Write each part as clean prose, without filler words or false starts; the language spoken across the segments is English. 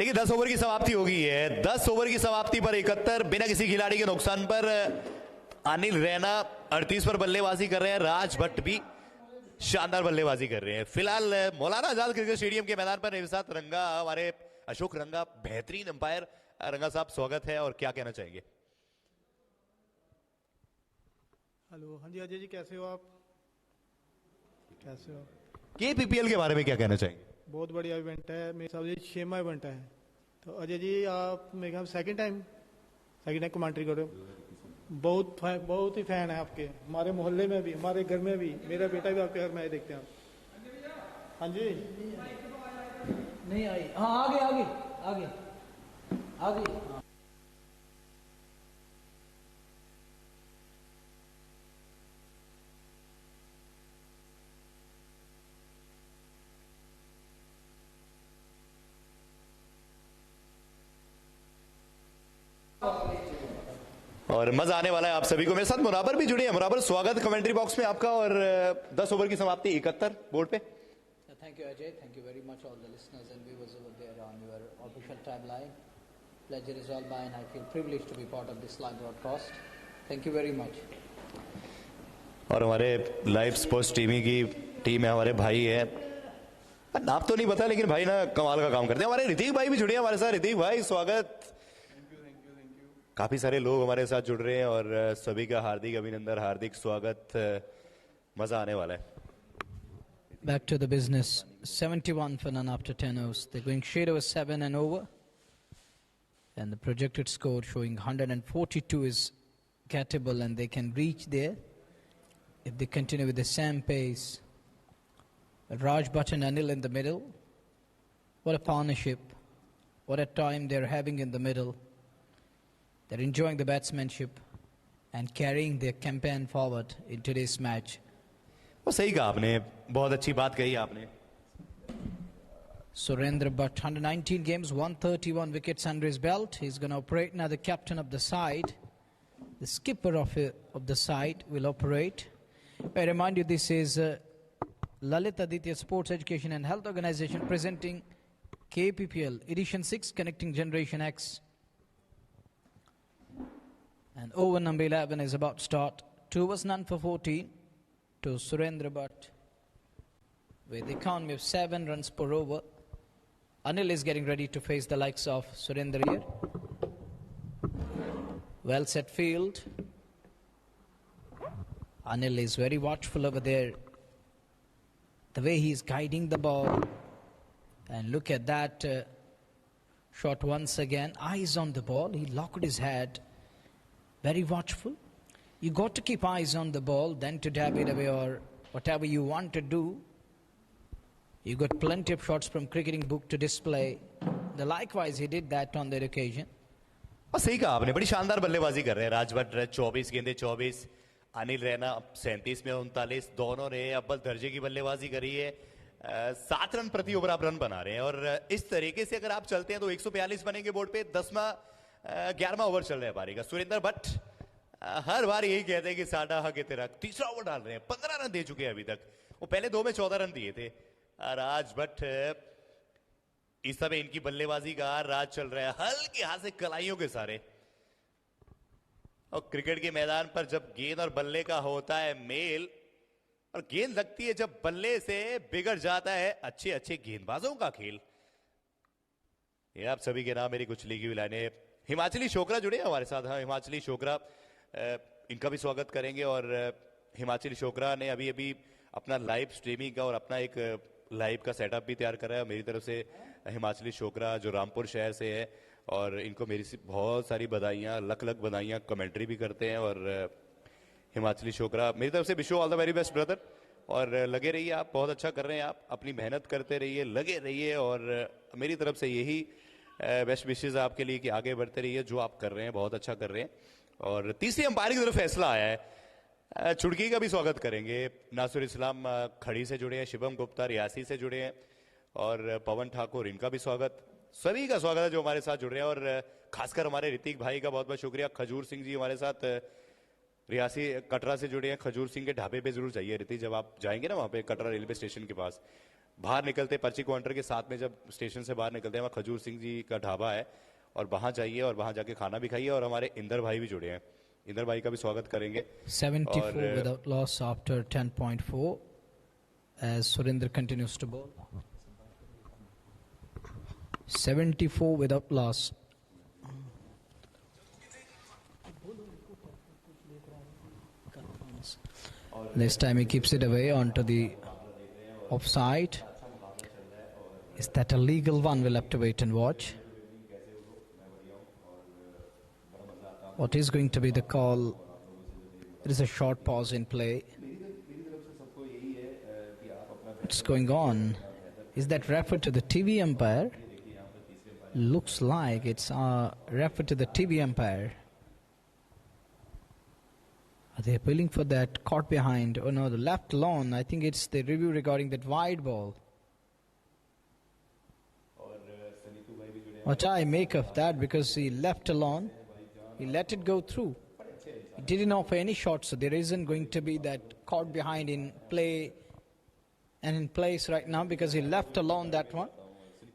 देखिए 10 ओवर की समाप्ति हो गई है। 10 ओवर की समाप्ति पर 71 बिना किसी खिलाड़ी के नुकसान पर अनिल रैना 38 पर बल्लेबाजी कर रहे हैं। राज भट्ट भी शानदार बल्लेबाजी कर रहे हैं। फिलहाल मौलाना आजाद क्रिकेट स्टेडियम के मैदान पर निवसात रंगा, हमारे अशोक रंगा बेहतरीन अंपायर। रंगा साहब स्वागत है और क्या कहना चाहेंगे? हेलो, हाँ जी अजय जी, कैसे हो आप? कैसे हो? केपीपीएल के बारे में क्या कहना चाहेंगे? बहुत बढ़िया इवेंट है, मेरे हिसाब से 6वां इवेंट है। तो अजय जी आप मेरे ख्याल सेकंड टाइम कमेंट्री कर रहे हो। बहुत ही फैन है आपके, हमारे मोहल्ले में भी, हमारे घर में भी, मेरा बेटा भी आपके घर में देखते हैं आप। हाँ जी नहीं आई, हाँ आगे आगे आगे आगे। और मजा आने वाला है आप सभी को। मेरे साथ मुराबर भी जुड़े हैं। मुराबर, स्वागत कमेंट्री बॉक्स में आपका। और 10 ओवर की समाप्ति 71 बोर्ड पे। Thank you Ajay, thank you very much all the listeners and viewers over there on your official timeline. Pleasure is all mine. I feel privileged to be part of this live broadcast. Thank you very much. और हमारे live sports TV की team है, हमारे भाई है, नाम तो नहीं पता लेकिन भाई ना कमाल का काम करते हैं। हमारे ऋतिक भाई भी जुड़े हैं हमारे साथ। ऋतिक भाई स्वागत। काफी सारे लोग हमारे साथ जुड़ रहे हैं और सभी का हार्दिक अभिनंदन, हार्दिक स्वागत। मजा आने वाला है। Back to the business. 71 for none after 10 overs. They're going straight over 7 and over. And the projected score showing 142 is gettable and they can reach there if they continue with the same pace. Raj Bhatt and Anil in the middle. What a partnership. What a time they're having in the middle. They're enjoying the batsmanship and carrying their campaign forward in today's match. वो सही कहा आपने, बहुत अच्छी बात कही आपने। Surendra Bhatt, 119 games, 131 wickets under his belt. He's going to operate now. The captain of the side, the skipper of the side will operate. I remind you, this is Lalit Aditya Sports Education and Health Organization presenting KPPL Edition 6, Connecting Generation X. And over number 11 is about to start. 2 overs, none for 14 to Surendra Bhatt with the economy of 7 runs per over. Anil is getting ready to face the likes of Surendra here. Well set field. Anil is very watchful over there. The way he is guiding the ball. And look at that shot once again. Eyes on the ball. He locked his head. Very watchful. You got to keep eyes on the ball, then to dab it away or whatever you want to do. You got plenty of shots from cricketing book to display. Likewise, he did that on that occasion. और सही कहा आपने, बड़ी शानदार बल्लेबाजी कर रहे हैं। राज भट्ट 24 गेंदे 24, अनिल रैना 37 में 39, दोनों ने अव्वल दर्जे की बल्लेबाजी करी है। 7 रन प्रति ओवर आप रन बना रहे हैं और इस तरीके से अगर आप चलते हैं तो 142 बनेंगे बोर्ड पे। 11वां ओवर चल रहा है पारी का। सुरेंद्र भट्ट हर बार यही कहते हैं कि साडा हक तेरा, तीसरा ओवर डाल रहे हैं। 15 रन दे चुके हैं अभी तक। वो पहले 2 में 14 रन दिए थे। राज भट्ट इस समय इनकी बल्लेबाजी का राज चल रहा है हल्के हाथ से कलाइयों के सारे। और क्रिकेट के मैदान पर जब गेंद और बल्ले का होता है मेल और गेंद लगती है जब बल्ले से, बिगड़ जाता है अच्छे अच्छे गेंदबाजों का खेल। ये आप सभी के नाम मेरी कुछ लिखी हुई लाइनें। हिमाचली छोकरा जुड़े हैं हमारे साथ। हाँ, हिमाचली छोकरा, इनका भी स्वागत करेंगे। और हिमाचली छोकरा ने अभी अभी अपना लाइव स्ट्रीमिंग का और अपना एक लाइव का सेटअप भी तैयार करा है। मेरी तरफ से हिमाचली छोकरा जो रामपुर शहर से है, और इनको मेरी बहुत सारी बधाइयाँ, लख लख बधाइयाँ। कमेंट्री भी करते हैं। और हिमाचली छोकरा, मेरी तरफ से wish you all the very best brother. और लगे रहिए, आप बहुत अच्छा कर रहे हैं। आप अपनी मेहनत करते रहिए, लगे रहिए। और मेरी तरफ से यही बेस्ट विशेज आपके लिए कि आगे बढ़ते रहिए। जो आप कर रहे हैं बहुत अच्छा कर रहे हैं। और तीसरी अंपायर की तरफ फैसला आया है। चुड़की का भी स्वागत करेंगे। नासुर इस्लाम खड़ी से जुड़े हैं, शिवम गुप्ता रियासी से जुड़े हैं, और पवन ठाकुर, इनका भी स्वागत। सभी का स्वागत है जो हमारे साथ जुड़ रहे हैं। और खासकर हमारे ऋतिक भाई का बहुत बहुत शुक्रिया। खजूर सिंह जी हमारे साथ रियासी कटरा से जुड़े हैं। खजूर सिंह के ढाबे पे जरूर जाइए ऋतिक, जब आप जाएंगे ना वहाँ पे कटरा रेलवे स्टेशन के पास। बाहर निकलते पर्ची काउंटर के साथ में जब स्टेशन से बाहर निकलते हैं वहाँ खजूर सिंह जी का ढाबा है और वहाँ जाइए और वहाँ जाके खाना भी खाइए। और हमारे इंदर भाई भी जुड़े हैं, इंदर भाई का भी स्वागत करेंगे। 74 without loss after 10.4 as Surinder continues to bowl. 74 without loss. This time he keeps it away onto the offside. Is that a legal one? We'll have to wait and watch. What is going to be the call? There is a short pause in play. What's going on? Is that referred to the TV umpire? Looks like it's referred to the TV umpire. Are they appealing for that caught behind? Oh no, the left alone. I think it's the review regarding that wide ball. What I make of that, because he left alone, he let it go through. He didn't offer any shot, so there isn't going to be that caught behind in play and in place right now because he left alone that one.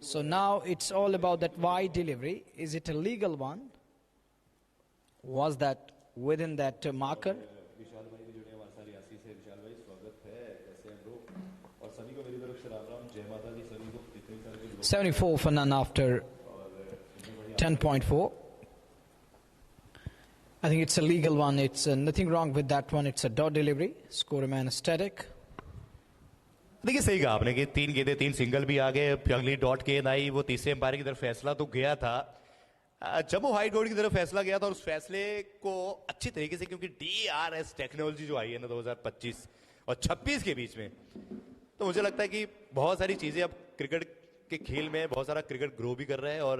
So now it's all about that wide delivery. Is it a legal one? Was that within that marker? 74 for none after 10.4. I think it's a legal one. It's nothing wrong with that one. It's a dot delivery. Score remain static. देखिए सही कहा आपने कि 3 गेंदें 3 single भी आ गए, अगली dot गेंद आई, वो तीसरे अंपायर की तरफ फैसला तो गया था, जम्मू हाई कोर्ट की तरफ फैसला गया था और उस फैसले को अच्छी तरीके से, क्योंकि DRS टेक्नोलॉजी जो आई है ना 2025 और 26 के बीच में, तो मुझे लगता है कि बहुत सारी चीजें अब क्रिकेट के खेल में बहुत सारा क्रिकेट ग्रो भी कर रहा है। और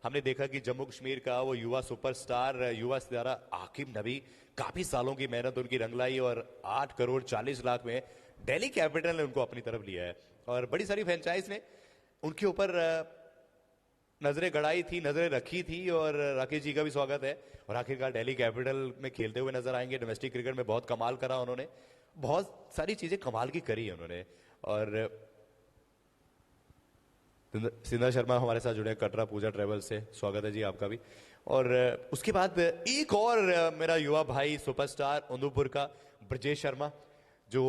हमने देखा कि जम्मू कश्मीर का वो युवा सुपरस्टार, युवा सितारा आकिब नबी, काफी सालों की मेहनत उनकी रंग लाई और 8 करोड़ 40 लाख में दिल्ली कैपिटल ने उनको अपनी तरफ लिया है और बड़ी सारी फ्रेंचाइज ने उनके ऊपर नजरें गड़ाई थी, नजरें रखी थी। और राकेश जी का भी स्वागत है और आखिरकार दिल्ली कैपिटल में खेलते हुए नजर आएंगे। डोमेस्टिक क्रिकेट में बहुत कमाल करा उन्होंने, बहुत सारी चीजें कमाल की करी है उन्होंने। और सिंधा शर्मा हमारे साथ जुड़े कटरा पूजा ट्रेवल से, स्वागत है जी आपका भी। और उसके बाद एक और मेरा युवा भाई सुपरस्टार उदयपुर का ब्रजेश शर्मा, जो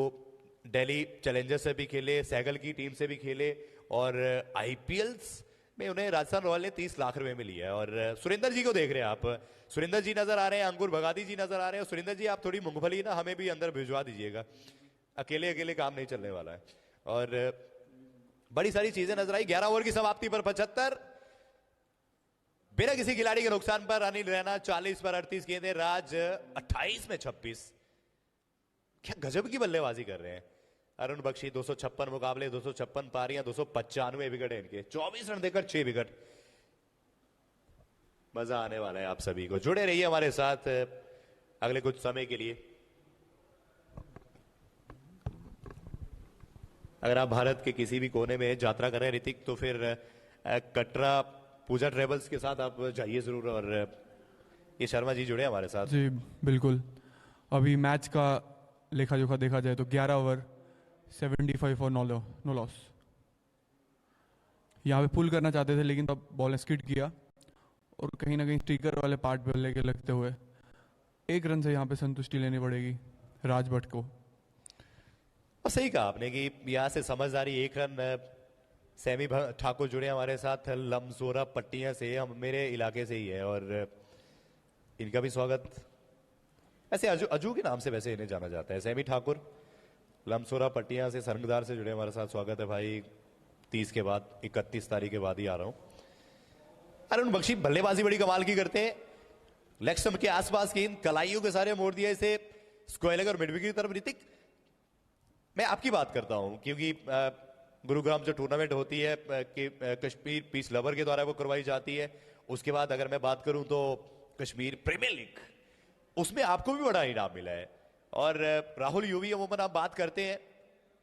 दिल्ली चैलेंजर्स से भी खेले, सहगल की टीम से भी खेले और IPLs में उन्हें राजस्थान रॉयल ने 30 लाख रुपए में लिया है। और सुरेंद्र जी को देख रहे हैं आप, सुरेंद्र जी नजर आ रहे हैं, अंकुर भगाती जी नजर आ रहे हैं। सुरेंद्र जी आप थोड़ी मूंगफली ना हमें भी अंदर भिजवा दीजिएगा, अकेले अकेले काम नहीं चलने वाला है। और बड़ी सारी चीजें नजर आई। 11 ओवर की समाप्ति पर 75, बिना किसी खिलाड़ी के नुकसान पर अनिल रैना 40 पर 38 गेंदें, राज 28 में 26। क्या गजब की बल्लेबाजी कर रहे हैं। अरुण बख्शी 256 मुकाबले, 256 पारियां, 295 विकेट है इनके, 24 रन देकर 6 विकेट। मजा आने वाला है आप सभी को, जुड़े रहिए हमारे साथ अगले कुछ समय के लिए। अगर आप भारत के किसी भी कोने में यात्रा करें ऋतिक, तो फिर कटरा पूजा ट्रेवल्स के साथ आप जाइए जरूर। और ये शर्मा जी जुड़े हमारे साथ। जी बिल्कुल। अभी मैच का लेखा जोखा देखा जाए तो 11 ओवर 75 और नो लॉस। यहाँ पे पुल करना चाहते थे लेकिन तब बॉल ने स्किड किया और कहीं ना कहीं स्टिकर वाले पार्ट पे लेके लगते हुए 1 रन से यहाँ पे संतुष्टि लेनी पड़ेगी राज भट्ट को। और सही कहा आपने कि यहाँ से समझदारी 1 रन। सैमी ठाकुर जुड़े हमारे साथ लमसोरा पट्टियां से, हम मेरे इलाके से ही है और इनका भी स्वागत। ऐसे अजू के नाम से वैसे इन्हें जाना जाता है। सैमी ठाकुर लमसोरा पट्टियां से, सरंगदार से जुड़े हमारे साथ, स्वागत है भाई। 30 के बाद 31 तारीख के बाद ही आ रहा हूं। अरुण बख्शी बल्लेबाजी बड़ी कमाल की करते हैं, लेग स्टंप के आसपास की इन कलाइयों के सारे मोड़ दिया इसे स्क्वायर लेग और मिड विकेट की तरफ। ऋतिक, मैं आपकी बात करता हूं क्योंकि गुरुग्राम जो टूर्नामेंट होती है कि कश्मीर पीस लवर के द्वारा वो करवाई जाती है। उसके बाद अगर मैं बात करूं तो कश्मीर प्रीमियर लीग, उसमें आपको भी बड़ा इनाम मिला है। और राहुल यूवी अमूमन आप बात करते हैं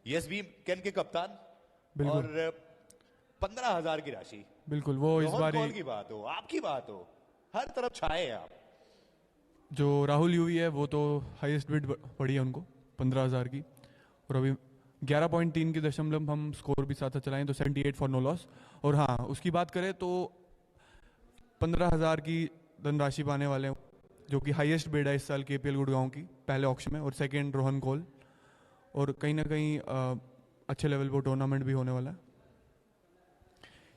एसबी कैन के कप्तान, और 15,000 की राशि। बिल्कुल, वो इस बार की बात हो, आपकी बात हो, हर तरफ छाए हैं आप। जो राहुल यूवी है वो तो हाईएस्ट बिड पड़ी है उनको 15,000 की। और अभी 11.3 की दशमलव हम स्कोर भी साथ साथ चलाएं तो 78 फॉर नो लॉस। और हाँ, उसकी बात करें तो 15,000 की धनराशि पाने वाले हैं, जो कि हाईएस्ट बिड है इस साल केपीएल गुड़गांव की पहले ऑक्शन में, और सेकंड रोहन कोल। और कहीं ना कहीं अच्छे लेवल पर टूर्नामेंट भी होने वाला है।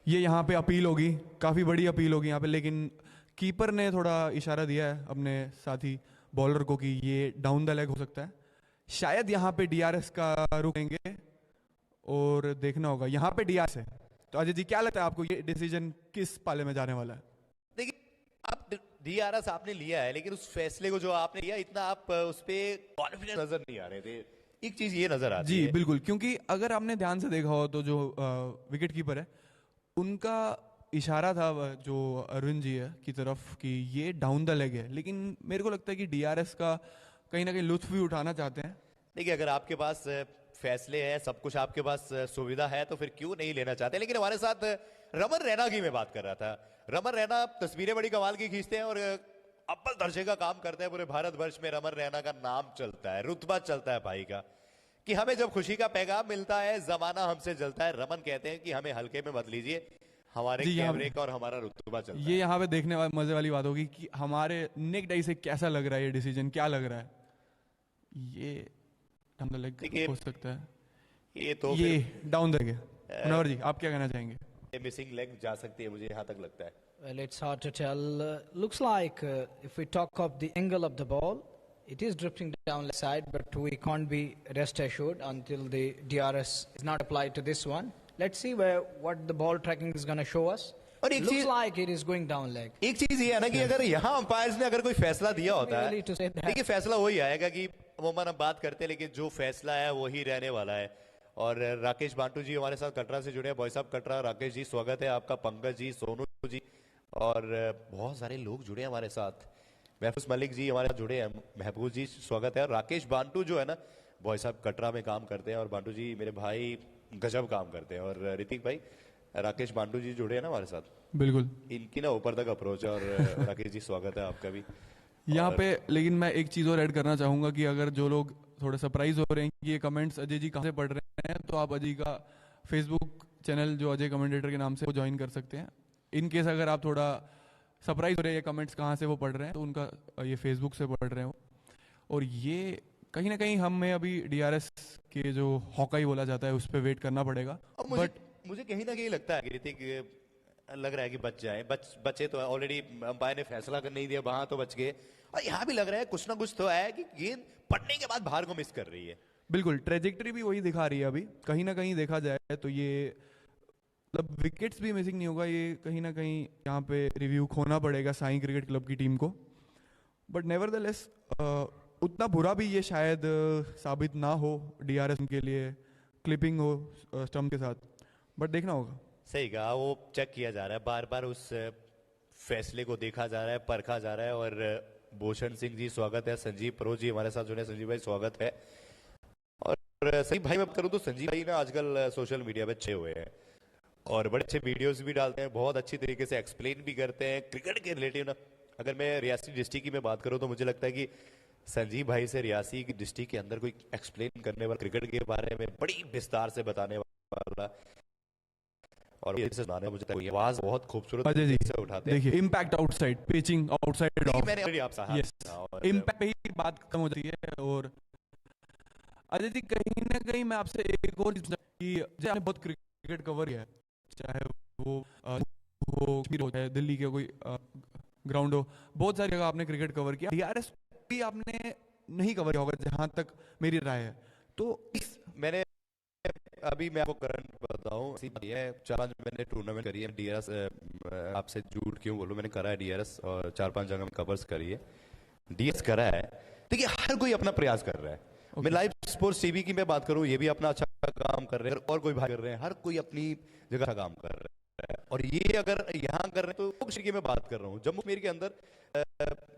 ये यहाँ पे अपील होगी, काफ़ी बड़ी अपील होगी यहाँ पे, लेकिन कीपर ने थोड़ा इशारा दिया है अपने साथी बॉलर को कि ये डाउन द लेग हो सकता है। शायद यहाँ पे डीआरएस का रुकेंगे और देखना होगा। यहाँ पे डीआरएस है, तो अजय जी क्या लगता है आपको, ये डिसीजन किस पाले में जाने वाला है? देखिए, आप डीआरएस आपने लिया है, लेकिन उस फैसले को जो आपने लिया, इतना आप उस पर कॉन्फिडेंस नजर नहीं आ रहे थे। एक चीज ये नजर आती है जी बिल्कुल, क्योंकि अगर आपने ध्यान से देखा हो तो जो विकेट कीपर है उनका इशारा था जो अरविंद जी है की तरफ कि ये डाउन द लेग है, लेकिन मेरे को लगता है कि डीआरएस का कहीं ना कहीं लुत्फ भी उठाना चाहते हैं। देखिए, अगर आपके पास फैसले हैं, सब कुछ आपके पास सुविधा है, तो फिर क्यों नहीं लेना चाहते। लेकिन हमारे साथ रमन रैना की मैं बात कर रहा था। रमन रैना तस्वीरें बड़ी कमाल की खींचते हैं और अव्वल दर्जे का काम करते हैं। पूरे भारतवर्ष में रमन रैना का नाम चलता है, रुतबा चलता है भाई का, कि हमें जब खुशी का पैगाम मिलता है जमाना हमसे जलता है। रमन कहते हैं कि हमें हल्के में मत लीजिए, हमारे कैमरे का और हमारा रुतबा चलता है। ये यहाँ पे देखने वाली मजे वाली बात होगी कि हमारे नेक डाई से कैसा लग रहा है, ये डिसीजन क्या लग रहा है। ये डाउन द लेग हो सकता है, ये डाउन द लेग। मुनव्वर जी आप क्या कहना चाहेंगे? मिसिंग लेग जा सकती है, मुझे यहाँ तक लगता है। Well, it's hard to tell. Looks like if we talk of the angle of the ball, it is drifting down left side, but we can't be rest assured until the DRS is not applied to this one. Let's see what the ball tracking is going to show us. और एक Looks like it is going down leg. एक चीज ये है ना कि अगर यहाँ अंपायर्स ने अगर कोई फैसला दिया होता है, Really to say that. देखिए फैसला वही आएगा कि अमूमन हम बात करते हैं, लेकिन जो फैसला है वही रहने वाला है। और राकेश बांटू जी हमारे साथ कटरा से जुड़े हैं। भाई साहब कटरा, राकेश जी स्वागत है आपका, पंकज जी, सोनू जी और बहुत सारे लोग जुड़े हैं हमारे साथ। महफूज मलिक जी हमारे साथ जुड़े हैं, महफूज जी स्वागत है। और राकेश बांटू जो है ना, भाई साहब कटरा में काम करते हैं और बांटू जी मेरे भाई गजब काम करते हैं। और ऋतिक भाई, राकेश बांटू जी जुड़े हैं ना हमारे साथ, बिल्कुल इनकी ना ऊपर तक अप्रोच है। और राकेश जी स्वागत है आपका भी यहाँ पे। लेकिन मैं एक चीज़ और ऐड करना चाहूँगा कि अगर जो लोग थोड़े सरप्राइज हो रहे हैं कि ये कमेंट्स अजय जी कहाँ से पढ़ रहे हैं, तो आप अजय का फेसबुक चैनल जो अजय कमेंटेटर के नाम से वो ज्वाइन कर सकते हैं। इन केस अगर आप थोड़ा सरप्राइज हो रहे हैं ये कमेंट्स कहाँ से वो पढ़ रहे हैं, तो उनका ये फेसबुक से पढ़ रहे हो। और ये कहीं ना कहीं हमें अभी डीआरएस के जो हॉकाई बोला जाता है उस पर वेट करना पड़ेगा। बट मुझे कहीं ना कहीं लगता है ऋतिक, लग रहा है कि बच जाए, बचे तो ऑलरेडी अंपायर ने फैसला कर नहीं दिया, वहां तो बच गए। और यहाँ भी लग रहा है कुछ ना कुछ तो है कि गेंद पड़ने के बाद बाहर को मिस कर रही है। बिल्कुल, ट्रेजेक्टरी भी वही दिखा रही है अभी। कहीं ना कहीं देखा जाए तो ये मतलब विकेट्स भी मिसिंग नहीं होगा, ये कहीं ना कहीं यहाँ पे रिव्यू खोना पड़ेगा साई क्रिकेट क्लब की टीम को। बट नेवरदलेस उतना बुरा भी ये शायद साबित ना हो डीआरएस के लिए, क्लिपिंग हो स्टंप के साथ, बट देखना होगा। सही कहा, वो चेक किया जा रहा है, बार बार उस फैसले को देखा जा रहा है, परखा जा रहा है। और भूषण सिंह जी स्वागत है, संजीव प्रो जी हमारे साथ जुड़े, संजीव भाई स्वागत है। और संजीव भाई मैं करूँ तो संजीव भाई ना आजकल सोशल मीडिया पे अच्छे हुए हैं और बड़े अच्छे वीडियोस भी डालते हैं, बहुत अच्छी तरीके से एक्सप्लेन भी करते हैं क्रिकेट के रिलेटिव ना। अगर मैं रियासी डिस्ट्रिक्ट की मैं बात करूँ तो मुझे लगता है कि संजीव भाई से रियासी की डिस्ट्रिक्ट के अंदर कोई एक्सप्लेन करने वाला, क्रिकेट के बारे में बड़ी विस्तार से बताने वाला और मुझे आवाज बहुत खूबसूरत अजय जी से उठाते हैं। देखिए impact outside, pitching outside of, मैंने ऑलरेडी आपसे यस इम्पैक्ट पे ही बात खत्म हो जाती है। और अजय जी कहीं ना कहीं मैं आपसे एक और चीज कि आपने बहुत क्रिकेट कवर किया है, चाहे वो हो चाहे दिल्ली के कोई ग्राउंड हो, बहुत सारी जगह आपने क्रिकेट कवर किया। डीआरएस भी आपने नहीं कवर किया होगा जहां तक मेरी राय है। तो मैंने अभी मैं आपको करंट बताऊं, 4-5 मैंने टूर्नामेंट करी है डीआरएस, आपसे झूठ क्यों बोलूं, मैंने करा है डीआरएस और 4-5 जगह में कवर्स करी है, डीएस करा है। देखिए हर कोई अपना प्रयास कर रहा है। मैं लाइव स्पोर्ट्स टीवी की मैं बात करूं, ये भी अपना अच्छा काम कर रहे हैं और कोई भाई कर रहे हैं, हर कोई अपनी जगह का काम कर रहा है। और ये अगर यहाँ कर रहे हैं तो की मैं बात कर रहा हूँ जम्मू कश्मीर के अंदर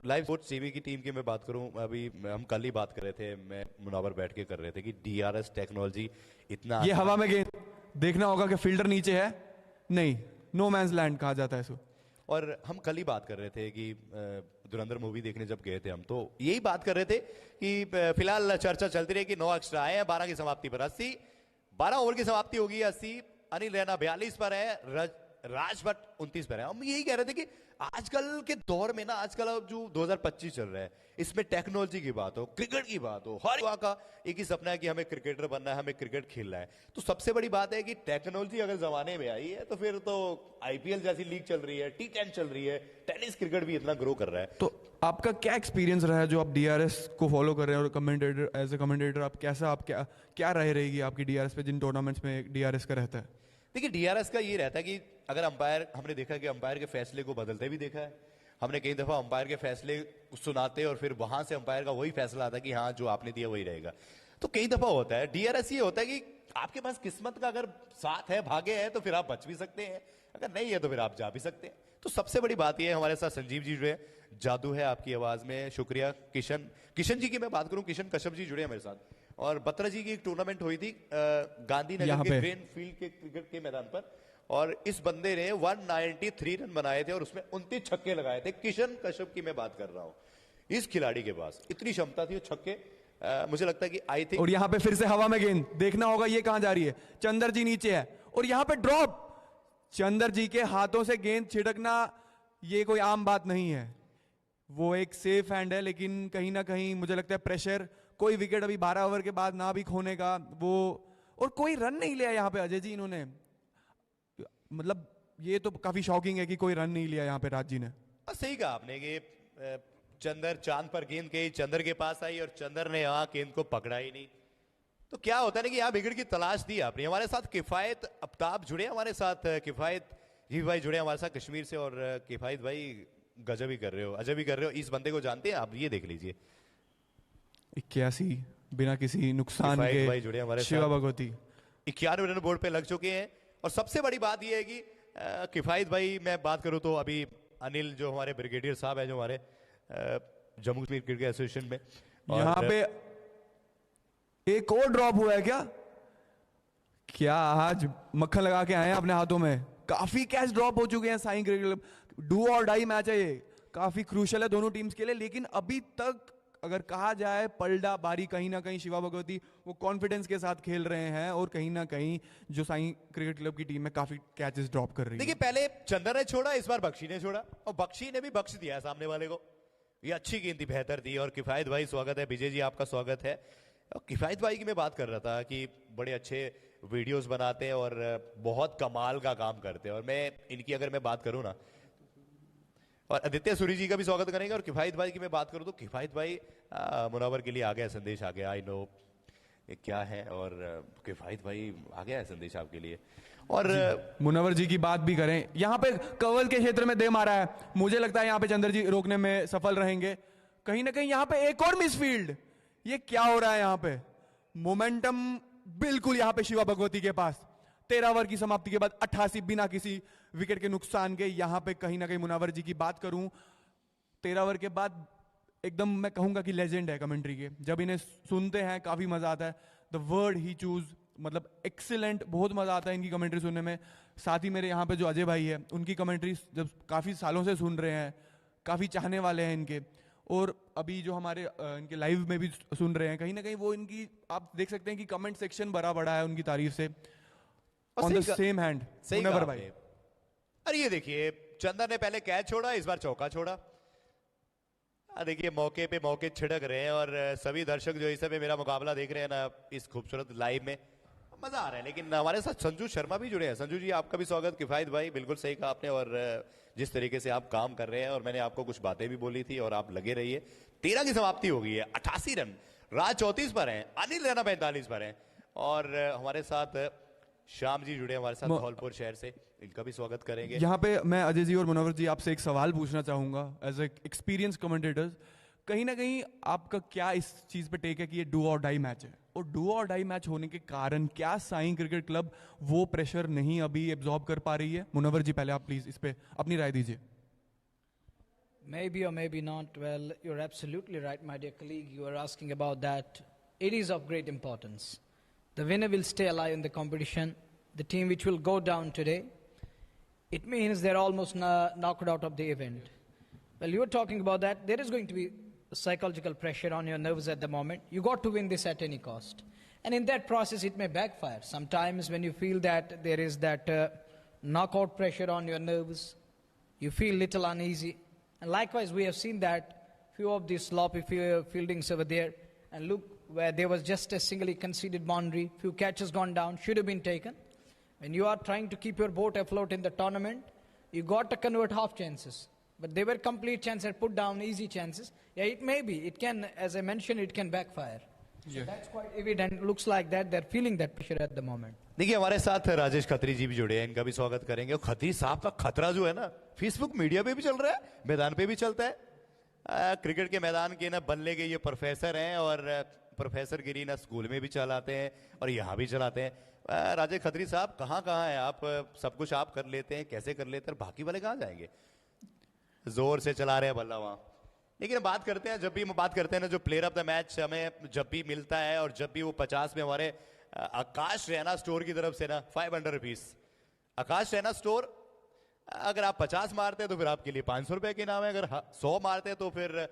लाइव स्पोर्ट्स टीवी की टीम की मैं बात करूं, अभी हम कल ही बात कर रहे थे, मैं मुनावर बैठ के कर रहे थे कि डीआरएस टेक्नोलॉजी इतना ये हवा में गेंद देखना होगा कि फील्डर नीचे है, नहीं नो मैंस लैंड कहा जाता है इसको। और हम कल ही बात कर रहे थे कि धुरंधर मूवी देखने जब गए थे हम, तो यही बात कर रहे थे कि फिलहाल चर्चा चलती रही कि 9 एक्स्ट्रा आए हैं, 12 की समाप्ति पर 80, 12 ओवर की समाप्ति होगी 80। अनिल रैना 42 पर है, राज भट्ट 29 पर है। हम यही कह रहे थे कि आजकल के दौर में ना, आजकल अब जो 2025 चल रहा है, इसमें टेक्नोलॉजी की बात हो, क्रिकेट की बात हो, हर युवा का एक ही सपना है कि हमें क्रिकेटर बनना है, हमें क्रिकेट खेलना है। तो सबसे बड़ी बात है कि टेक्नोलॉजी अगर जमाने में आई है तो फिर तो आईपीएल जैसी लीग चल रही है, T10 चल रही है, टेनिस क्रिकेट भी इतना ग्रो कर रहा है। तो आपका क्या एक्सपीरियंस रहा है जो आप डीआरएस को फॉलो कर रहे हैं, और कमेंटेटर, एज ए कमेंटेटर आप क्या राय रहेगी आपकी डीआरएस पे, जिन टूर्नामेंट्स में डीआरएस का रहता है? देखिए, डीआरएस का ये रहता है कि अगर अंपायर, हमने देखा कि अंपायर के फैसले को बदलते भी देखा है, हमने कई दफा अंपायर के फैसले सुनाते और फिर वहां से अंपायर का वही फैसला आता कि हाँ जो आपने दिया वही रहेगा। तो कई दफा होता है। डीआरएस ये होता है कि आपके पास किस्मत का अगर साथ है, भाग्य है, तो फिर आप बच भी सकते हैं, अगर नहीं है तो फिर आप जा भी सकते हैं। तो सबसे बड़ी बात यह है, हमारे साथ संजीव जी जुड़े, जादू है आपकी आवाज में, शुक्रिया। किशन जी की मैं बात करूं, किशन कश्यप जी जुड़े हमारे साथ। और बत्रा जी की एक टूर्नामेंट हुई थी गांधीनगर के ग्रीन फील्ड के क्रिकेट के मैदान पर, और इस बंदे ने 193 रन बनाए थे और उसमें 29 छक्के लगाए थे। किशन कश्यप की मैं बात कर रहा हूं। इस खिलाड़ी के पास इतनी क्षमता थी, छक्के मुझे लगता है कि आई थिंक। और यहां पे फिर से हवा में गेंद, देखना होगा ये कहां जा रही है। चंदर जी नीचे है और यहां पे ड्रॉप। चंदर जी के हाथों से गेंद छिड़कना ये कोई आम बात नहीं है, वो एक सेफ हैंड है, लेकिन कहीं ना कहीं मुझे लगता है प्रेशर, कोई विकेट अभी 12 ओवर के बाद ना भी खोने का वो, और कोई रन नहीं लिया यहाँ पे अजय जी इन्होंने। मतलब ये तो काफी शॉकिंग है कि कोई रन नहीं लिया यहाँ पे राज जी ने। सही कहा आपने कि चंदर चांद पर गेंद गई, चंदर के पास आई और चंदर ने यहाँ गेंद को पकड़ा ही नहीं। तो क्या होता है ना कि यहाँ विकेट की तलाश दी आपने। हमारे साथ किफायत आफ्ताब जुड़े, हमारे साथ किफायत जी भाई जुड़े हमारे साथ कश्मीर से। और किफायत भाई गजब ही कर रहे हो, अजब ही कर रहे हो। इस बंदे को जानते हैं आप, ये देख लीजिए 81 बिना किसी नुकसान के भाई जुड़े हमारे शिवा भगवती 91 रन बोर्ड पे लग चुके हैं। और सबसे बड़ी बात यह है कि किफायत भाई, मैं बात करूं तो अभी अनिल जो हमारे ब्रिगेडियर साहब है, जो हमारे जम्मू कश्मीर क्रिकेट एसोसिएशन में, यहाँ पे एक और ड्रॉप हुआ है क्या आज मक्खन लगा के आए हैं अपने हाथों में। काफी कैच ड्रॉप हो चुके हैं साई क्रिकेट क्लब। डू और डाई मैच है ये, काफी क्रूशियल है दोनों टीम्स के लिए। लेकिन अभी तक अगर कहा जाए पलड़ा बारी, कहीं ना कहीं शिवा भगवती वो कॉन्फिडेंस के साथ खेल रहे हैं, और कहीं ना कहीं जो साई क्रिकेट क्लब की टीम में काफी कैचेस ड्रॉप कर रही है। देखिए, पहले चंदर ने छोड़ा, इस बार बख्शी ने छोड़ा, और बख्शी ने भी बख्श दिया सामने वाले को। ये अच्छी गेंद थी, बेहतर थी। और किफायत भाई स्वागत है, विजय जी आपका स्वागत है। किफायत भाई की मैं बात कर रहा था कि बड़े अच्छे वीडियोस बनाते हैं और बहुत कमाल का काम करते हैं। और मैं इनकी अगर मैं बात करूं ना, और आदित्य सूरी जी का भी स्वागत करेंगे। और किफायत भाई की मैं बात करूं तो किफायत भाई मुनव्वर के लिए आ गया संदेश, आ गया, आई नो ये क्या है। और किफायत भाई आ गया है संदेश आपके लिए। और मुनव्वर जी की बात भी करें, यहाँ पे कवल के क्षेत्र में दे मारा है, मुझे लगता है यहाँ पे चंद्र जी रोकने में सफल रहेंगे। कहीं ना कहीं यहाँ पे एक और मिसफील्ड, ये क्या हो रहा है यहाँ पे। मोमेंटम बिल्कुल यहाँ पे शिवा भगवती के पास। 13 ओवर की समाप्ति के बाद 88 बिना किसी विकेट के नुकसान के। यहाँ पे कहीं ना कहीं मुनव्वर जी की बात करूं, 13 ओवर के बाद एकदम मैं कहूंगा कि लेजेंड है कमेंट्री के। जब इन्हें सुनते हैं काफी मजा आता है। द वर्ड ही चूज, मतलब एक्सीलेंट, बहुत मजा आता है इनकी कमेंट्री सुनने में। साथ ही मेरे यहाँ पे जो अजय भाई है, उनकी कमेंट्री जब काफी सालों से सुन रहे हैं, काफी चाहने वाले हैं इनके, और अभी जो हमारे इनके लाइव में भी सुन रहे हैं, कहीं ना कहीं वो इनकी आप देख सकते हैं कि कमेंट सेक्शन भरा बड़ा है उनकी तारीफ से। On the same hand Munawwar भाई। अरे ये देखिए, चंदर ने पहले कैच छोड़ा, इस बार चौका छोड़ा। देखिए मौके पे मौके छिड़क रहे हैं, और सभी दर्शक जो इस समय मेरा मुकाबला देख रहे हैं ना इस खूबसूरत लाइव में, मजा आ रहा है। लेकिन हमारे साथ संजू शर्मा भी जुड़े हैं। संजू जी आपका भी स्वागत। किफायत भाई बिल्कुल सही कहा आपने, और जिस तरीके से आप काम कर रहे हैं, और मैंने आपको कुछ बातें भी बोली थी, और आप लगे रहिए। 13 की समाप्ति हो गई है, 88 रन, राज 34 पर हैं, अनिल रैना 45 पर हैं। और हमारे साथ श्याम जी जुड़े हमारे साथ धौलपुर शहर से, इनका भी स्वागत करेंगे। यहाँ पे मैं अजय जी और मुनव्वर जी आपसे एक सवाल पूछना चाहूंगा एज ए एक्सपीरियंस कमेंटेटर्स। कहीं ना कहीं आपका क्या इस चीज पे टेक है कि ये डू और डाई मैच है, और डू और डाई मैच होने के कारण क्या साई क्रिकेट क्लब वो प्रेशर नहीं अभी एब्जॉर्ब कर पा रही है? मुनव्वर जी पहले आप प्लीज इस पे अपनी राय दीजिए। Maybe or maybe not. Well, you're absolutely right, my dear colleague. You are asking about that. It is of great importance. The winner will stay alive in the competition. The team which will go down today, it means they're almost knocked out of the event. Well, you were talking about that. There is going to be psychological pressure on your nerves at the moment. You got to win this at any cost. And in that process, it may backfire. Sometimes when you feel that there is that knockout pressure on your nerves, you feel little uneasy. And likewise, we have seen that few of these sloppy fieldings over there. And look, where there was just a singly conceded boundary, few catches gone down, should have been taken. When you are trying to keep your boat afloat in the tournament, you got to convert half chances. But they were complete chances, put down easy chances. Yeah, it may be. It can, as I mentioned, it can backfire. So that's quite evident. Looks like that they're feeling that pressure at the moment. देखिए हमारे साथ राजेश खत्री जी भी जुड़े हैं, इनका भी स्वागत करेंगे। और खत्री साहब का खतरा जो है ना, फेसबुक मीडिया पे भी चल रहा है, मैदान पे भी चलता है। क्रिकेट के मैदान के ना बल्ले के ये प्रोफेसर हैं और प्रोफेसर गिरी ना स्कूल में भी चलाते हैं और यहाँ भी चलाते हैं। राजेश खत्री साहब कहाँ कहाँ हैं आप? सब कुछ आप कर लेते हैं, कैसे कर लेते हैं? बाकी वाले कहाँ जाएंगे? जोर से चला रहे हैं बल्ला वहाँ। लेकिन बात करते हैं, जब भी हम बात करते हैं ना, जो प्लेयर ऑफ द मैच हमें जब भी मिलता है और जब भी वो 50 में हमारे आकाश रैना स्टोर की तरफ से ना 500 रुपीज। आकाश रैना स्टोर, अगर आप 50 मारते हैं तो फिर आपके लिए 500 रुपए के नाम है, अगर 100 मारते हैं तो फिर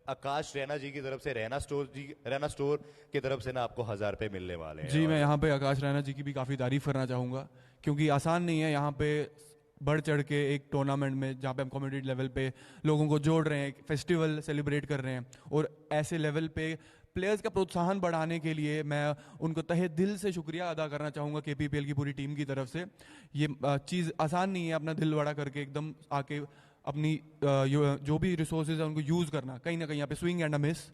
आकाश रैना जी की तरफ से रैना स्टोर की तरफ से ना आपको 1000 रुपए मिलने वाले हैं। जी, मैं यहाँ पे आकाश रैना जी की भी काफ़ी तारीफ करना चाहूँगा, क्योंकि आसान नहीं है यहाँ पे बढ़ चढ़ के एक टूर्नामेंट में जहाँ पे हम कम्युनिटी लेवल पे लोगों को जोड़ रहे हैं, फेस्टिवल सेलिब्रेट कर रहे हैं, और ऐसे लेवल पे प्लेयर्स का प्रोत्साहन बढ़ाने के लिए मैं उनको तहे दिल से शुक्रिया अदा करना चाहूँगा केपीपीएल की पूरी टीम की तरफ से। ये चीज़ आसान नहीं है, अपना दिल बड़ा करके एकदम आके अपनी जो भी रिसोर्सेज है उनको यूज़ करना, कहीं ना कहीं यहाँ पे स्विंग एंड अ मिस।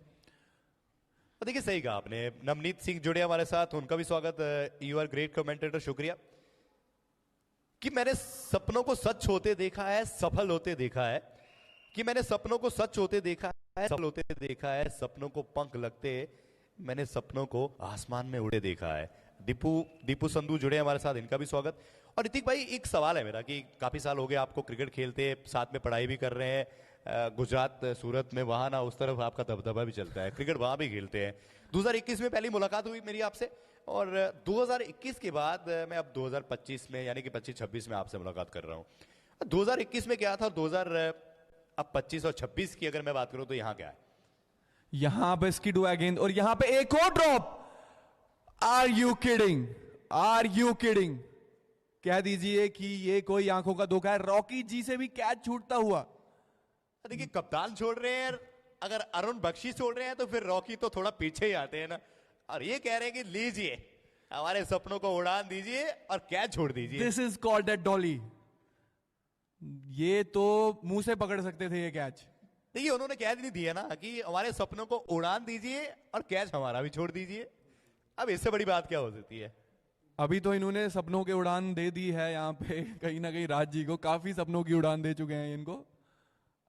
देखिए सही कहा आपने। नवनीत सिंह जुड़े हमारे साथ, उनका भी स्वागत। यू आर ग्रेट कमेंटेटर, शुक्रिया। कि मैंने सपनों को सच होते देखा है, सफल होते देखा है। कि मैंने सपनों को सच होते देखा है, सफल होते देखा है। सपनों को पंख लगते मैंने सपनों को आसमान में उड़े देखा है। दीपू संधू जुड़े हमारे साथ, इनका भी स्वागत। और ऋतिक भाई, एक सवाल है मेरा कि काफी साल हो गए आपको क्रिकेट खेलते, साथ में पढ़ाई भी कर रहे हैं। गुजरात सूरत में वहां ना उस तरफ आपका दबदबा भी चलता है, क्रिकेट वहां भी खेलते हैं। 2021 में पहली मुलाकात हुई मेरी आपसे, और 2021 के बाद मैं अब 2025 में यानी कि 25-26 में आपसे मुलाकात कर रहा हूं। 2021 में क्या था, 2025 और 26 की अगर मैं बात करूं तो यहां क्या है? यहां पे स्किड हुआ गेंद और यहां पे एक और drop. Are you kidding? Are you kidding? कह दीजिए कि ये कोई आंखों का धोखा है। रॉकी जी से भी कैच छूटता हुआ। देखिए कप्तान छोड़ रहे हैं, अगर अरुण बख्शी छोड़ रहे हैं तो फिर रॉकी तो थोड़ा पीछे ही आते हैं ना, और ये कह रहे हैं कि लीजिए हमारे सपनों को उड़ान दीजिए और कैच छोड़ दीजिए। This is called that Dolly. ये तो मुंह से पकड़ सकते थे ये कैच। देखिए उन्होंने कह नहीं दिया ना कि हमारे सपनों को उड़ान दीजिए और कैच हमारा भी छोड़ दीजिए। अब इससे बड़ी बात क्या हो सकती है? अभी तो इन्होंने सपनों की उड़ान दे दी है यहाँ पे, कहीं ना कहीं राज जी को काफी सपनों की उड़ान दे चुके हैं इनको।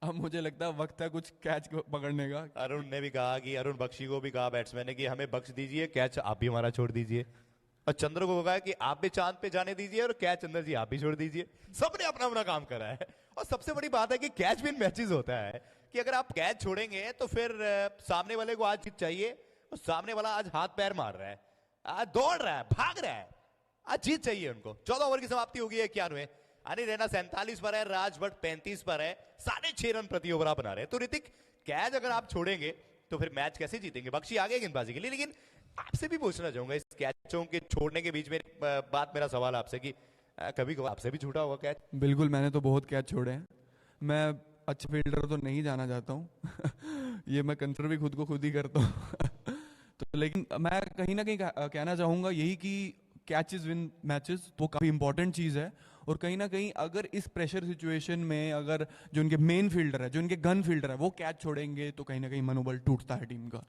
अब मुझे लगता है वक्त है कुछ कैच को पकड़ने का। अरुण ने भी कहा कि अरुण बख्शी को भी कहा बैट्समैन ने कि हमें बख्श दीजिए, कैच आप भी हमारा छोड़ दीजिए। और चंद्र को कहा कि आप भी चांद पे जाने दीजिए और कैच चंद्र जी आप भी छोड़ दीजिए। सबने अपना अपना काम करा है। और सबसे बड़ी बात है कि कैच विन मैचेस होता है कि अगर आप कैच छोड़ेंगे तो फिर सामने वाले को आज जीत चाहिए, और सामने वाला आज हाथ पैर मार रहा है, आज दौड़ रहा है, भाग रहा है, आज जीत चाहिए उनको। 14 ओवर की समाप्ति होगी 91। अनिल रैना 47 पर है, राज भट्ट 35 पर है, 6.5 रन प्रति ओवर आप बना रहे हैं। तो ऋतिक, कैच अगर आप छोड़ेंगे तो फिर मैच कैसे जीतेंगे? बख्शी आ गए गेंदबाजी के लिए, लेकिन आपसे भी पूछना चाहूंगा इस कैचों के छोड़ने के बीच में बात, मेरा सवाल आपसे कि कभी कभी आपसे भी छूटा होगा कैच? बिल्कुल, मैंने तो बहुत कैच छोड़े हैं। मैं अच्छा फील्डर तो नहीं जाना चाहता हूँ ये मैं कंसिडर भी खुद को खुद ही करता हूँ तो लेकिन मैं कहीं ना कहीं कहना चाहूंगा यही कि कैचेस विन मैचेस तो काफी इंपॉर्टेंट चीज है। और कहीं ना कहीं अगर इस प्रेशर सिचुएशन में अगर जो उनके मेन फील्डर है, जो उनके गन फील्डर है, वो कैच छोड़ेंगे तो कहीं ना कहीं मनोबल टूटता है टीम का।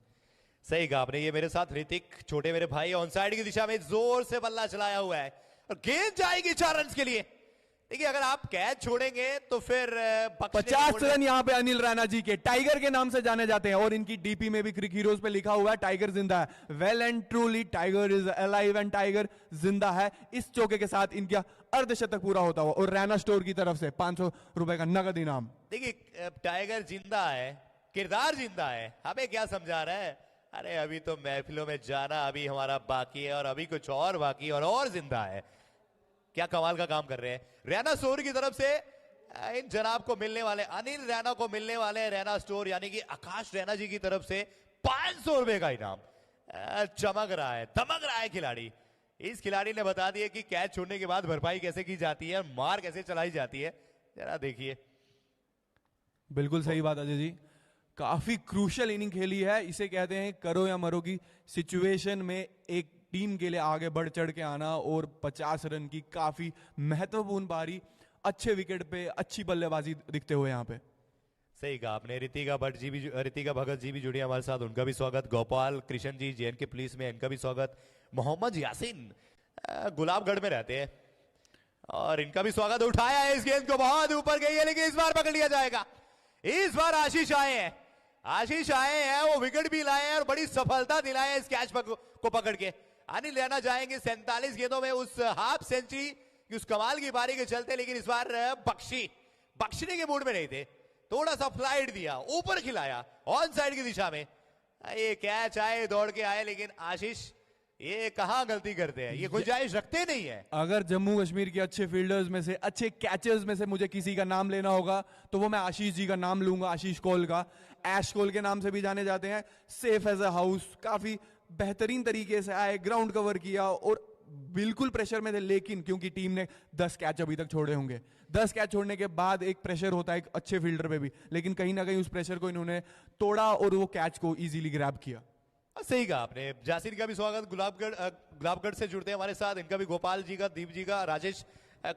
सही कहा आपने। ये मेरे साथ ऋतिक, छोटे मेरे भाई, ऑन साइड की दिशा में जोर से बल्ला चलाया हुआ है और गेंद जाएगी 4 रन के लिए। देखिए अगर आप कैच छोड़ेंगे तो फिर 50 रन यहाँ पे अनिल रैना जी के, टाइगर के नाम से जाने जाते हैं, और इनकी डीपी में भी क्रिक हीरोज पे लिखा हुआ है टाइगर जिंदा है। Well and truly tiger is alive and tiger जिंदा है। इस चौके के साथ इनका अर्धशतक पूरा होता हुआ, और रैना स्टोर की तरफ से 500 रुपए का नगद इनाम। देखिए टाइगर जिंदा है, किरदार जिंदा है, हमें क्या समझा रहा है? अरे अभी तो महफिलों में जाना अभी हमारा बाकी है, और अभी कुछ और बाकी और जिंदा है। क्या कमाल का काम कर रहे हैं। रैना स्टोर की तरफ से इन जनाब को मिलने वाले, अनिल रैना को मिलने वाले रैना स्टोर यानी कि आकाश रैना जी की तरफ से 500 रुपए का इनाम। चमक रहा है, दमक रहा है खिलाड़ी। इस खिलाड़ी ने बता दिया कि कैच छोड़ने के बाद भरपाई कैसे की जाती है, मार कैसे चलाई जाती है, जरा देखिए। बिल्कुल सही बात अजय जी, काफी क्रूशियल इनिंग खेली है। इसे कहते हैं करो या मरो की सिचुएशन में एक टीम के लिए आगे बढ़ चढ़ के आना, और 50 रन की काफी महत्वपूर्ण पारी, अच्छे विकेट पे अच्छी बल्लेबाजी दिखते हुए यहाँ पे। सही कहा आपने। ऋतिका भगत जी भी जुड़ी हमारे साथ, उनका भी स्वागत। गोपाल कृष्ण जी JNK पुलिस में, इनका भी स्वागत। मोहम्मद यासीन गुलाबगढ़ में रहते हैं और इनका भी स्वागत। उठाया है इस गेंद को, बहुत ऊपर गई है लेकिन इस बार पकड़ लिया जाएगा। इस बार आशीष आए हैं, वो विकेट भी लाए हैं और बड़ी सफलता दिलाए हैं इस कैच को पकड़ के। अनिल रैना जाएंगे 47 गेंदों में उस हाफ सेंचुरी की, उस कमाल की पारी के चलते, लेकिन इस बार बख्शने के मूड में नहीं थे, थोड़ा सा फ्लाइट दिया, ऊपर खिलाया ऑन साइड की दिशा में। ये कैच आए, दौड़ के आए, लेकिन आशीष ये कहां गलती करते हैं, ये गुंजाइश रखते नहीं है। अगर जम्मू कश्मीर के अच्छे फील्डर्स में से, अच्छे कैचर्स में से मुझे किसी का नाम लेना होगा तो वो मैं आशीष जी का नाम लूंगा, आशीष कोल का। ऐश कोल के नाम से भी जाने जाते हैं। सेफ एज अ हाउस, काफी बेहतरीन तरीके से आए, ग्राउंड कवर किया और बिल्कुल प्रेशर में थे, लेकिन क्योंकि टीम ने 10 कैच अभी तक छोड़े होंगे, 10 कैच छोड़ने के बाद एक प्रेशर होता है एक अच्छे फील्डर पे भी, लेकिन कहीं ना कहीं उस प्रेशर को इन्होंने तोड़ा और वो कैच को इजीली ग्रैब किया। सही कहा आपने। जासिर का भी स्वागत, गुलाबगढ़ से जुड़ते हैं हमारे साथ, इनका भी, गोपाल जी का, दीप जी का, राजेश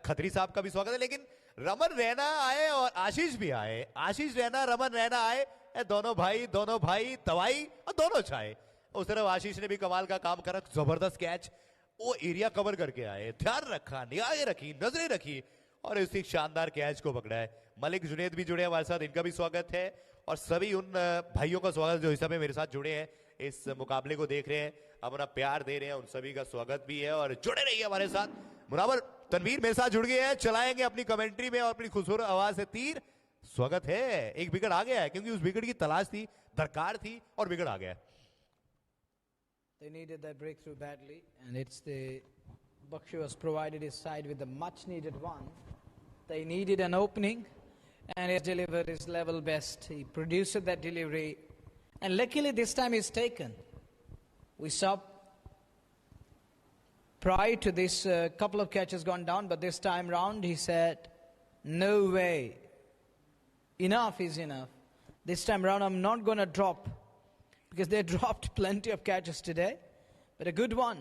खत्री साहब का भी स्वागत है। लेकिन रमन रैना आए और आशीष भी आए, आशीष रैना, रमन रैना आए, दोनों भाई तवाई और दोनों छाए। उस तरफ आशीष ने भी कमाल का काम करा, जबरदस्त कैच, वो एरिया कवर करके आए, ध्यान रखा, निगाहें रखी, नजरें रखी और इस शानदार कैच को पकड़ा है। मलिक जुनेद भी जुड़े हमारे साथ, इनका भी स्वागत है और सभी उन भाइयों का स्वागत जो इस समय मेरे साथ जुड़े हैं, इस मुकाबले को देख रहे हैं, अपना प्यार दे रहे हैं, उन सभी का स्वागत भी है और जुड़े रहिए हमारे साथ। मुनावर तनवीर मेरे साथ जुड़ गए हैं, चलाएंगे अपनी कमेंट्री में और अपनी खूबसूरत आवाज से तीर। स्वागत है। एक विकेट आ गया है क्योंकि उस विकेट की तलाश थी, दरकार थी और विकेट आ गया। They needed that breakthrough badly, and it's the Bakshi was provided his side with a much needed one. They needed an opening, and he delivered his level best. He produced that delivery, and luckily this time he's taken. We saw prior to this couple of catches gone down, but this time round he said, "No way. Enough is enough. This time round I'm not going to drop." Because they dropped plenty of catches today, but a good one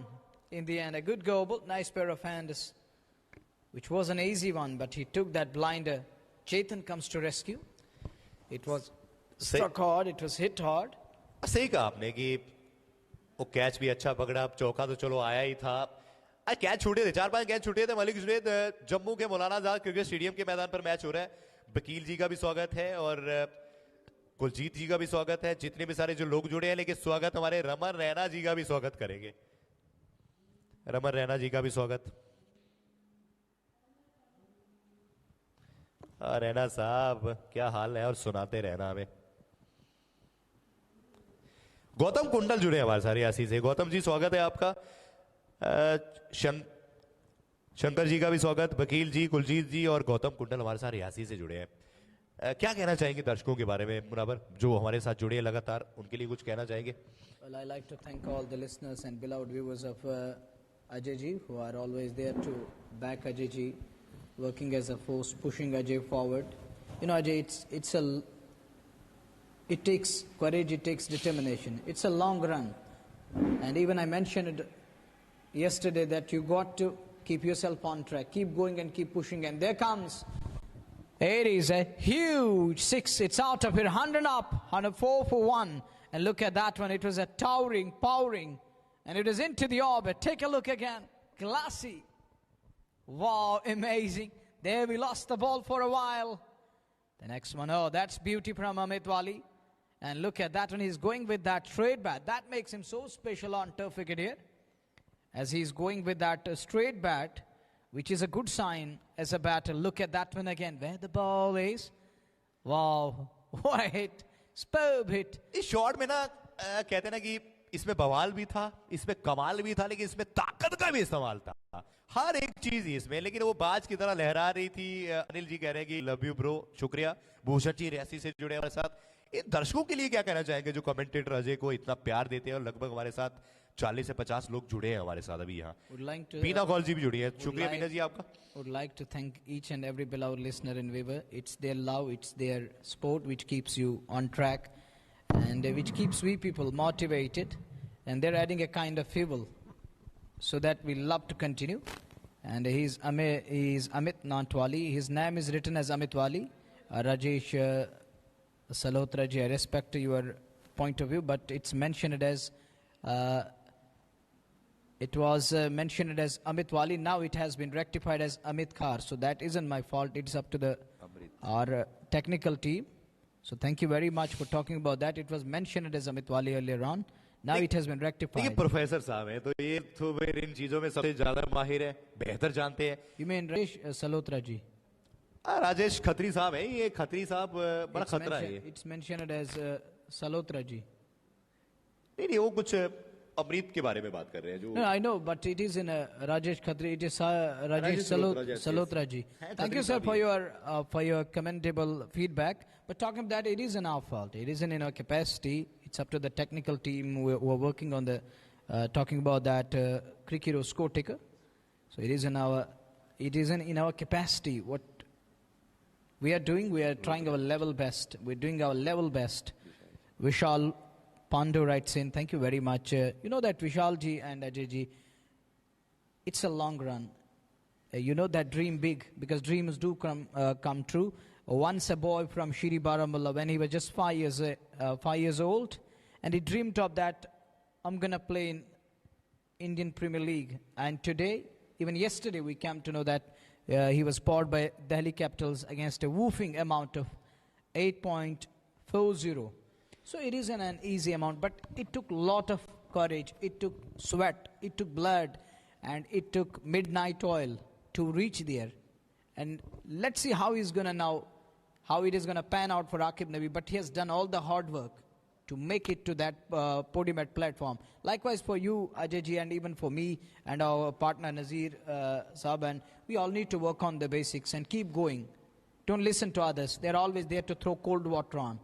in the end, a good goal, nice pair of hands, which was an easy one, but he took that blinder. Chetan comes to rescue. It was struck hard, it was hit hard. सही कहा आपने कि वो catch भी अच्छा पकड़ा, चौका तो चलो आया ही था। कैच छूटे थे, 4-5 कैच छूटे थे। मलिक जुनैद, जम्मू के मौलाना आजाद क्रिकेट स्टेडियम के मैदान पर मैच हो रहा है। वकील जी का भी स्वागत है और कुलजीत जी का भी स्वागत है, जितने भी सारे जो लोग जुड़े हैं। लेकिन स्वागत हमारे रमन रैना जी का भी स्वागत करेंगे, रमन रैना जी का भी स्वागत। रैना साहब क्या हाल है, और सुनाते रहना हमें। गौतम कुंडल जुड़े हमारे सारे यासी से, गौतम जी स्वागत है आपका। शंकर जी का भी स्वागत, वकील जी, कुलजीत जी और गौतम कुंडल हमारे सारे यासी से जुड़े हैं। क्या कहना चाहेंगे दर्शकों के बारे में मुनावर, जो हमारे साथ जुड़े हैं लगातार, उनके लिए कुछ कहना चाहेंगे? Well, I like to thank all the listeners and beloved viewers of Ajay ji, who are always there to back Ajay ji, working as a force, pushing Ajay forward. You know, Ajay, it takes courage, it takes determination. It's a long run, and even I mentioned yesterday that you got to keep yourself on track, keep going and keep pushing. And there comes. It is a huge 6. It's out of here, 100 up, 104 for 1. And look at that one. It was a towering, powering, and it is into the orbit. Take a look again. Classy. Wow, amazing. There we lost the ball for a while. The next one, oh, that's beauty from Amit Wali. And look at that one. He's going with that straight bat. That makes him so special on turf wicket here. As he's going with that straight bat, which is a good sign as a batter. Look at that one again, where the ball is. Wow, what a hit. Superb hit. इस shot में ना कहते ना कि इसमें बवाल भी था, इसमें कमाल भी था, लेकिन इसमें ताकत का भी इस्तेमाल था, हर एक चीज ही इसमें। लेकिन वो बाज की तरह लहरा रही थी। अनिल जी कह रहे हैं कि लव यू ब्रो, शुक्रिया। भूषण जी रियासी से जुड़े हमारे साथ, इन दर्शकों के लिए क्या कहना चाहेंगे जो कमेंटेटर अजय को इतना प्यार देते हैं और लगभग हमारे साथ 40 से 50 लोग जुड़े हैं हमारे साथ अभी यहाँ. बीना कौल जी भी जुड़ी है. शुक्रिया बीना जी आपका. Would like to thank each and every beloved listener and viewer. It's their love, it's their sport which keeps you on track and which keeps we people motivated, and they're adding a kind of fuel so that we love to continue. And he's Amit Nantwali. His name is written as Amit Wali. Rajesh Salotra ji, I respect your point of view, but it's mentioned as it was mentioned as Amit Wali. Now it has been rectified as Amit Khar. So that isn't my fault. It's up to our technical team. So thank you very much for talking about that. It was mentioned as Amit Wali earlier on. Now it has been rectified. देखिए professor साहब हैं तो ये तो फिर इन चीजों में सबसे ज्यादा माहिर है, बेहतर जानते हैं. You mean Rajesh Salotra ji? Rajesh Khatri साहब है. ये खत्री साहब बड़ा खतरा है. It's mentioned as Salotra ji. नहीं वो कुछ अमृत के बारे में बात कर रहे हैं जो. No, I know, but it is in Rajesh Khatri. It is Rajesh Salotra ji. Thank you, sir, for your commendable feedback. But talking about that, it isn't our fault. It isn't in our capacity. It's up to the technical team who are working on the talking about that cricket or score ticker. So it isn't in our capacity. What we are doing, we are trying our level best. We're doing our level best. Vishal Pandu writes in, thank you very much. You know that Vishal ji and Ajay ji, it's a long run. You know that dream big, because dreams do come true. Once a boy from Shiri Baramulla, when he was just 5 years old, and he dreamed of that, I'm going to play in Indian Premier League. And today, even yesterday, we came to know that he was powered by Delhi Capitals against a woofing amount of 8.40. So it isn't an easy amount, but it took a lot of courage, it took sweat, it took blood, and it took midnight oil to reach there. And let's see how he's going to now, how it is going to pan out for Aqib Nabi, but he has done all the hard work to make it to that podium at platform. Likewise for you, Ajay ji, and even for me and our partner Nazir Saab, and we all need to work on the basics and keep going. Don't listen to others. They're always there to throw cold water on.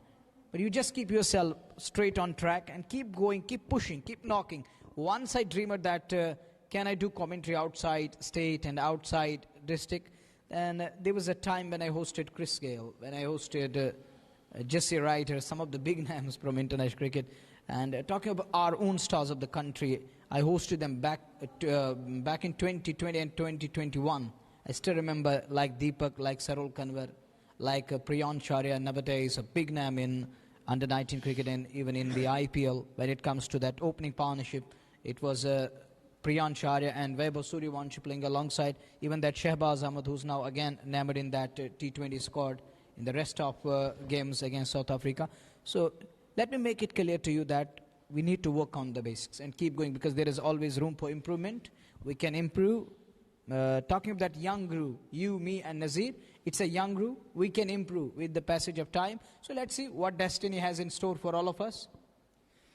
But you just keep yourself straight on track and keep going, keep pushing, keep knocking. Once I dreamed that can I do commentary outside state and outside district? And there was a time when I hosted Chris Gale, when I hosted Jesse Ryder, some of the big names from international cricket. And talking about our own stars of the country, I hosted them back in 2020 and 2021. I still remember like Deepak, like Sarol Kanwar, like Priyan Sharia nowadays, a big name in under-19 cricket and even in the IPL. When it comes to that opening partnership, it was Priyan Sharia and Vaibhav Suryavanshi playing alongside. Even that Shehbaz Ahmed, who's now again named in that T20 squad in the rest of games against South Africa. So let me make it clear to you that we need to work on the basics and keep going, because there is always room for improvement. We can improve. Talking of that young group, you, me and Nazir, it's a young group. We can improve with the passage of time. So let's see what destiny has in store for all of us.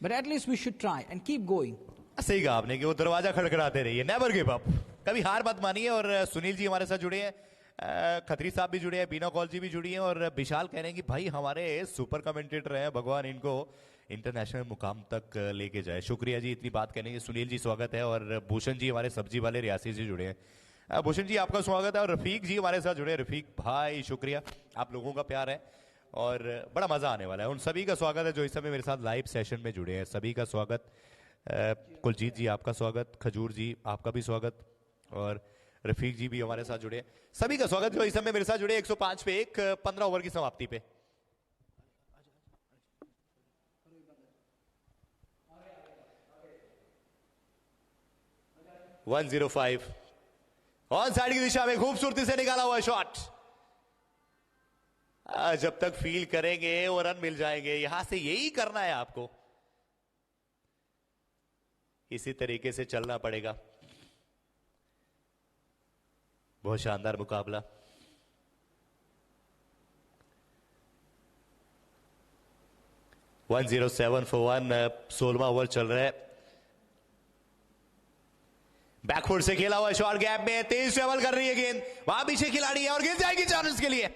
But at least we should try and keep going. सही कहा आपने कि वो दरवाजा खड़खड़ाते रहिए, never give up, कभी हार मत मानिए. और सुनील जी हमारे साथ जुड़े हैं, खत्री साहब भी जुड़े हैं, बीना कौल जी भी जुड़ी हैं, और विशाल कह रहे हैं कि भाई हमारे सुपर कमेंटेटर हैं, भगवान इनको इंटरनेशनल मुकाम तक लेके जाए. शुक्रिया जी इतनी बात कहने की. सुनील जी स्वागत है. और भूषण जी हमारे सब्जी वाले रियासी से जुड़े हैं. भूषण जी आपका स्वागत है. और रफीक जी हमारे साथ जुड़े हैं. रफीक भाई शुक्रिया, आप लोगों का प्यार है और बड़ा मजा आने वाला है. उन सभी का स्वागत है जो इस समय मेरे साथ लाइव सेशन में जुड़े हैं. सभी का स्वागत. कुलजीत जी आपका स्वागत, खजूर जी आपका भी स्वागत, और रफीक जी भी हमारे साथ जुड़े हैं. सभी का स्वागत जो इस समय मेरे साथ जुड़े. 105 पे 1, 15 ओवर की समाप्ति पे. वन 105 ऑन साइड की दिशा में खूबसूरती से निकाला हुआ शॉट. जब तक फील करेंगे वो रन मिल जाएंगे. यहां से यही करना है आपको, इसी तरीके से चलना पड़ेगा. बहुत शानदार मुकाबला. One 107 for 1. 16वां ओवर चल रहा है. बैकफुट से खेला हुआ शॉट, गैप में तेज ट्रेवल कर रही है गेंद, वहां पीछे खिलाड़ी है और गेंद जाएगी 4 रन के लिए.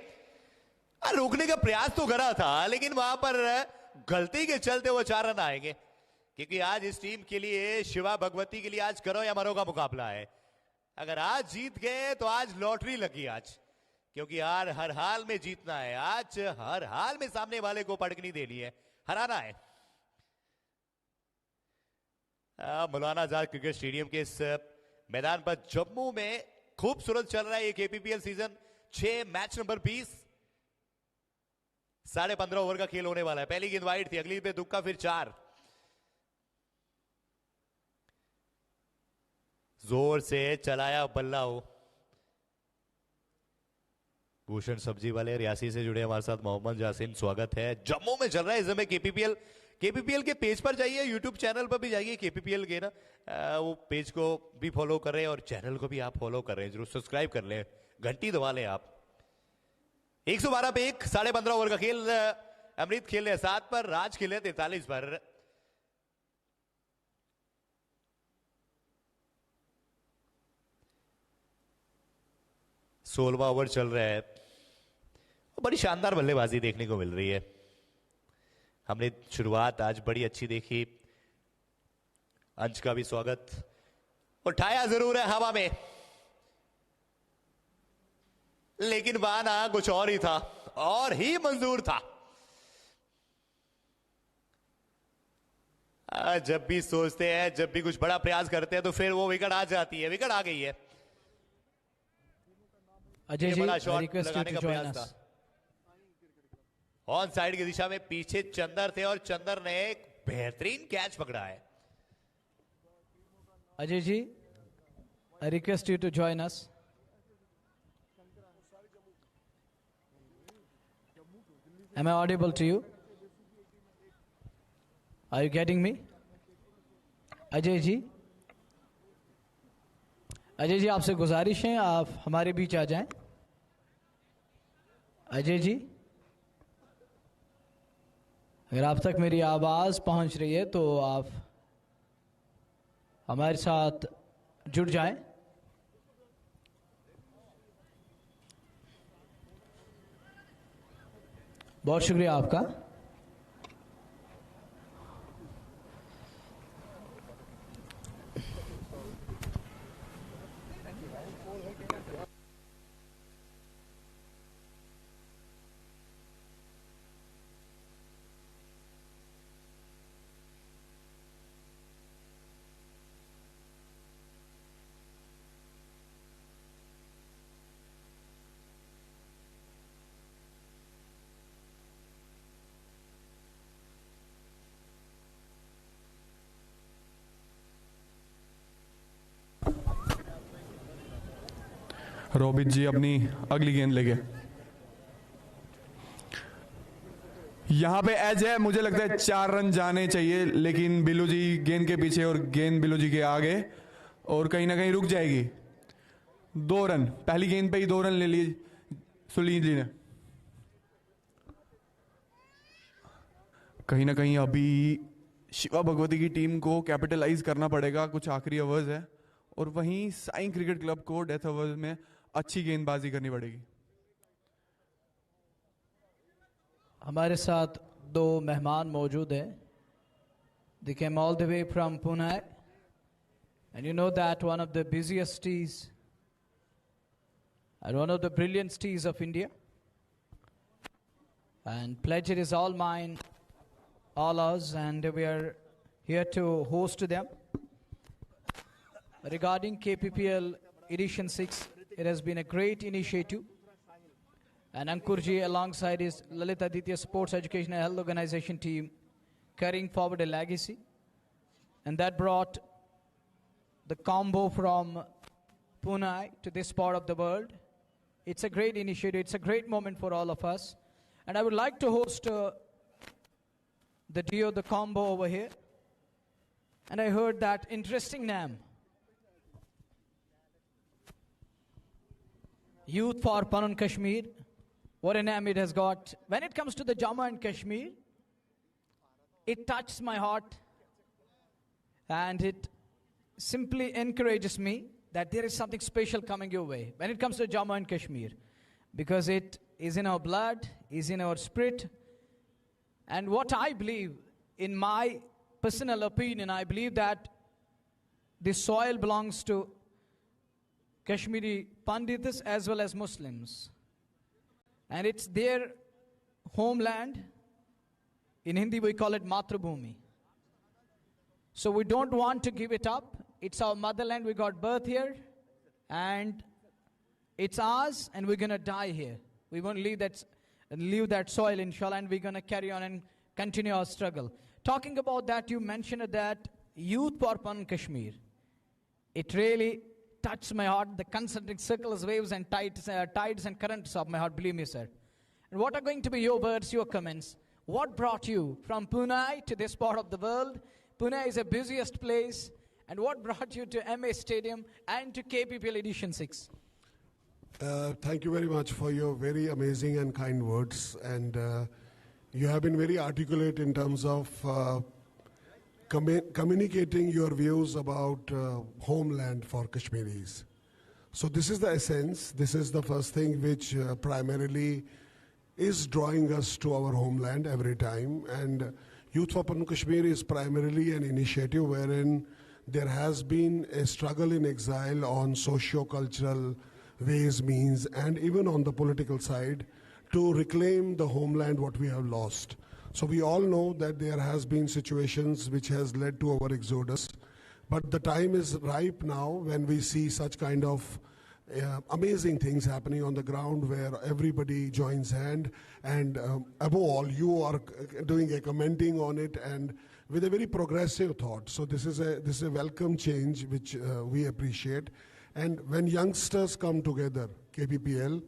रोकने का प्रयास तो करा था, लेकिन वहां पर गलती के चलते वो 4 रन आएंगे, क्योंकि आज इस टीम के लिए, शिवा भगवती के लिए आज करो या मरो का मुकाबला है। अगर आज जीत गए तो आज लॉटरी लगी आज, क्योंकि यार हर हाल में जीतना है आज, हर हाल में सामने वाले को पटकनी देनी है, हराना है। मौलाना आजाद क्रिकेट स्टेडियम के इस मैदान पर जम्मू में खूबसूरत चल रहा है ये केपीपीएल सीजन 6 मैच नंबर 20। 15.5 ओवर का खेल होने वाला है। पहली गेंद वाइड थी, अगली पे तुक्का, फिर 4। जोर से चलाया बल्ला हो। भूषण सब्जी वाले रियासी से जुड़े हमारे साथ मोहम्मद जासिम, स्वागत है। जम्मू में चल रहा है इस समय केपीपीएल के पेज पर जाइए, यूट्यूब चैनल पर भी जाइए केपीपीएल के ना, वो पेज को भी फॉलो कर रहे हैं और चैनल को भी आप फॉलो कर रहे हैं, जरूर सब्सक्राइब कर लें, घंटी दबा लें आप। 112 पे 1, 15.5 ओवर का खेल। अमृत खेल रहे 7 पर, राज खेल रहे 43 पर। सोलवा ओवर चल रहा है। बड़ी शानदार बल्लेबाजी देखने को मिल रही है। हमने शुरुआत आज बड़ी अच्छी देखी। अंश का भी स्वागत। उठाया जरूर है हवा में, लेकिन बहाना कुछ और ही था, और ही मंजूर था। जब भी सोचते हैं, जब भी कुछ बड़ा प्रयास करते हैं, तो फिर वो विकेट आ जाती है। विकेट आ गई है। अजय जी, बड़ा शॉट रिक्वेस्ट लगाने का टू जॉइन प्रयास अस। था। ऑन साइड की दिशा में पीछे चंदर थे और चंदर ने एक बेहतरीन कैच पकड़ा है। Ajay ji, I request you to join us. Am I audible to you? Are you getting me? Ajay ji, Ajay ji आपसे गुजारिश है आप हमारे बीच आ जाएं। अजय जी, अगर आप तक मेरी आवाज पहुंच रही है तो आप हमारे साथ जुड़ जाएं। बहुत शुक्रिया आपका। रोबित जी अपनी अगली गेंद लेके। यहां पे एज है, मुझे लगता है 4 रन जाने चाहिए, लेकिन बिल्लू जी गेंद के पीछे और गेंद बिल्लू जी के आगे, और कहीं ना कहीं रुक जाएगी। 2 रन, पहली गेंद पे ही 2 रन ले लिए सुनील जी ने। कहीं ना कहीं अभी शिवा भगवती की टीम को कैपिटलाइज करना पड़ेगा, कुछ आखिरी ओवर्स है, और वहीं साई क्रिकेट क्लब को डेथ ओवर्स में अच्छी गेंदबाजी करनी पड़ेगी। हमारे साथ 2 मेहमान मौजूद हैं। They came all the way from Pune, and you know that one of the busiest tees and one of the brilliant tees of India. And pleasure is all mine, all ours, and we are here to host them. Regarding KPPL Edition 6, it has been a great initiative. And Ankurji, alongside his Lalit Aditya Sports Education and Health Organization team, carrying forward a legacy. And that brought the combo from Pune to this part of the world. It's a great initiative. It's a great moment for all of us. And I would like to host the duo, the combo over here. And I heard that interesting name. Youth for Panun Kashmir. What a name it has got. When it comes to the Jammu and Kashmir, it touches my heart, and it simply encourages me that there is something special coming your way when it comes to Jammu and Kashmir, because it is in our blood, is in our spirit. And what I believe, in my personal opinion, I believe that this soil belongs to Kashmiri Pandits as well as Muslims. And it's their homeland. In Hindi we call it Matrabhumi. So we don't want to give it up. It's our motherland. We got birth here. And it's ours, and we're going to die here. We won't leave that soil, inshallah, and we're going to carry on and continue our struggle. Talking about that, you mentioned that Youth for Pan Kashmir. It really touched my heart, the concentric circles, waves, and tides and currents of my heart, believe me, sir. And what are going to be your words, your comments? What brought you from Pune to this part of the world? Pune is the busiest place. And what brought you to MA Stadium and to KPPL Edition 6? Thank you very much for your very amazing and kind words. And you have been very articulate in terms of communicating your views about homeland for Kashmiris. So this is the essence. This is the first thing which primarily is drawing us to our homeland every time. And Youth for Pan Kashmir is primarily an initiative wherein there has been a struggle in exile on socio-cultural ways, means, and even on the political side to reclaim the homeland what we have lost. So we all know that there has been situations which has led to our exodus, but the time is ripe now when we see such kind of amazing things happening on the ground where everybody joins hand, and above all you are doing a commenting on it and with a very progressive thought. So this is a welcome change which we appreciate. And when youngsters come together, KPPL,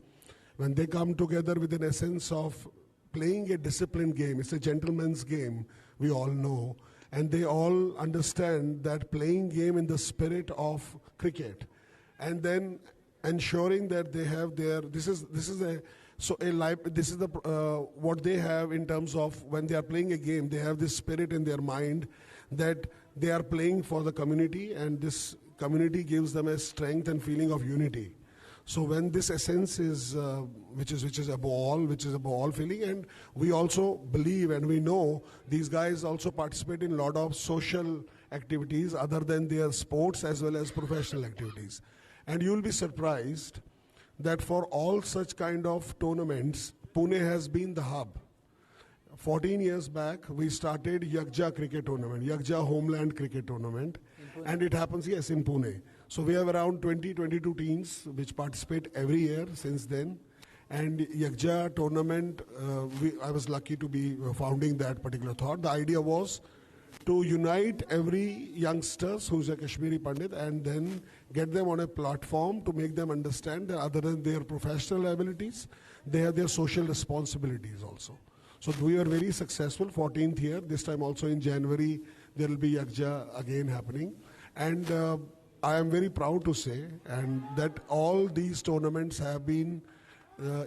when they come together with an essence of playing a disciplined game, it's a gentleman's game, we all know, and they all understand that playing game in the spirit of cricket, and then ensuring that they have their, what they have in terms of when they are playing a game, they have this spirit in their mind that they are playing for the community, and this community gives them a strength and feeling of unity. So when this essence is, which is above all feeling, and we also believe and we know these guys also participate in a lot of social activities other than their sports as well as professional activities. And you will be surprised that for all such kind of tournaments, Pune has been the hub. 14 years back, we started Yakja cricket tournament, Yakja homeland cricket tournament, and it happens, yes, in Pune. So we have around 22 teams which participate every year since then. And Yakja tournament, I was lucky to be founding that particular thought. The idea was to unite every youngsters who's a Kashmiri Pandit and then get them on a platform to make them understand that other than their professional abilities, they have their social responsibilities also. So we are very successful, 14th year. This time also in January, there will be Yakja again happening. And I am very proud to say and that all these tournaments have been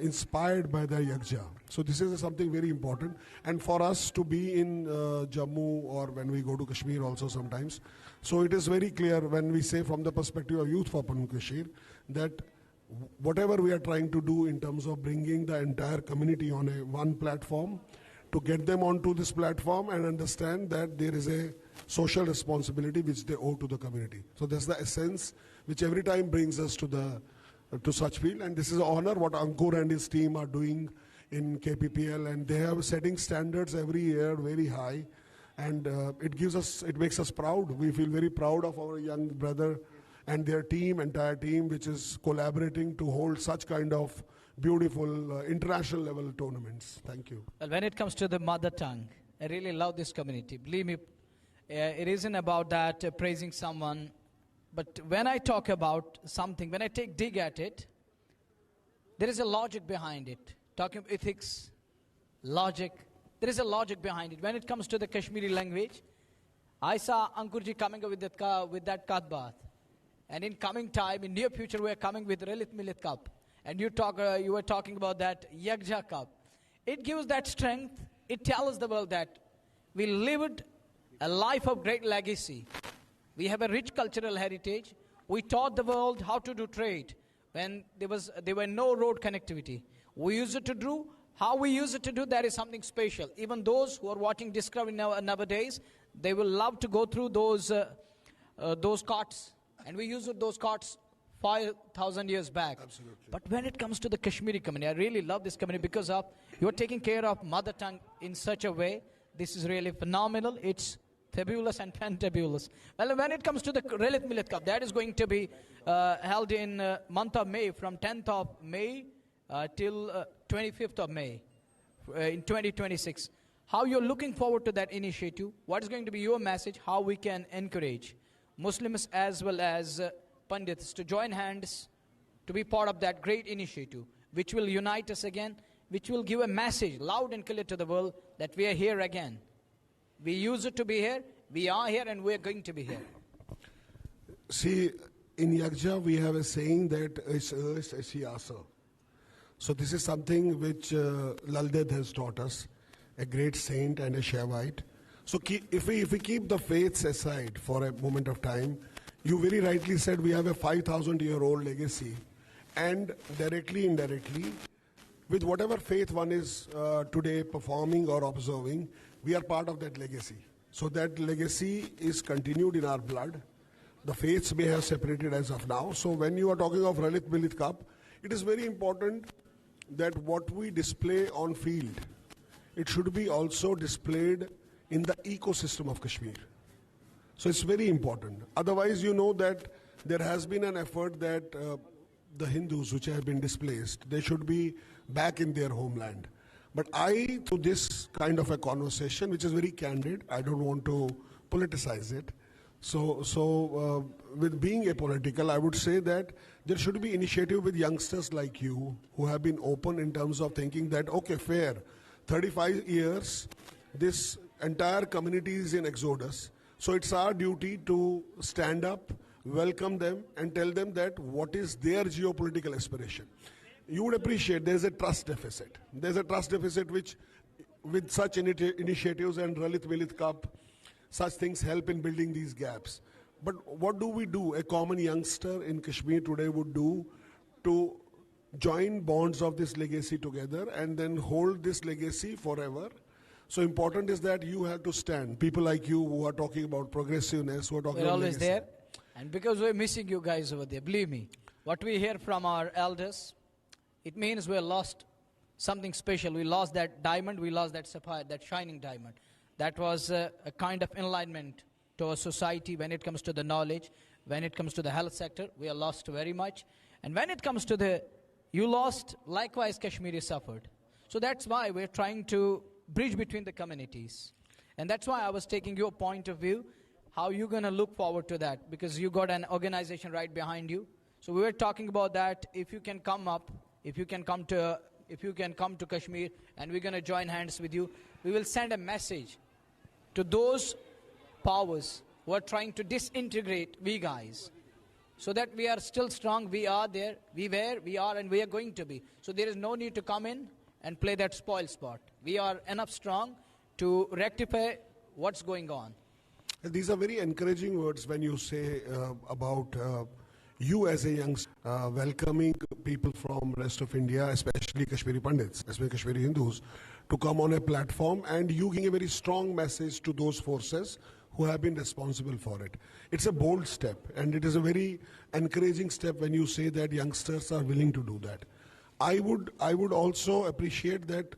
inspired by the Yakja. So this is something very important. And for us to be in Jammu or when we go to Kashmir also sometimes, so it is very clear when we say from the perspective of Youth for Pan Kashmir that whatever we are trying to do in terms of bringing the entire community on a one platform, to get them onto this platform and understand that there is a social responsibility which they owe to the community. So that's the essence which every time brings us to such field. And this is an honor what Ankur and his team are doing in KPPL, and they are setting standards every year very high, and it makes us proud. We feel very proud of our young brother and their team, entire team, which is collaborating to hold such kind of beautiful international level tournaments. Thank you. Well, when it comes to the mother tongue, I really love this community. Believe me, it isn't about that praising someone, but when I talk about something, when I take dig at it, there is a logic behind it. Talking of ethics, logic, there is a logic behind it. When it comes to the Kashmiri language, I saw Ankurji coming up with that Katbath. And in coming time, in near future, we are coming with Relit Milit Cup. And you were talking about that Yakja Cup. It gives that strength. It tells the world that we lived a life of great legacy. We have a rich cultural heritage. We taught the world how to do trade when there were no road connectivity. We use it to do. How we use it to do, that is something special. Even those who are watching Discovery nowadays, they will love to go through those carts. And we used those carts 5,000 years back. Absolutely. But when it comes to the Kashmiri community, I really love this community because of you're taking care of mother tongue in such a way. This is really phenomenal. It's fabulous and fantabulous. Well, when it comes to the Lilith Millet Cup, that is going to be held in month of May, from 10th of May till 25th of May in 2026. How you're looking forward to that initiative? What is going to be your message? How we can encourage Muslims as well as Pandits to join hands to be part of that great initiative, which will unite us again, which will give a message loud and clear to the world that we are here again. We used to be here, we are here, and we are going to be here. See, in Yagja we have a saying that is asa. So this is something which Laldet has taught us, a great saint and a Shaivite. So if we keep the faiths aside for a moment of time, you very rightly said we have a 5,000-year-old legacy, and directly, indirectly, with whatever faith one is today performing or observing, we are part of that legacy. So that legacy is continued in our blood. The faiths may have separated as of now. So when you are talking of Lilith Millet Cup, it is very important that what we display on field, it should be also displayed in the ecosystem of Kashmir. So it's very important. Otherwise, you know that there has been an effort that the Hindus which have been displaced, they should be back in their homeland. But through this kind of a conversation, which is very candid, I don't want to politicize it. So with being apolitical, I would say that there should be initiative with youngsters like you who have been open in terms of thinking that, okay, fair, 35 years, this entire community is in exodus. So it's our duty to stand up, welcome them, and tell them that what is their geopolitical aspiration. You would appreciate there's a trust deficit. There's a trust deficit which, with such initiatives and Lilith Millet Cup, such things help in building these gaps. But what do we do? A common youngster in Kashmir today would do to join bonds of this legacy together and then hold this legacy forever. So important is that you have to stand. People like you who are talking about progressiveness, who are talking We're about always legacy. there. And because we're missing you guys over there, believe me, what we hear from our elders, it means we lost something special. We lost that diamond, we lost that sapphire, that shining diamond. That was a kind of enlightenment to our society when it comes to the knowledge, when it comes to the health sector. We are lost very much. And when it comes to you lost, likewise Kashmiri suffered. So that's why we're trying to bridge between the communities. And that's why I was taking your point of view, how you're going to look forward to that, because you got an organization right behind you. So we were talking about that. If you can come up, if you can come to Kashmir, and we're going to join hands with you, we will send a message to those powers who are trying to disintegrate we guys, so that we are still strong. We are there, we were, we are, and we are going to be. So there is no need to come in and play that spoil sport. We are enough strong to rectify what's going on. These are very encouraging words when you say about you as a youngster welcoming people from rest of India, especially Kashmiri Pandits, especially Kashmiri Hindus, to come on a platform, and you giving a very strong message to those forces who have been responsible for it. It's a bold step, and it is a very encouraging step when you say that youngsters are willing to do that. I would also appreciate that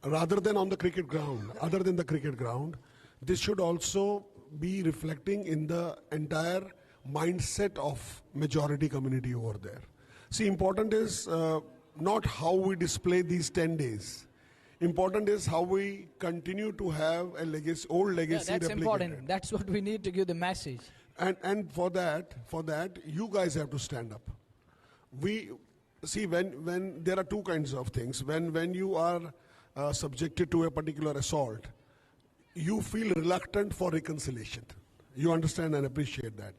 rather than on the cricket ground, other than the cricket ground, this should also be reflecting in the entire mindset of majority community over there. See, important is not how we display these 10 days. Important is how we continue to have a legacy, old legacy. Yeah, that's replicated. important. That's what we need to give the message. And for that, you guys have to stand up. We see when there are two kinds of things. When you are subjected to a particular assault, you feel reluctant for reconciliation. You understand and appreciate that.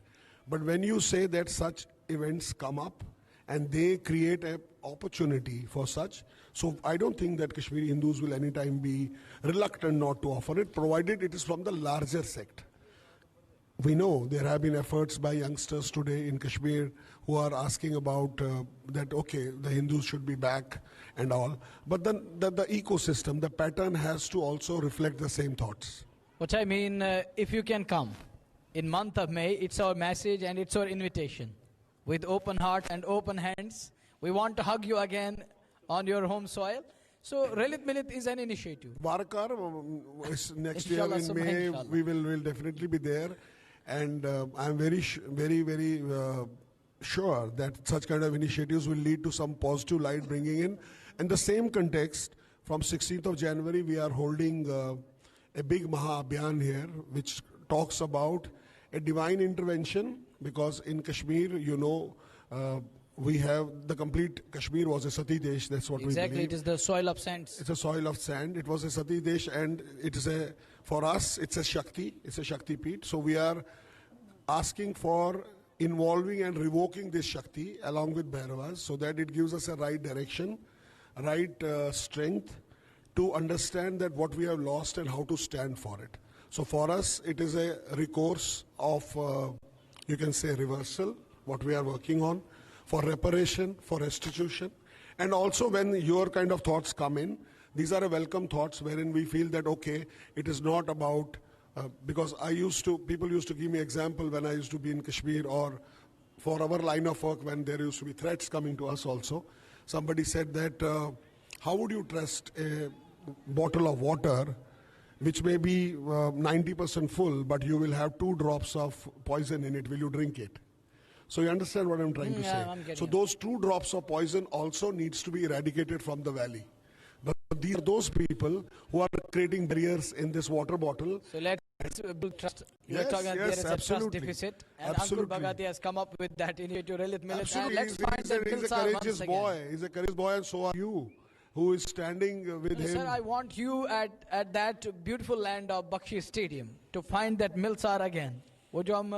But when you say that such events come up and they create an opportunity for such, so I don't think that Kashmiri Hindus will anytime be reluctant not to offer it, provided it is from the larger sect. we know there have been efforts by youngsters today in Kashmir who are asking about that, okay, the Hindus should be back and all. But then the ecosystem, the pattern has to also reflect the same thoughts. What I mean, if you can come in month of May, it's our message and it's our invitation. With open heart and open hands, we want to hug you again on your home soil. So Relit Milit is an initiative. Varkar, next year Inshallah, in Subhan, May, inshallah. we will definitely be there. And I'm very sure that such kind of initiatives will lead to some positive light bringing in. In the same context, from 16th of January, we are holding a big Maha Abhiyan here, which talks about a divine intervention, because in Kashmir, you know, we have the complete Kashmir was a Sati Desh, that's what we believe. Exactly, it is the soil of sands. It's a soil of sand. It was a Sati Desh, and it is for us, it's a Shakti Peeth. So we are asking for involving and revoking this Shakti along with Bhairavas, so that it gives us a right direction, right strength to understand that what we have lost and how to stand for it. So for us, it is a recourse of, you can say, reversal, what we are working on, for reparation, for restitution. And also when your kind of thoughts come in, these are a welcome thoughts wherein we feel that, okay, it is not about, because people used to give me example when I used to be in Kashmir, or for our line of work when there used to be threats coming to us also. Somebody said that, how would you trust a bottle of water which may be 90% full, but you will have 2 drops of poison in it? Will you drink it? So you understand what I'm trying to say? So those 2 drops of poison also needs to be eradicated from the valley. But these are those people who are creating barriers in this water bottle. So let's build trust. You're Yes, talking yes, there is a trust absolutely. deficit. And Absolutely. Ankur Bhagwati has come up with that initiative, Relit Milit. And Absolutely, let's find that he's a Milsar once courageous again. boy. He's a courageous boy, and so are you, who is standing with him. Sir, I want you at that beautiful land of Bakshi Stadium to find that Milsar again. वो जो हम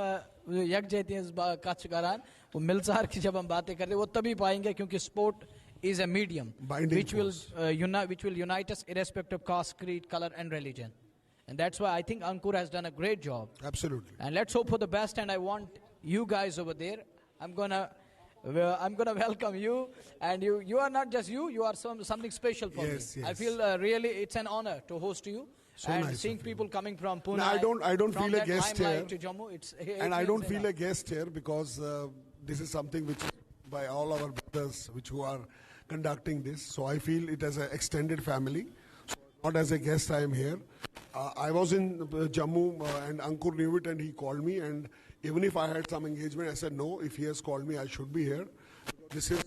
यक जाते हैं इस कच्छ करान वो मिलसार की जब हम बातें करते हैं वो तभी पाएंगे क्योंकि sport is a medium Binding which will force. unite us irrespective of caste, creed, color and religion. And that's why I think Ankur has done a great job. Absolutely. And let's hope for the best. And I want you guys over there. I'm gonna welcome you. And you are not just you are something special for Yes, me. yes. I feel really it's an honor to host you. So and nice seeing of you. people coming from Pune, No, I don't from feel a that guest limelight here. to Jammu, And I don't feel enough. a guest here because this is something which by all our brothers who are conducting this. So I feel it as an extended family. So not as a guest I am here. I was in Jammu and Ankur knew it and he called me, and even if I had some engagement, I said no, if he has called me I should be here. This is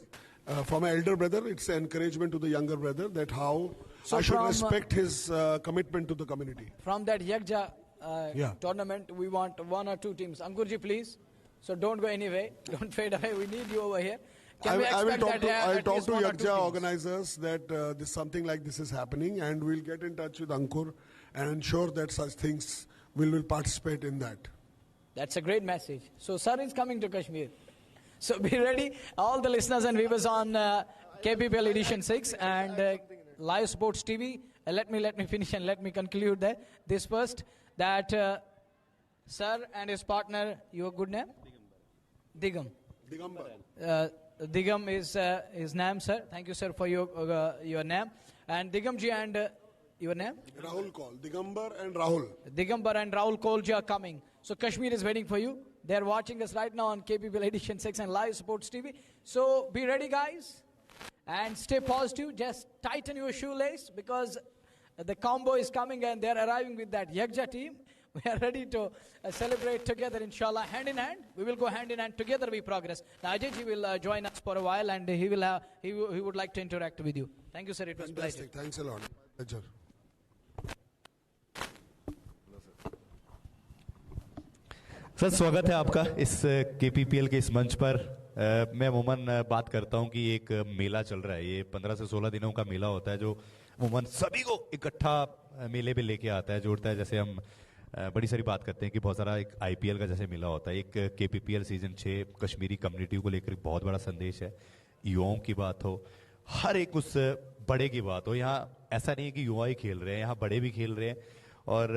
from an elder brother, it's an encouragement to the younger brother that how I should respect his commitment to the community. From that Yakja Yeah. tournament, we want 1 or 2 teams. Ankurji, please. So don't go anyway. Don't fade away. We need you over here. Can we I will expect talk to, that, I'll at talk least to 1 or 2 Yakja teams? organizers that this something like this is happening, and we'll get in touch with Ankur and ensure that such things will participate in that. That's a great message. So Sir is coming to Kashmir. So be ready, all the listeners and viewers on KPPL Edition 6 and Live Sports TV. Let me finish and let me conclude that this first, that Sir and his partner, your good name? Digam. Digambar. Digam is his name, sir. Thank you, sir, for your name. And Digamji and your name? Rahul call. Digambar and Rahul. Digambar and Rahul Kolji are coming. So Kashmir is waiting for you. They're watching us right now on KPPL Edition 6 and Live Sports TV. So be ready, guys. And stay positive. Just tighten your shoelace because the combo is coming and they're arriving with that Yakja team. We are ready to celebrate together, inshallah, hand in hand. We will go hand in hand. Together we progress. Now, Ajay will join us for a while and he would like to interact with you. Thank you, sir. It was a pleasure. Fantastic. Thanks a lot. Pleasure. Sir स्वागत है आपका इस KPPL के इस मंच पर। मैं अमूमन बात करता हूं कि एक मेला चल रहा है, ये 15 से 16 दिनों का मेला होता है जो अमूमन सभी को इकट्ठा मेले पे लेके आता है, जोड़ता है। जैसे हम बड़ी सारी बात करते हैं कि बहुत सारा एक IPL का जैसे मेला होता है, एक KPPL सीजन 6 कश्मीरी कम्युनिटी को लेकर एक बहुत बड़ा संदेश है। युवाओं की बात हो, हर एक उस बड़े की बात हो, यहाँ ऐसा नहीं है कि युवा ही खेल रहे हैं, यहाँ बड़े भी खेल रहे हैं। और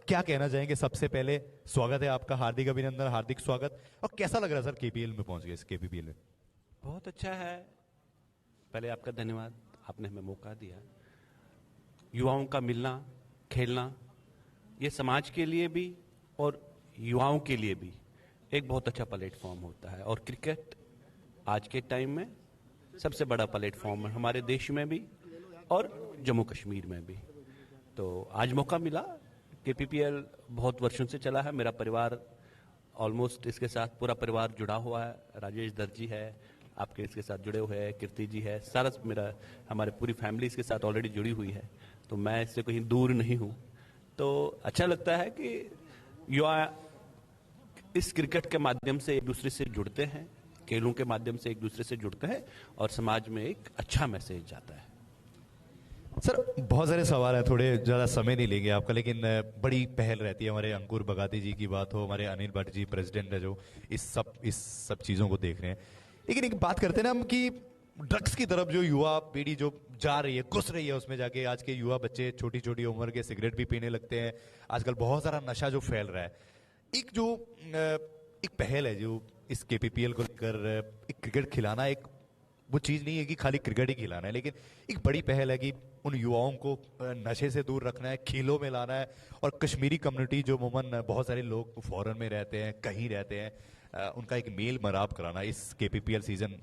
क्या कहना चाहेंगे? सबसे पहले स्वागत है आपका, हार्दिक अभिनंदन, हार्दिक स्वागत। और कैसा लग रहा है सर केपीएल में पहुंच गए, इस केपीपीएल में? बहुत अच्छा है। पहले आपका धन्यवाद, आपने हमें मौका दिया। युवाओं का मिलना, खेलना, ये समाज के लिए भी और युवाओं के लिए भी एक बहुत अच्छा प्लेटफॉर्म होता है। और क्रिकेट आज के टाइम में सबसे बड़ा प्लेटफॉर्म है हमारे देश में भी और जम्मू कश्मीर में भी। तो आज मौका मिला। केपीपीएल बहुत वर्षों से चला है, मेरा परिवार ऑलमोस्ट इसके साथ पूरा परिवार जुड़ा हुआ है। राजेश दर्जी है, आपके इसके साथ जुड़े हुए हैं, कीर्ति जी है, सारा मेरा हमारे पूरी फैमिली इसके साथ ऑलरेडी जुड़ी हुई है। तो मैं इससे कहीं दूर नहीं हूँ। तो अच्छा लगता है कि युवा इस क्रिकेट के माध्यम से एक दूसरे से जुड़ते हैं, खेलों के माध्यम से एक दूसरे से जुड़ते हैं और समाज में एक अच्छा मैसेज जाता है। सर बहुत सारे सवाल हैं, थोड़े ज़्यादा समय नहीं लेंगे आपका, लेकिन बड़ी पहल रहती है। हमारे अंकुर बगाती जी की बात हो, हमारे अनिल भट्ट जी प्रेसिडेंट है जो इस सब चीज़ों को देख रहे हैं। लेकिन एक बात करते हैं ना हम कि ड्रग्स की तरफ जो युवा पीढ़ी जो जा रही है, घुस रही है उसमें जाके, आज के युवा बच्चे छोटी छोटी उम्र के सिगरेट भी पीने लगते हैं। आजकल बहुत सारा नशा जो फैल रहा है, एक पहल है जो इस केपीपीएल को लेकर, एक क्रिकेट खिलाना एक वो चीज़ नहीं है कि खाली क्रिकेट ही खिलाना है, लेकिन एक बड़ी पहल है कि उन युवाओं को नशे से दूर रखना है, खेलों में लाना है। और कश्मीरी कम्युनिटी जो अमूमन बहुत सारे लोग फॉरेन में रहते हैं, कहीं रहते हैं, उनका एक मेल मराब कराना इस केपीपीएल सीजन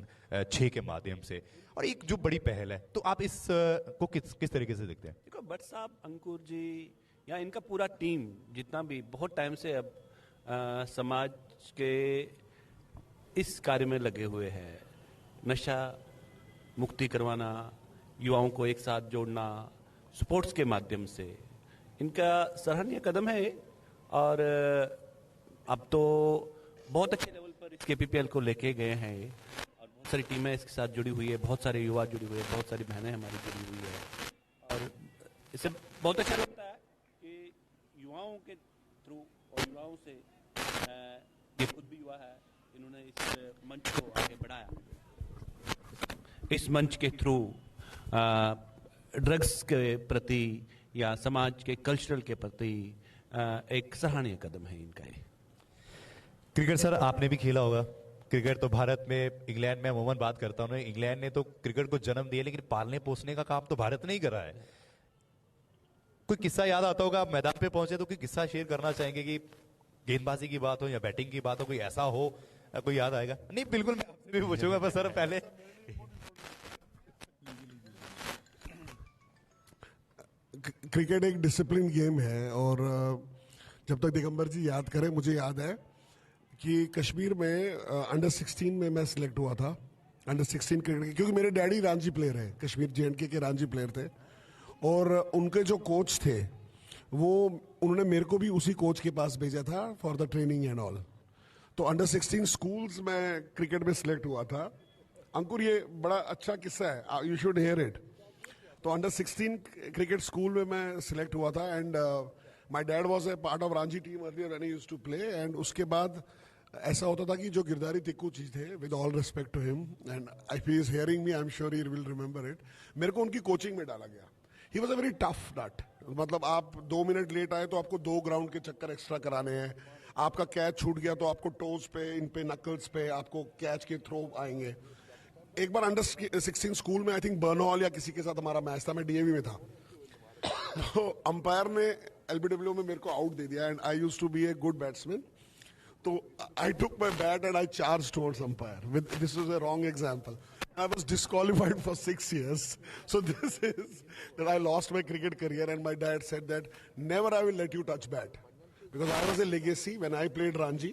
6 के माध्यम से, और एक जो बड़ी पहल है। तो आप इस को किस तरीके से देखते हैं? देखो भट्ट साहब, अंकुर जी या इनका पूरा टीम जितना भी बहुत टाइम से अब समाज के इस कार्य में लगे हुए हैं। नशा मुक्ति करवाना, युवाओं को एक साथ जोड़ना स्पोर्ट्स के माध्यम से, इनका सराहनीय कदम है। और अब तो बहुत अच्छे लेवल पर इस केपीपीएल को लेके गए हैं और बहुत सारी टीमें इसके साथ जुड़ी हुई है, बहुत सारे युवा जुड़े हुए हैं, बहुत सारी बहनें हमारी जुड़ी हुई है। और इससे बहुत अच्छा लगता है कि युवाओं के थ्रू और युवाओं से ये खुद भी युवा है, इन्होंने इस मंच को आगे बढ़ाया। इस मंच के थ्रू ड्रग्स के प्रति या समाज के कल्चरल के प्रति एक सराहनीय कदम है इनका ये। क्रिकेट सर आपने भी खेला होगा। क्रिकेट तो भारत में, इंग्लैंड में अमूमन बात करता हूँ, इंग्लैंड ने तो क्रिकेट को जन्म दिया, लेकिन पालने पोसने का काम तो भारत ने ही करा है। कोई किस्सा याद आता होगा, आप मैदान पे पहुंचे तो कोई किस्सा शेयर करना चाहेंगे कि गेंदबाजी की बात हो या बैटिंग की बात हो, कोई ऐसा हो, कोई याद आएगा? नहीं बिल्कुल, मैं आपसे भी पूछूंगा, बस सर पहले क्रिकेट एक डिसिप्लिन गेम है। और जब तक दिगंबर जी याद करें, मुझे याद है कि कश्मीर में अंडर 16 में मैं सिलेक्ट हुआ था, अंडर 16 क्रिकेट, क्योंकि मेरे डैडी रांची प्लेयर हैं, कश्मीर JNK के रांची प्लेयर थे। और उनके जो कोच थे वो, उन्होंने मेरे को भी उसी कोच के पास भेजा था for the training and all. तो अंडर 16 स्कूल्स में क्रिकेट में सिलेक्ट हुआ था। अंकुर, ये बड़ा अच्छा किस्सा है, यू शुड हियर इट। तो अंडर 16 क्रिकेट स्कूल में मैं सिलेक्ट हुआ था and my dad was a part of Ranchi team earlier when he used to play. And उसके बाद ऐसा होता था कि जो गिरधारी तिक्कू जी थे, with all respect to him, and if he is hearing me I am sure he will remember it, मेरे को उनकी कोचिंग में डाला गया। He was a very tough nut. मतलब आप 2 मिनट लेट आए तो आपको 2 ग्राउंड के चक्कर एक्स्ट्रा कराने हैं, आपका कैच छूट गया तो आपको टोज पे, इन पे, नकल्स पे आपको कैच के थ्रो आएंगे। एक बार अंडर 16 स्कूल में, आई थिंक बर्नहॉल या किसी के साथ हमारा मैच था, मैं DAV में था। तो अंपायर ने LBW में मेरे को आउट दे दिया and I used to be a good batsman. तो I took my bat and I charge towards umpire with, this was a wrong example. I was disqualified for 6 years. So this is that I lost my cricket career, and my dad said that never I will let you touch bat, because I was a legacy when I played Ranji,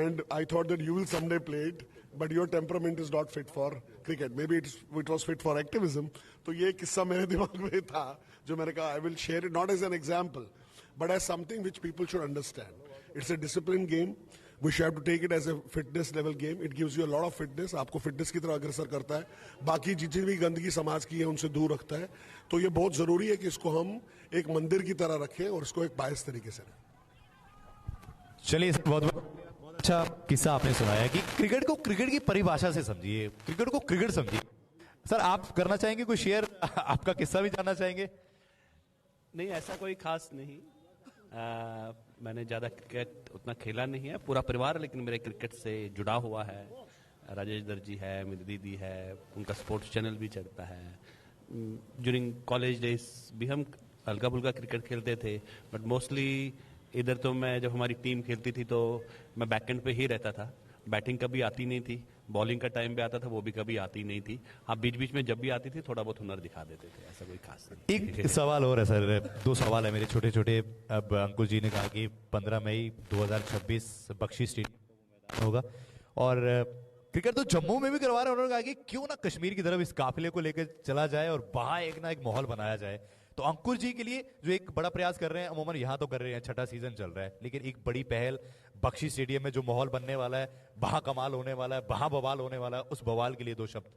and I thought that you will someday play it, but your temperament is not fit for cricket. Maybe it was fit for activism. तो ये किस्सा मेरे दिमाग में था जो मैंने कहा I will share it not as an example, but as something which people should understand. It's a disciplined game. We should have to take it as a fitness level game. It gives you a lot of fitness. आपको fitness की तरह अग्रसर करता है, बाकी जितनी भी गंदगी समाज की है उनसे दूर रखता है। तो ये बहुत जरूरी है कि इसको हम एक मंदिर की तरह रखें और इसको एक बायस तरीके से रखें। चलिए, बहुत अच्छा किस्सा आपने सुनाया कि क्रिकेट को क्रिकेट की परिभाषा से समझिए, क्रिकेट को क्रिकेट समझिए। सर आप करना चाहेंगे कोई शेयर, आपका किस्सा भी जानना चाहेंगे? नहीं, ऐसा कोई खास नहीं, मैंने ज़्यादा क्रिकेट उतना खेला नहीं है, पूरा परिवार लेकिन मेरे क्रिकेट से जुड़ा हुआ है। राजेश दर्जी है, मेरी दीदी है, उनका स्पोर्ट्स चैनल भी चलता है। ड्यूरिंग कॉलेज डेज भी हम हल्का फुल्का क्रिकेट खेलते थे, बट मोस्टली इधर तो मैं जब हमारी टीम खेलती थी तो मैं बैकएंड पे ही रहता था। बैटिंग कभी आती नहीं थी, बॉलिंग का टाइम भी आता था, वो भी कभी आती नहीं थी। आप बीच बीच में जब भी आती थी थोड़ा बहुत हुनर दिखा देते थे, ऐसा कोई खास नहीं। एक सवाल और है सर, 2 सवाल है मेरे छोटे छोटे। अब अंकुर जी ने कहा कि 15 मई 2026 बख्शी स्टेडियम होगा, और क्रिकेट तो जम्मू में भी करवा रहे हैं। उन्होंने कहा कि क्यों ना कश्मीर की तरफ इस काफिले को लेकर चला जाए और वहां एक ना एक माहौल बनाया जाए। तो अंकुर जी के लिए जो एक बड़ा प्रयास कर रहे हैं, अमूमन यहाँ तो कर रहे हैं, 6ठा सीजन चल रहा है, लेकिन एक बड़ी पहल बख्शी स्टेडियम में जो माहौल बनने वाला है, वहां कमाल होने वाला है, वहां बवाल होने वाला है, उस बवाल के लिए 2 शब्द।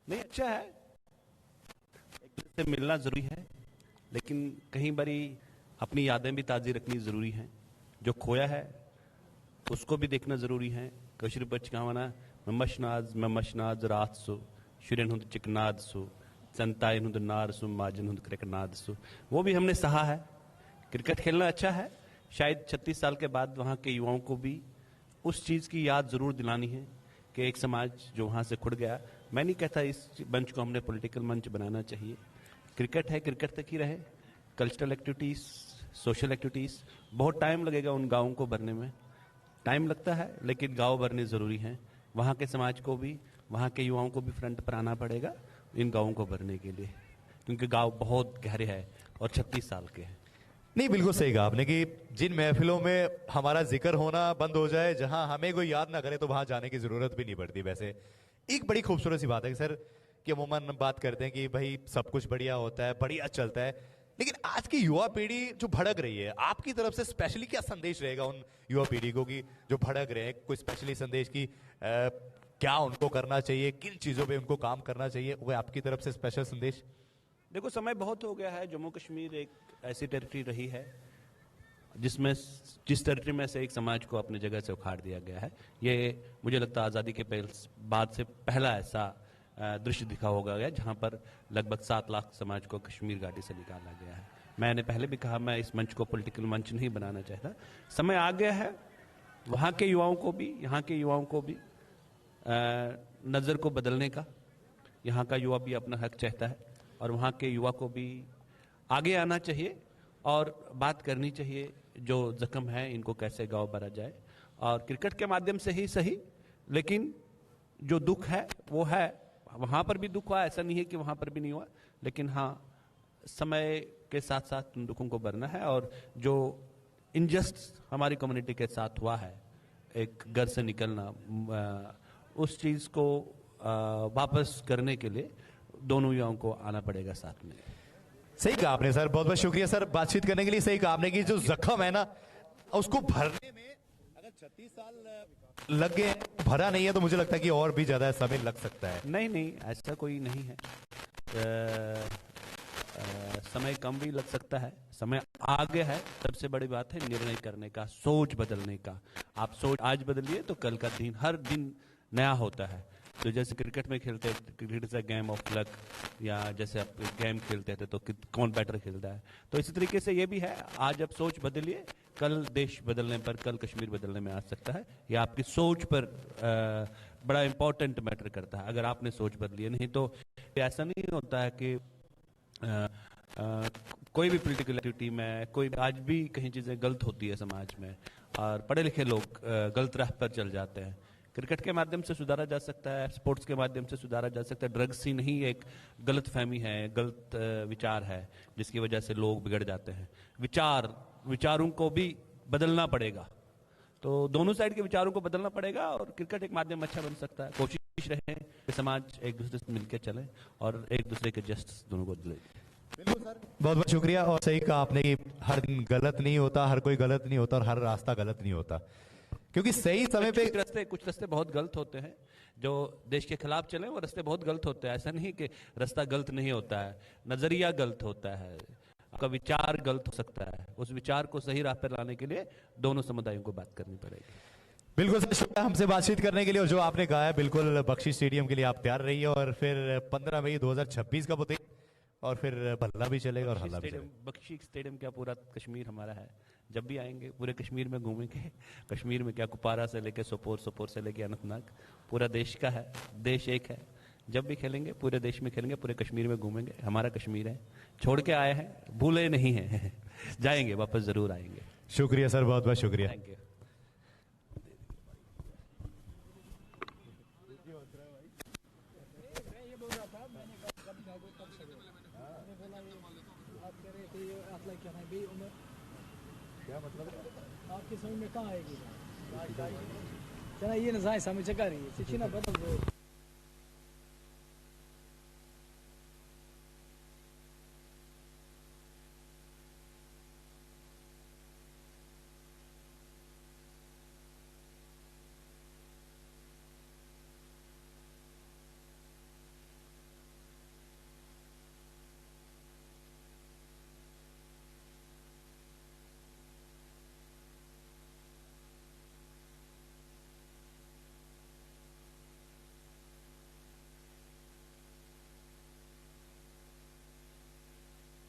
नहीं, अच्छा है, एक दूसरे से मिलना जरूरी है, लेकिन कहीं बारी अपनी यादें भी ताज़ी रखनी जरूरी है। जो खोया है उसको भी देखना जरूरी है। कशर बच गावना ममशनाज रात सो शुरन हुंद चिकनाद सो संताइन हुंद नार सो माजन हुंद क्रिकनाद सो, वो भी हमने सहा है। क्रिकेट खेलना अच्छा है, शायद 36 साल के बाद वहाँ के युवाओं को भी उस चीज़ की याद ज़रूर दिलानी है कि एक समाज जो वहाँ से खुड़ गया। मैं नहीं कहता इस मंच को हमने पॉलिटिकल मंच बनाना चाहिए। क्रिकेट है, क्रिकेट तक ही रहे। कल्चरल एक्टिविटीज़, सोशल एक्टिविटीज़, बहुत टाइम लगेगा उन गाँवों को भरने में, टाइम लगता है, लेकिन गाँव भरने ज़रूरी हैं। वहाँ के समाज को भी, वहाँ के युवाओं को भी फ्रंट पर आना पड़ेगा इन गाँवों को भरने के लिए, क्योंकि गाँव बहुत गहरे हैं और 36 साल के हैं। नहीं, बिल्कुल सही कहा आपने कि जिन महफिलों में हमारा जिक्र होना बंद हो जाए, जहां हमें कोई याद ना करे, तो वहां जाने की जरूरत भी नहीं पड़ती। वैसे एक बड़ी खूबसूरत सी बात है सर कि अमूमन बात करते हैं कि भाई सब कुछ बढ़िया होता है, बढ़िया चलता है, लेकिन आज की युवा पीढ़ी जो भड़क रही है, आपकी तरफ से स्पेशली क्या संदेश रहेगा उन युवा पीढ़ी को कि जो भड़क रहे हैं? कोई स्पेशली संदेश की क्या उनको करना चाहिए, किन चीजों पे उनको काम करना चाहिए, वो आपकी तरफ से स्पेशल संदेश? देखो, समय बहुत हो गया है। जम्मू कश्मीर एक ऐसी टेरिटरी रही है जिसमें जिस टेरिटरी में से एक समाज को अपनी जगह से उखाड़ दिया गया है। ये मुझे लगता है आज़ादी के बाद से पहला ऐसा दृश्य दिखा होगा गया जहां पर लगभग 7 लाख समाज को कश्मीर घाटी से निकाला गया है। मैंने पहले भी कहा, मैं इस मंच को पॉलिटिकल मंच नहीं बनाना चाहता। समय आ गया है वहाँ के युवाओं को भी, यहाँ के युवाओं को भी नज़र को बदलने का। यहाँ का युवा भी अपना हक चाहता है और वहाँ के युवा को भी आगे आना चाहिए और बात करनी चाहिए जो जख्म है इनको कैसे गाँव भरा जाए। और क्रिकेट के माध्यम से ही सही, लेकिन जो दुख है वो है, वहाँ पर भी दुख हुआ, ऐसा नहीं है कि वहाँ पर भी नहीं हुआ, लेकिन हाँ, समय के साथ साथ उन दुखों को भरना है। और जो इनजस्ट हमारी कम्युनिटी के साथ हुआ है, एक घर से निकलना, उस चीज़ को वापस करने के लिए दोनों युवाओं को आना पड़ेगा साथ में। सही कहा आपने सर, बहुत बहुत शुक्रिया सर बातचीत करने के लिए। सही कहा आपने कि जो जख्म है ना, उसको भरने में अगर 36 साल लग गए, भरा नहीं है, तो मुझे लगता है कि और भी ज्यादा समय लग सकता है। नहीं नहीं, ऐसा कोई नहीं है। समय कम भी लग सकता है, समय आगे है। सबसे बड़ी बात है निर्णय करने का, सोच बदलने का। आप सोच आज बदलिए तो कल का दिन, हर दिन नया होता है। तो जैसे क्रिकेट में खेलते हैं, cricket is a game of luck, या जैसे आप गेम खेलते थे तो कौन बैटर खेलता है, तो इसी तरीके से ये भी है। आज आप सोच बदलिए, कल देश बदलने पर, कल कश्मीर बदलने में आ सकता है। या आपकी सोच पर बड़ा इंपॉर्टेंट मैटर करता है। अगर आपने सोच बदली, नहीं तो ऐसा नहीं होता है कि कोई भी पॉलिटिकल एक्टिविटी में कोई आज भी कहीं चीज़ें गलत होती है समाज में, और पढ़े लिखे लोग गलत राह पर चल जाते हैं। क्रिकेट के माध्यम से सुधारा जा सकता है, स्पोर्ट्स के माध्यम से सुधारा जा सकता है। ड्रग्स ही नहीं, एक गलत फहमी है, गलत विचार है जिसकी वजह से लोग बिगड़ जाते हैं। विचारों को भी बदलना पड़ेगा, तो दोनों साइड के विचारों को बदलना पड़ेगा और क्रिकेट एक माध्यम अच्छा बन सकता है। कोशिश रहे कि समाज एक दूसरे से मिलकर चले और एक दूसरे के जस्ट दोनों को दिले। बिल्कुल सर, बहुत बहुत शुक्रिया। और सही कहा आपने कि हर दिन गलत नहीं होता, हर कोई गलत नहीं होता और हर रास्ता गलत नहीं होता, क्योंकि सही समय पे कुछ रास्ते बहुत गलत होते हैं। जो देश के खिलाफ चले वो रास्ते बहुत गलत होते हैं। ऐसा नहीं कि रास्ता गलत नहीं होता है, नजरिया गलत होता है, आपका विचार गलत हो सकता है। उस विचार को सही राह पर लाने के लिए दोनों समुदायों को बात करनी पड़ेगी। बिल्कुल सर, शुक्रिया हमसे बातचीत करने के लिए। और जो आपने कहा है, बिल्कुल बख्शी स्टेडियम के लिए आप तैयार रहिए और फिर 15 मई 2026 का बताइए। और फिर भल्ला भी चलेगा और हल्ला भी स्टेडियम, चलेगा। बख्शी स्टेडियम क्या पूरा कश्मीर हमारा है। जब भी आएंगे पूरे कश्मीर में घूमेंगे। कश्मीर में क्या, कुपवारा से लेके सोपोर, सोपोर से लेके अनंतनाग, पूरा देश का है, देश एक है। जब भी खेलेंगे पूरे देश में खेलेंगे, पूरे कश्मीर में घूमेंगे। हमारा कश्मीर है, छोड़ के आए हैं, भूले नहीं हैं। जाएंगे, वापस जरूर आएंगे। शुक्रिया सर, बहुत बहुत शुक्रिया। Thank you. क्या मतलब आपके समझ में कहाँ आएगी? चला ये ना समझ कर रही है सिचना बदल दो।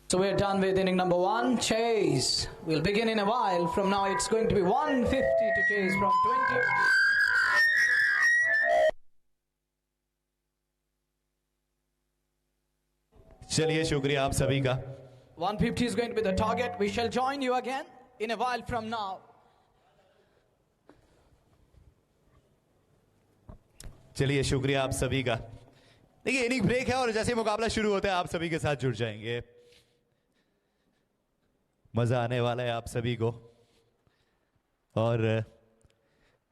So we're done with inning number 1, chase. We'll begin in a while. From now it's going to be 150 to chase from 20. चलिए शुक्रिया आप सभी का। 150 is going to be the target. We shall join you again in a while from now. चलिए शुक्रिया आप सभी का। देखिए इनिंग ब्रेक है और जैसे ही मुकाबला शुरू होता है आप सभी के साथ जुड़ जाएंगे। मजा आने वाला है आप सभी को। और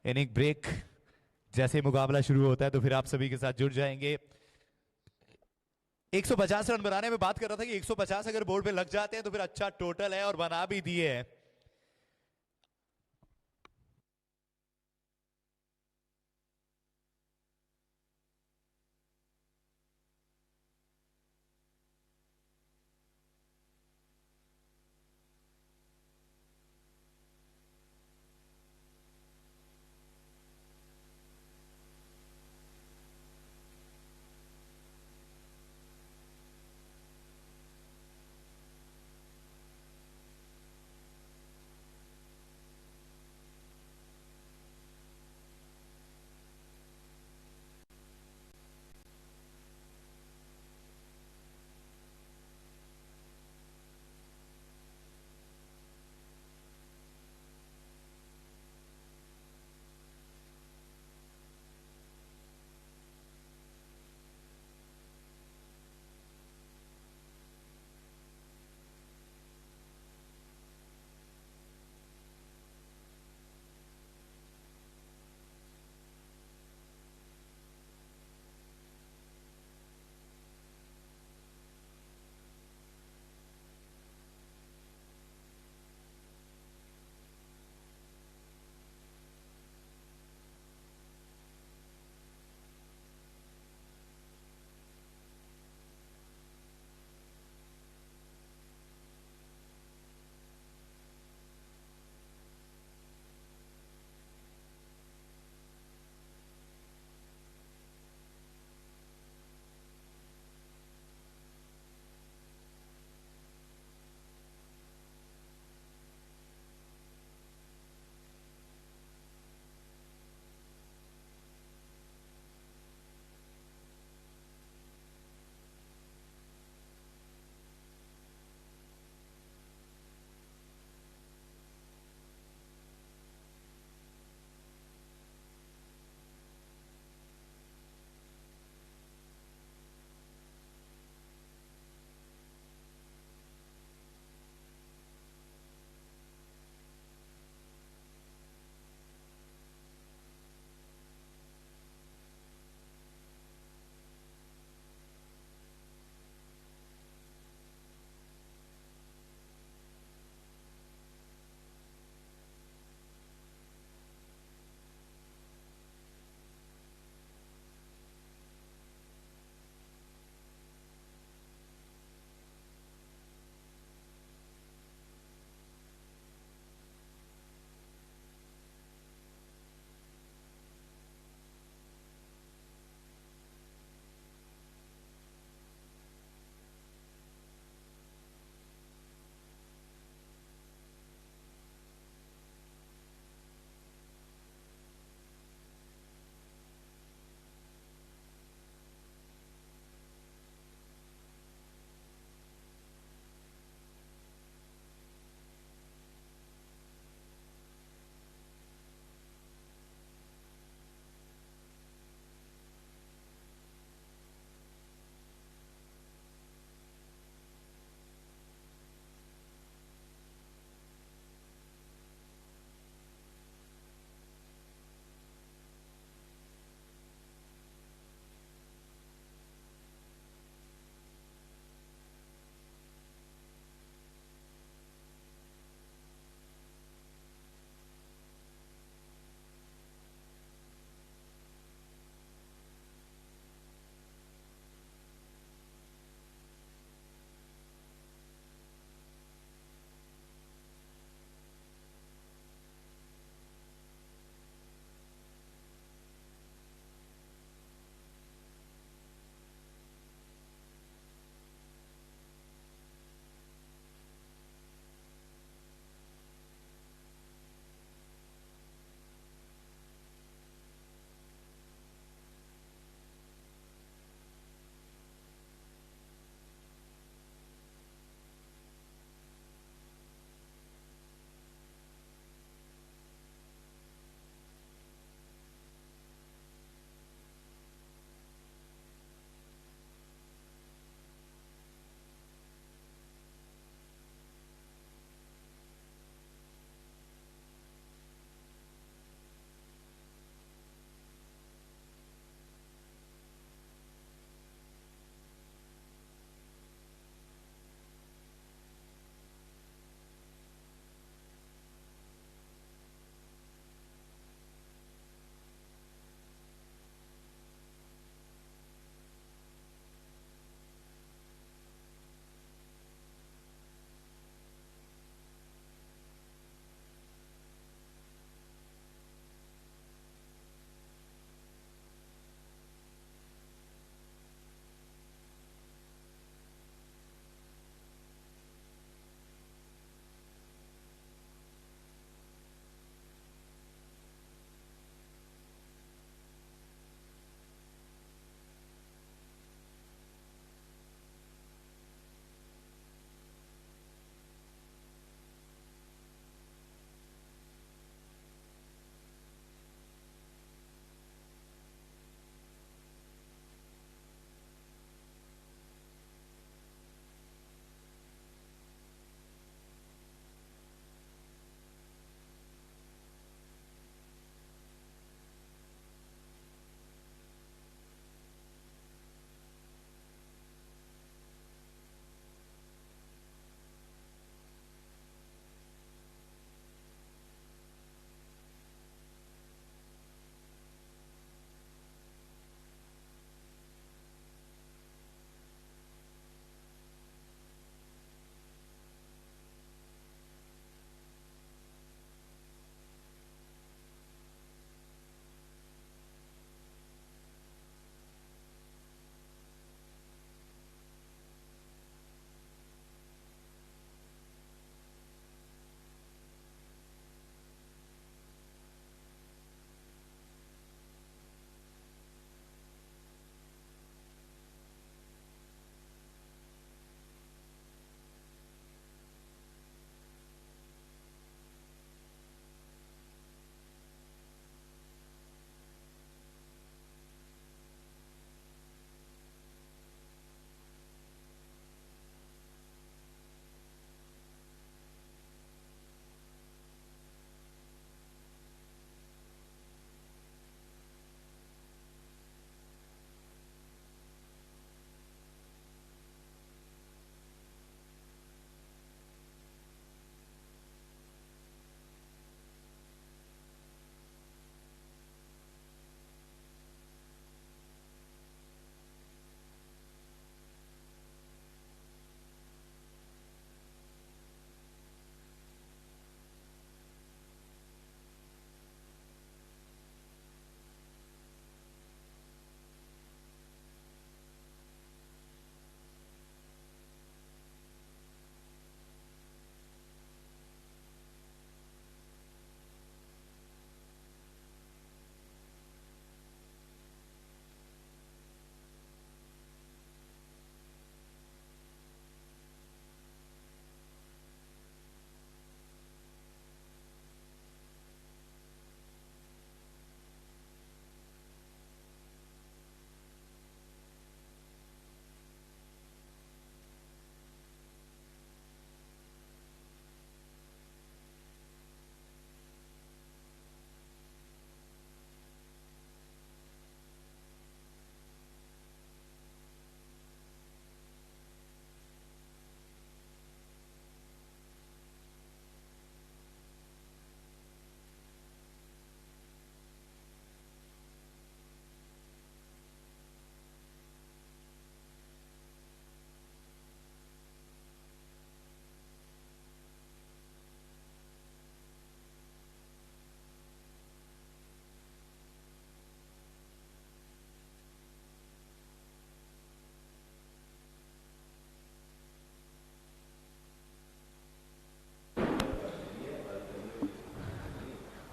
इनिंग ब्रेक जैसे ही मुकाबला शुरू होता है तो फिर आप सभी के साथ जुड़ जाएंगे। 150 रन बनाने में बात कर रहा था कि 150 अगर बोर्ड पे लग जाते हैं तो फिर अच्छा टोटल है और बना भी दिए हैं।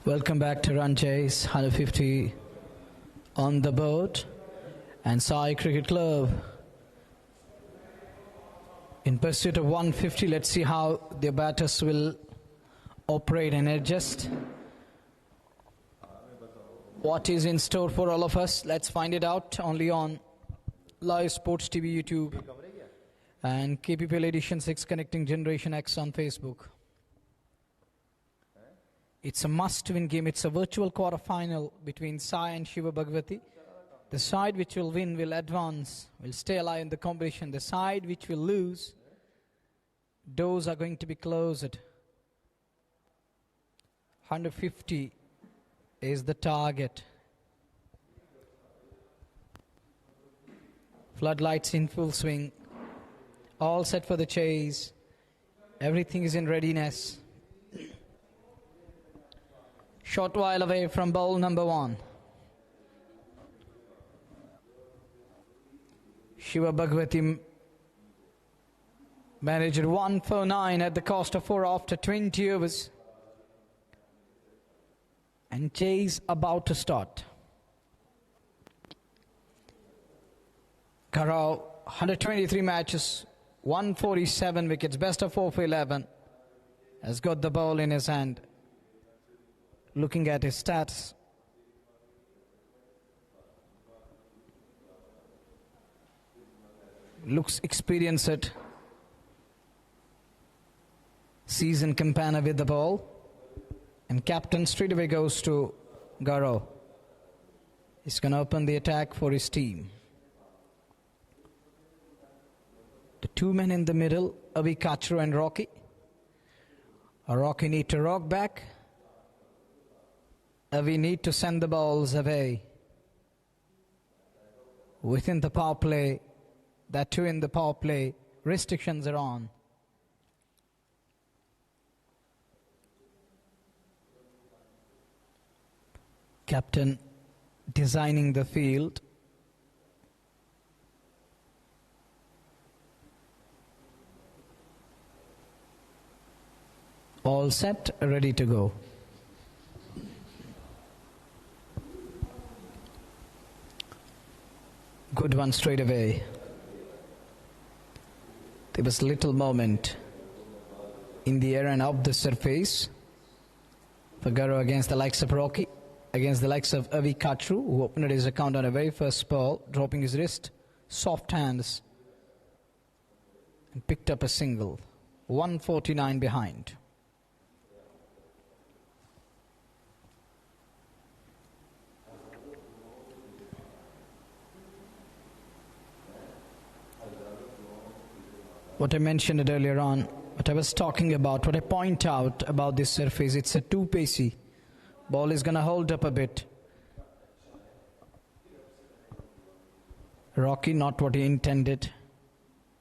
Welcome back to Run Chase, 150 on the board. And SAI Cricket Club in pursuit of 150. Let's see how the batters will operate and adjust. What is in store for all of us? Let's find it out only on Live Sports TV YouTube and KPPL Edition 6 Connecting Generation X on Facebook. It's a must-win game. It's a virtual quarter-final between SAI and Shiva Bhagwati. The side which will win will advance, will stay alive in the competition. The side which will lose, doors are going to be closed. 150 is the target. Floodlights in full swing. All set for the chase. Everything is in readiness. Short while away from ball number 1. Shiva Bhagwati managed 149 at the cost of 4 after 20 overs. And chase about to start. Garau, 123 matches, 147 wickets, best of 4 for 11. Has got the ball in his hand. Looking at his stats. Looks experienced. Seasoned campaigner with the ball. And captain straight away goes to Garau. He's going to open the attack for his team. The two men in the middle, Avi Kachru and Rocky. Rocky need to rock back. Avi need to send the balls away. Within the power play, that too in the power play, restrictions are on. Captain designing the field. All set, ready to go. Good one straight away. There was little moment in the air and up the surface for Garau against the likes of Rocky. Against the likes of Avi Kachru, who opened his account on a very first ball, dropping his wrist, soft hands, and picked up a single. 149 behind. What I mentioned earlier on, what I was talking about, what I point out about this surface, it's a too pacey. Ball is going to hold up a bit. Rocky not what he intended.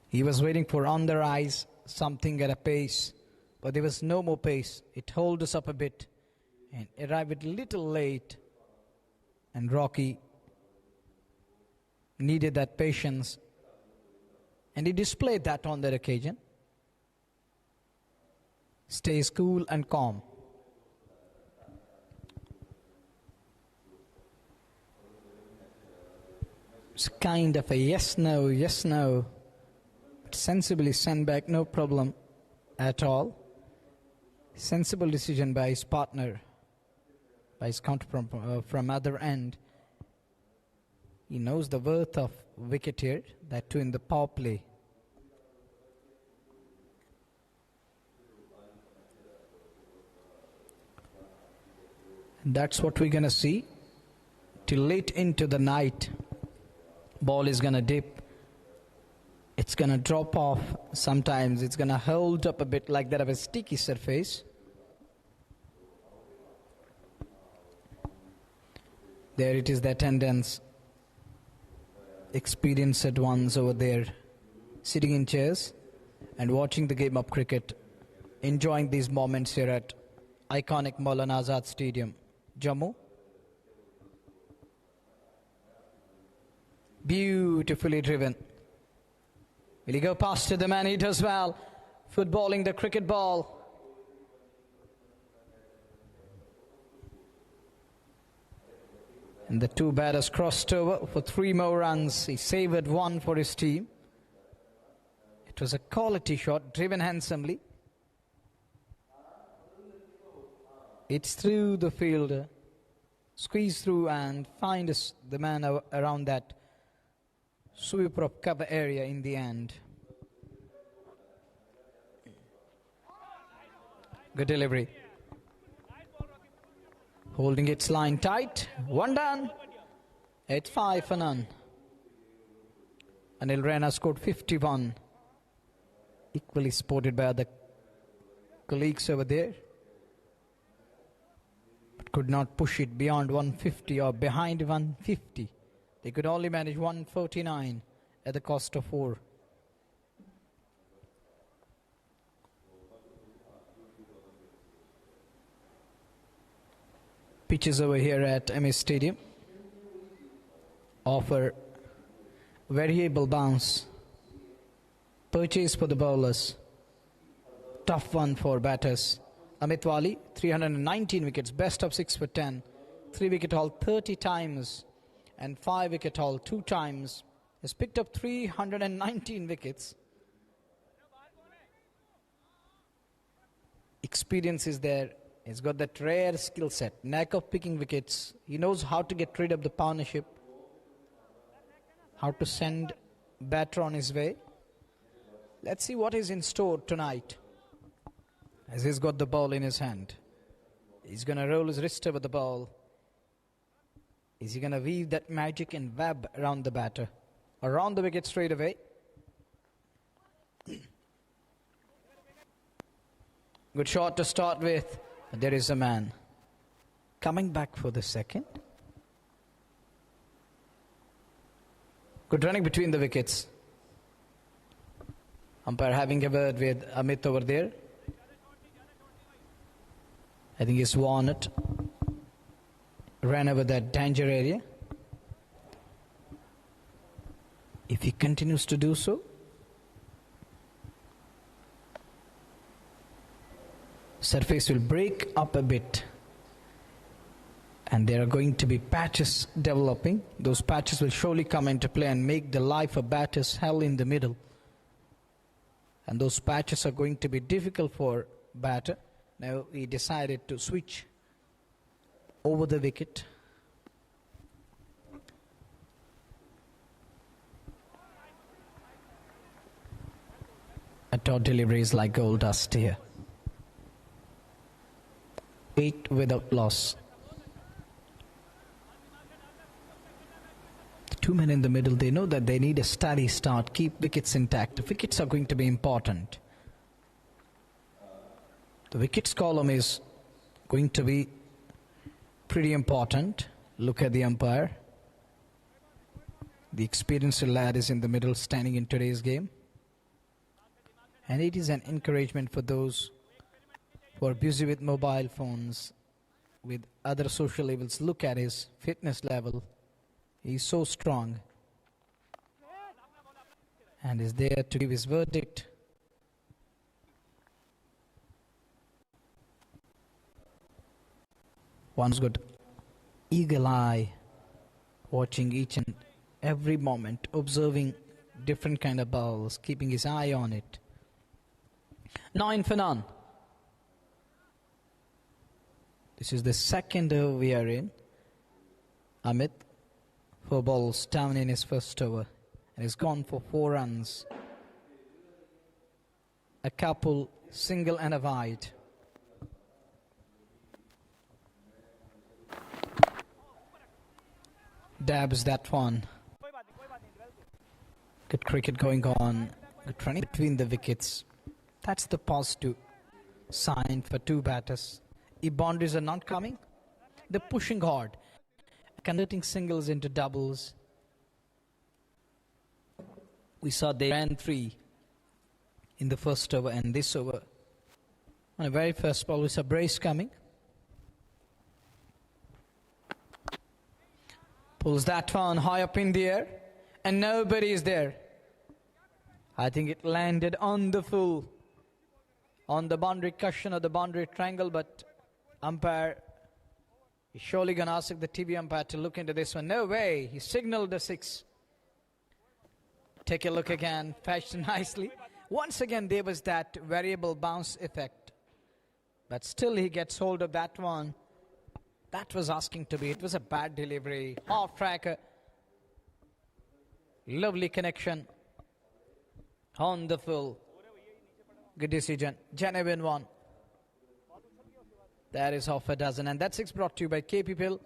He was waiting for on the rise, something at a pace. But there was no more pace. It held us up a bit and arrived a little late. And Rocky needed that patience. And he displayed that on that occasion. Stays cool and calm. It's kind of a yes, no. But sensibly sent back, no problem at all. Sensible decision by his partner, by his counter from other end. He knows the worth of wicket here, that too in the power play. And that's what we're going to see till late into the night. Ball is going to dip. It's going to drop off. Sometimes it's going to hold up a bit like that of a sticky surface. There it is, the attendance. Experienced ones over there sitting in chairs and watching the game of cricket, enjoying these moments here at iconic Maulana Azad Stadium, Jammu. Beautifully driven. Will he go past to the man? He does well. Footballing the cricket ball. And the two batters crossed over for 3 more runs. He saved 1 for his team. It was a quality shot, driven handsomely. It's through the fielder. Squeeze through and find the man around that sweeper of cover area in the end. Good delivery. Holding its line tight. 1 done. It's 5 for none. Anil Raina scored 51. Equally supported by other colleagues over there. But could not push it beyond 150 or behind 150. They could only manage 149 at the cost of 4. Pitches over here at MS Stadium offer variable bounce. Purchase for the bowlers. Tough one for batters. Amit Wali, 319 wickets, best of 6 for 10. 3-wicket haul 30 times and 5-wicket haul 2 times. Has picked up 319 wickets. Experience is there. He's got that rare skill set, knack of picking wickets. He knows how to get rid of the partnership, how to send batter on his way. Let's see what is in store tonight. As he's got the ball in his hand. He's going to roll his wrist over the ball. Is he going to weave that magic and web around the batter? Around the wicket straight away. Good shot to start with. There is a man coming back for the second. Good running between the wickets. Umpire having a word with Amit over there. I think he's won it. Ran over that danger area. If he continues to do so, surface will break up a bit. And there are going to be patches developing. Those patches will surely come into play and make the life of batters hell in the middle. And those patches are going to be difficult for batter. Now he decided to switch over the wicket. A dot delivery is like gold dust here. 8 without loss. The 2 men in the middle, they know that they need a steady start, keep wickets intact. The wickets are going to be important. The wickets column is going to be pretty important. Look at the umpire. The experienced lad is in the middle standing in today's game. And it is an encouragement for those who are busy with mobile phones, with other social levels. Look at his fitness level. He's so strong. And is there to give his verdict. One's got eagle eye, watching each and every moment, observing different kind of balls, keeping his eye on it. 9 for none. This is the second over we are in. Amit, 4 balls down in his first over. And he's gone for 4 runs. A couple, single and a wide. Dabs that one. Good cricket going on. Good running between the wickets. That's the positive sign for 2 batters. If boundaries are not coming, they're pushing hard, converting singles into doubles. We saw they ran 3 in the first over, and this over, on the very first ball, we saw brace coming. Pulls that one high up in the air, and nobody is there. I think it landed on the full, on the boundary cushion or the boundary triangle, but umpire He's surely going to ask the TV umpire to look into this one. No way. He signaled the 6. Take a look again. Fetched nicely. Once again, there was that variable bounce effect. But still, he gets hold of that one. That was asking to be. It was a bad delivery. Half tracker. Lovely connection. On the full. Good decision. Genuine one. That is half a dozen. And that 6 brought to you by KPPL.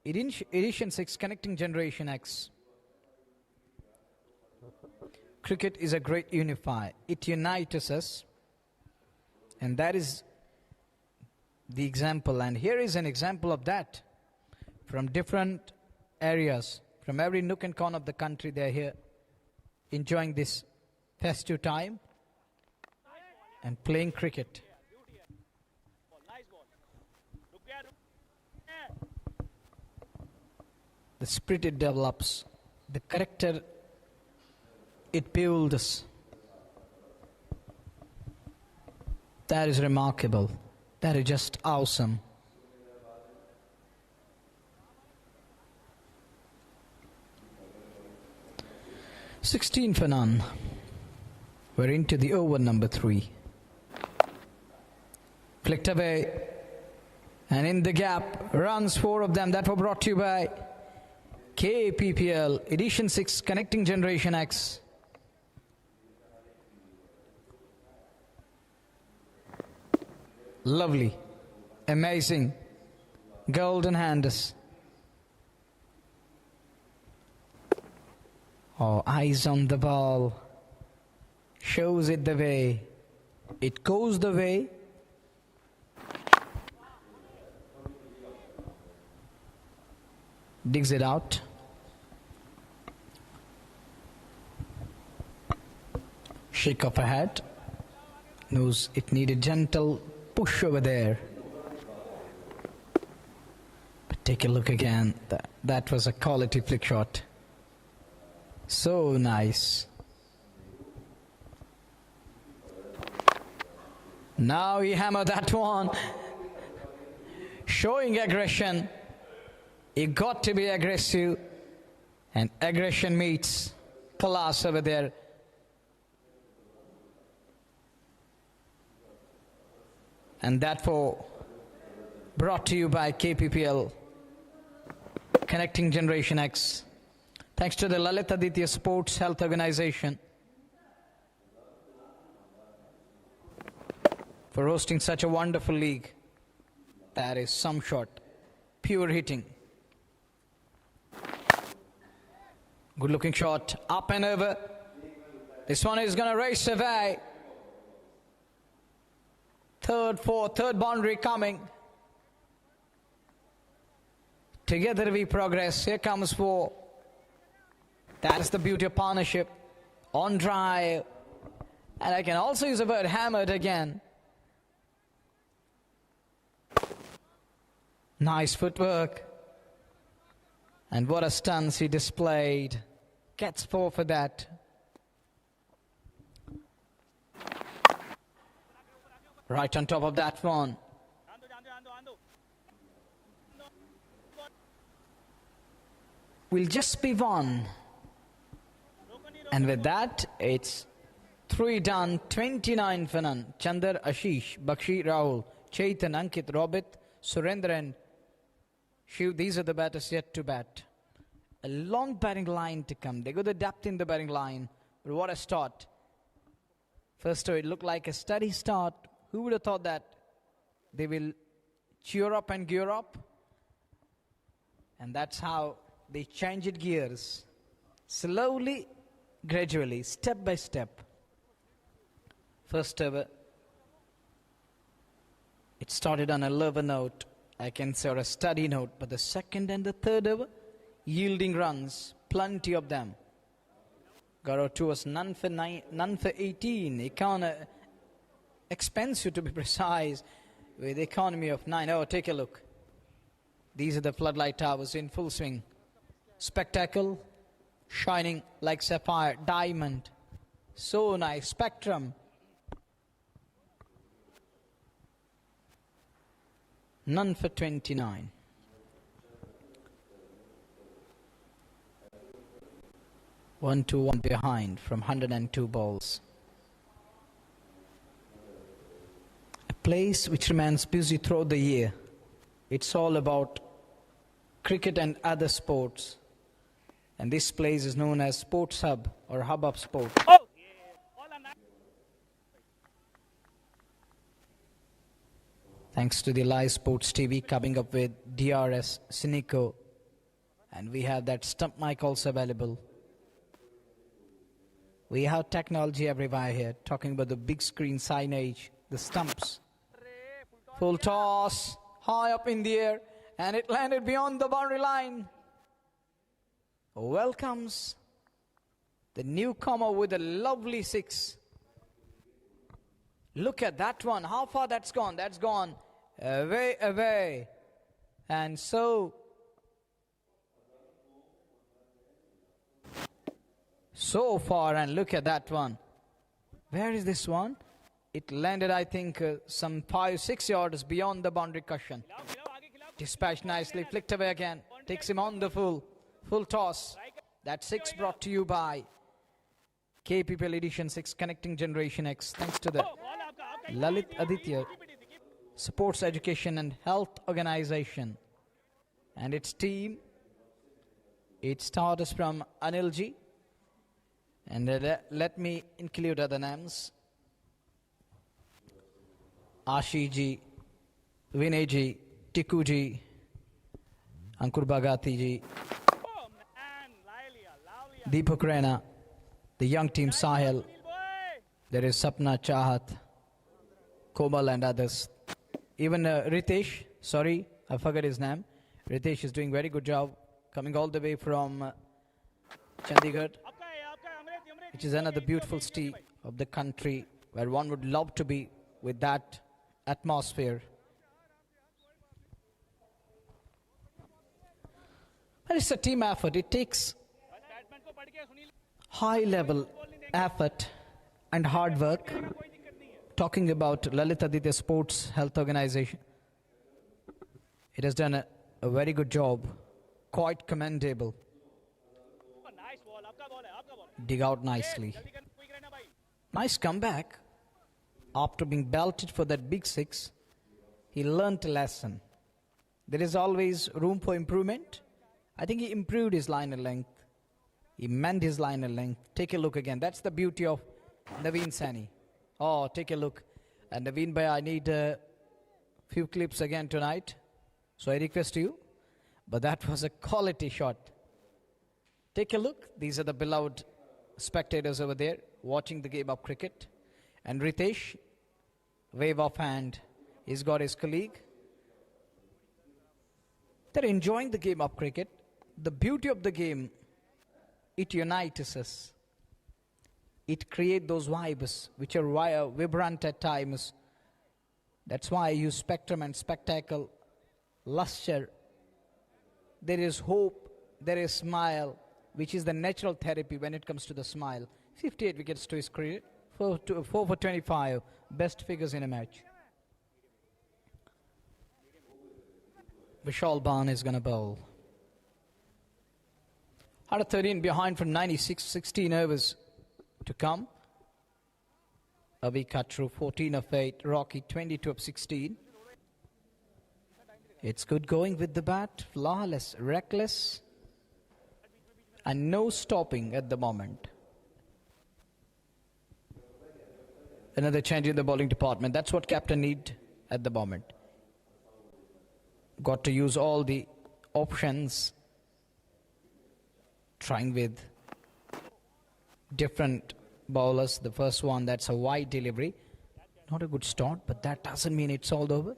Edition 6 Connecting Generation X. Cricket is a great unifier. It unites us. And that is the example. And here is an example of that. From different areas. From every nook and corner of the country, they are here. Enjoying this festive time. And playing cricket. The spirit it develops, the character it builds. That is remarkable. That is just awesome. "16 for none. We're into the over number 3. Flicked away. And in the gap, runs 4 of them. That were brought to you by KPPL Edition 6 Connecting Generation X. Lovely. Amazing. Golden hands. Oh, eyes on the ball. Shows it the way. It goes the way. Digs it out. Shake off a hat. Knows it needed gentle push over there. But take a look again. That was a quality flick shot. So nice. Now he hammered that one. Showing aggression. You got to be aggressive, and aggression meets class over there. And that for brought to you by KPPL Connecting Generation X. Thanks to the Lalit Aditya Sports Health Organization for hosting such a wonderful league. That is some shot. Pure hitting. Good looking shot, up and over. This one is going to race away. Third boundary coming. Together we progress. Here comes 4. That is the beauty of partnership. On drive. And I can also use the word hammered again. Nice footwork. And what a stance he displayed. Gets 4 for that. Right on top of that one. Will just be 1. And with that, it's 3 done, 29 for none. Chandar, Ashish, Bakshi, Rahul, Chaitan, Ankit, Robit, Surendra and Shiv, these are the batters yet to bat. A long batting line to come. They got the depth in the batting line. But what a start. First it looked like a steady start. Who would have thought that they will cheer up and gear up? And that's how they changed gears. Slowly, gradually, step by step. First over. It started on a lower note. I can say, or a steady note, but the second and the third over, yielding runs, plenty of them. Got to us none for 18. Expensive to be precise, with economy of 9. Oh, take a look. These are the floodlight towers in full swing. Spectacle, shining like sapphire, diamond. So nice, spectrum. None for 29. 1-1 behind from 102 balls. A place which remains busy throughout the year. It's all about cricket and other sports. And this place is known as Sports Hub or Hub of Sport. Thanks to the Live Sports TV coming up with DRS, Cynico, and we have that stump mic also available. We have technology everywhere here, talking about the big screen signage, the stumps. Full toss, high up in the air, and it landed beyond the boundary line. Welcomes the newcomer with a lovely 6. Look at that one, how far that's gone. That's gone away, away. And so far, and look at that one. Where is this one? It landed, I think, some 5-6 yards beyond the boundary cushion. Dispatched nicely, flicked away again. Takes him on the full toss. That 6 brought to you by KPPL Edition 6 Connecting Generation X. Thanks to the Lalit Aditya Sports Education and Health Organization and its team. It starts from Anilji. And let me include other names. Ashiji, Vinayji, Tikuji, Ankur Bhagatiji, Deepak Raina, the young team Sahil. There is Sapna Chahat, Komal and others. Even Ritesh, sorry, I forgot his name. Ritesh is doing very good job coming all the way from Chandigarh, which is another beautiful city of the country where one would love to be with that atmosphere. But it's a team effort. It takes high level effort and hard work. Talking about Lalit Aditya Sports Health Organization, it has done a very good job, quite commendable. Dig out nicely. Nice comeback. After being belted for that big 6, he learnt a lesson. There is always room for improvement. I think he improved his liner length. He mended his liner length. Take a look again. That's the beauty of Naveen Saini. Oh, take a look. And Naveen Bhai, I need a few clips again tonight. So I request you. But that was a quality shot. Take a look. These are the beloved spectators over there watching the game of cricket. And Ritesh, wave of hand. He's got his colleague. They're enjoying the game of cricket. The beauty of the game, it unites us. It creates those vibes which are vibrant at times. That's why I use spectrum and spectacle, luster. There is hope, there is smile, which is the natural therapy when it comes to the smile. 58 wickets to his career, 4 for 25, best figures in a match. Vishal Ban is going to bowl. 113 behind from 96, 16 overs to come. Avi Katru, 14 of 8. Rocky, 22 of 16. It's good going with the bat. Flawless, reckless. And no stopping at the moment. Another change in the bowling department. That's what captain need at the moment. Got to use all the options. Trying with different bowlers. The first one, that's a wide delivery. Not a good start, but that doesn't mean it's all over.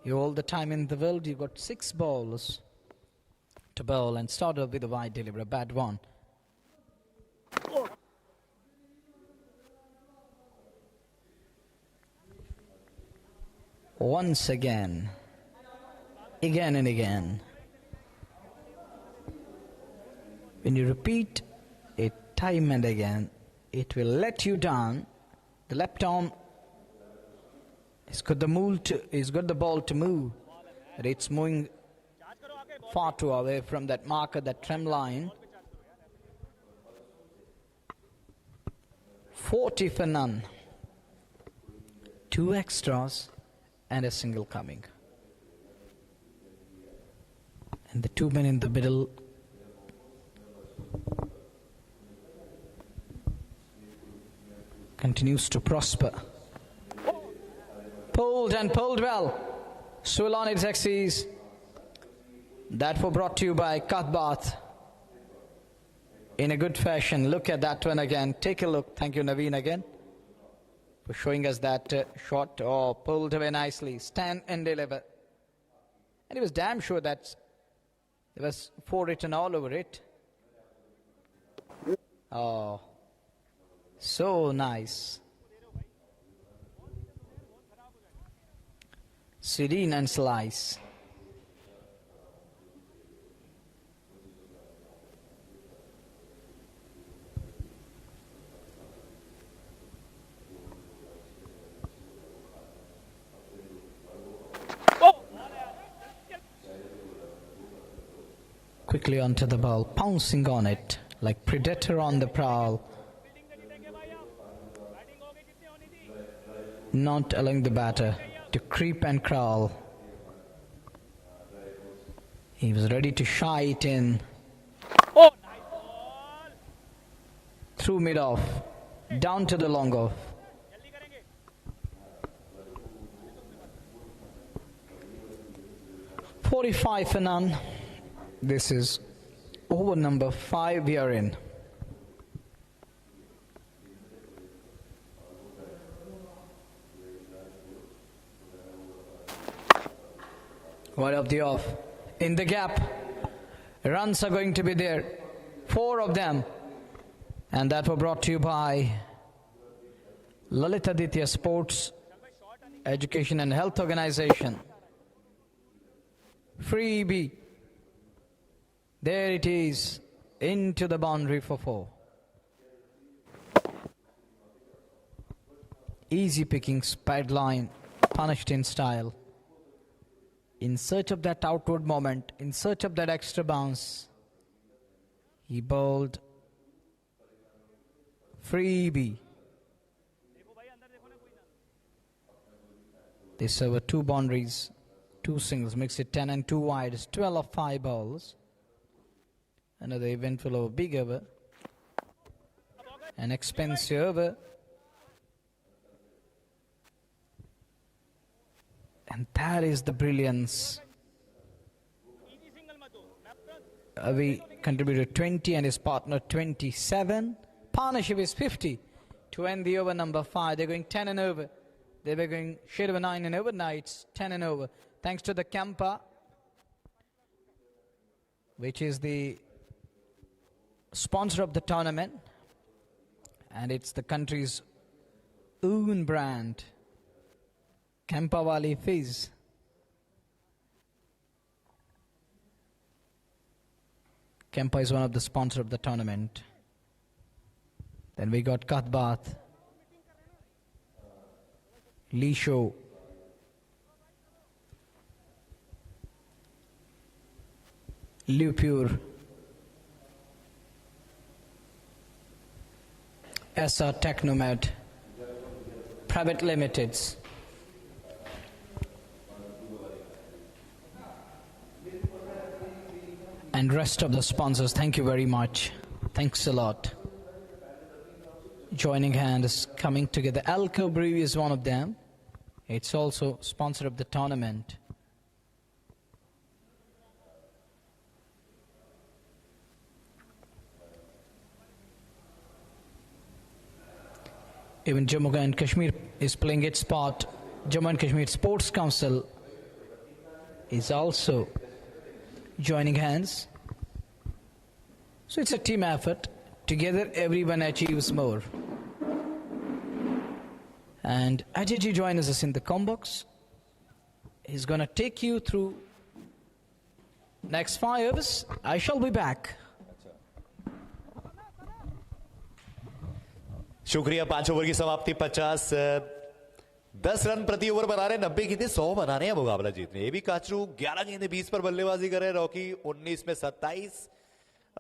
You all the time in the world, you got 6 bowlers to bowl and start off with a wide delivery. A bad one. Once again and again. When you repeat it time and again, it will let you down. The left arm has got the ball to move, but it's moving far too away from that marker, that trim line. 40 for none. 2 extras and a single coming. And the 2 men in the middle continues to prosper. Pulled and pulled well. Swill on its axis. That were brought to you by Kathbath in a good fashion. Look at that one again. Take a look. Thank you, Naveen, again, for showing us that shot. Oh, pulled away nicely. Stand and deliver. And he was damn sure that there was 4 written all over it. Oh, so nice. Serene and slice. Quickly onto the ball, pouncing on it like predator on the prowl, not allowing the batter to creep and crawl. He was ready to shy it in. Through mid-off, down to the long off. .45 for none. This is over number 5 we are in. Wide of the off. In the gap. Runs are going to be there. 4 of them. And that were brought to you by Lalitaditya Sports Education and Health Organization. Freebie. There it is, into the boundary for 4. Easy pickings, pad line, punished in style. In search of that outward moment, in search of that extra bounce, he bowled Freebie. They serve 2 boundaries, 2 singles, makes it 10 and 2 wides, 12 of 5 balls. Another eventful over, big over, an expensive over, and that is the brilliance. Avi contributed 20 and his partner 27. Partnership is 50 to end the over number 5. They're going 10 and over. They were going shade over 9 and overnights, 10 and over. Thanks to the Kampa, which is the sponsor of the tournament, and it's the country's own brand, Kampawali Fizz. Kampa is one of the sponsors of the tournament. Then we got Kathbath, Lisho, Lupur, SR Technomed, Private Limiteds, and rest of the sponsors. Thank you very much. Thanks a lot. Joining hands, coming together. Alco Brewery is one of them. It's also sponsor of the tournament. Even Jammu and Kashmir is playing its part. Jammu and Kashmir Sports Council is also joining hands. So it's a team effort. Together everyone achieves more. And Ajay joins us in the combox. He's going to take you through next 5 overs. I shall be back. शुक्रिया. 5 over की समाप्ति 50 10 run प्रति over बना रहे, 90 की थी, 100 बनाने हैं मुकाबला जीतने. ये भी काचरू 11 गेंदे 20 पर बल्लेबाजी कर रहे हैं. रॉकी 19 में 27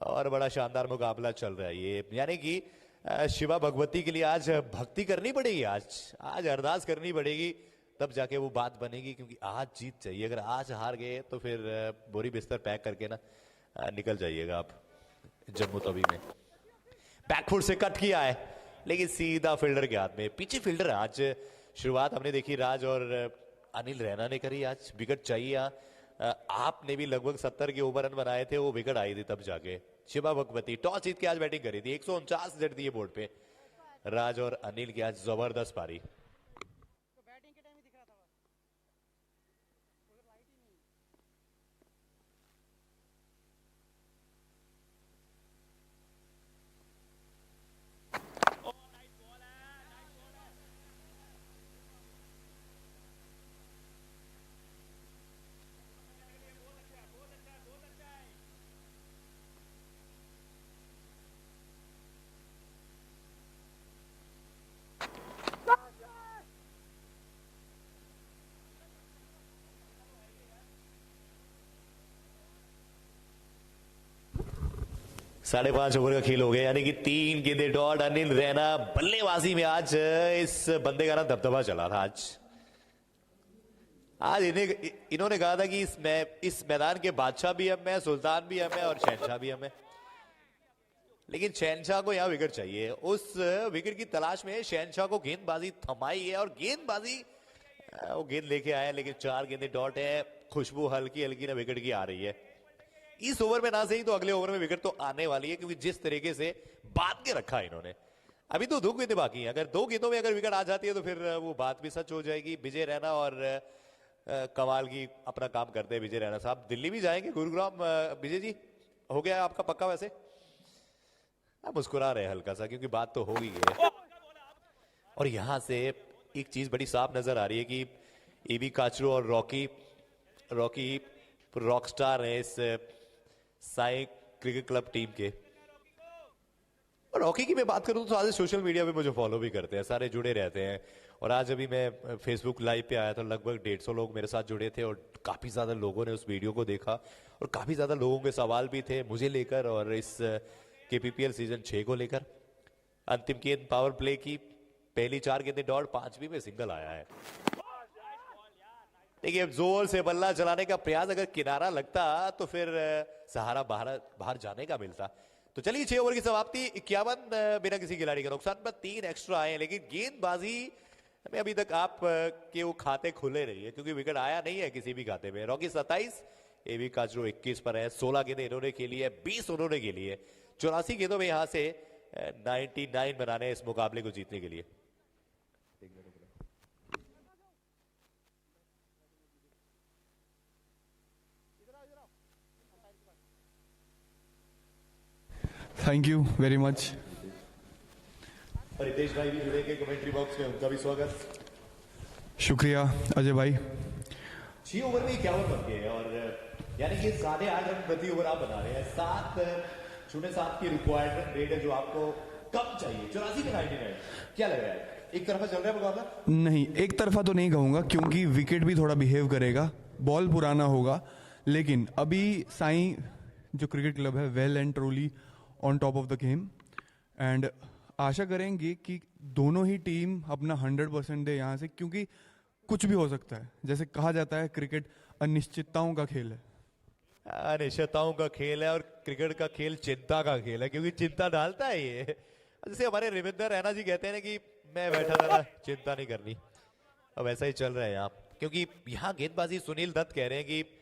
और बड़ा शानदार मुकाबला चल रहा है ये. यानी कि शिवा भगवती के लिए आज भक्ति करनी पड़ेगी, आज अरदास करनी पड़ेगी, तब जाके वो बात बनेगी, क्योंकि आज जीत चाहिए। अगर आज हार गए तो फिर बोरी बिस्तर पैक करके ना निकल जाइएगा आप जम्मू तवी में। बैकफुट से कट किया है लेकिन सीधा फील्डर के हाथ में, पीछे फील्डर है आज। शुरुआत हमने देखी राज और अनिल रैना ने करी, आज विकेट चाहिए। आपने भी लगभग 70 के ओवर रन बनाए थे, वो विकेट आई थी तब जाके। शिवा भगवती टॉस जीत के आज बैटिंग करी थी, 149 रन दिए बोर्ड पे। राज और अनिल की आज जबरदस्त पारी। ,5.5 ओवर का खेल हो गया, यानी कि 3 गेंदे डॉट। अनिल रैना बल्लेबाजी में आज इस बंदे का ना दबदबा चला था। आज इन्होंने कहा था कि इस मैदान के बादशाह भी हम हैं, सुल्तान भी हम हैं और शहनशाह भी हम हैं। लेकिन शहनशाह को यहां विकेट चाहिए, उस विकेट की तलाश में शहनशाह को गेंदबाजी थमाई है और गेंदबाजी वो गेंद लेके आए, लेकिन 4 गेंदे डॉट है। खुशबू हल्की हल्की ना विकेट की आ रही है। इस ओवर में ना सही तो अगले ओवर में विकेट तो आने वाली है, क्योंकि जिस तरीके से बांध के रखा है इन्होंने। अभी तो 2 गेंदें बाकी हैं, अगर 2 गेंदों में अगर विकेट आ जाती है तो फिर वो बात भी सच हो जाएगी। विजय रैना और कमाल की अपना काम करते हैं विजय रैना साहब। दिल्ली भी जाएंगे, गुरुग्राम। विजय जी हो गया आपका पक्का? वैसे आप मुस्कुरा रहे हैं हल्का सा, क्योंकि बात तो हो ही गई है। और यहां से एक चीज बड़ी साफ नजर आ रही है कि एबी काचरू और रॉकी रॉकस्टार है इस साई क्रिकेट क्लब टीम के। और रॉकी की मैं बात करूं तो आज सोशल मीडिया पे मुझे फॉलो भी करते हैं, सारे जुड़े रहते हैं। और आज अभी मैं फेसबुक लाइव पे आया था, लगभग 150 लोग मेरे साथ जुड़े थे और काफी ज्यादा लोगों ने उस वीडियो को देखा और काफी ज्यादा लोगों के सवाल भी थे मुझे लेकर और इस केपीपीएल सीजन 6 को लेकर। अंतिम गेंद पावर प्ले की, पहली 4 गेंदें डॉट, 5वीं में सिंगल आया है। देखिए जोर से बल्ला चलाने का प्रयास, अगर किनारा लगता तो फिर सहारा बाहर जाने का मिलता। तो चलिए 6 ओवर की समाप्ति, 51 बिना किसी खिलाड़ी का नुकसान पर 3 एक्स्ट्रा आए। लेकिन गेंदबाजी में अभी तक आप के वो खाते खुले रही है, क्योंकि विकेट आया नहीं है किसी भी खाते में। रॉकी 27, एबी काजरू 21 पर है। 16 गेंदें इन्होंने खेली है, 20 उन्होंने खेली है। 84 गेंदों में यहां से 99 बनाने इस मुकाबले को जीतने के लिए। Thank you very much. Ritesh भाई भी जुड़ेंगे कमेंट्री बॉक्स में, उनका भी स्वागत। शुक्रिया अजय भाई। 6 ओवर में 51 बन गए और यानी कि 8.5 रन प्रति ओवर आप बना रहे हैं। 7.7 की रिक्वायर्ड रेट है जो आपको कम चाहिए। 84 में 99, क्या लग रहा है? एक तरफा चल रहा है मुकाबला? नहीं, एक तरफा तो नहीं कहूंगा, क्योंकि विकेट भी थोड़ा बिहेव करेगा, बॉल पुराना होगा। लेकिन अभी साई जो क्रिकेट क्लब है well and truly on top of the game, and आशा करेंगे कि दोनों ही टीम अपना 100% दे यहाँ से, क्योंकि कुछ भी हो सकता है। जैसे कहा जाता है क्रिकेट अनिश्चितताओं का खेल है। अनिश्चितताओं का खेल है और क्रिकेट का खेल चिंता का खेल है, क्योंकि चिंता डालता है ये। जैसे हमारे रविंदर रैना जी कहते हैं ना कि मैं बैठा था, चिंता नहीं करनी। अब ऐसा ही चल रहा है यहाँ, क्योंकि यहाँ गेंदबाजी सुनील दत्त कह रहे हैं कि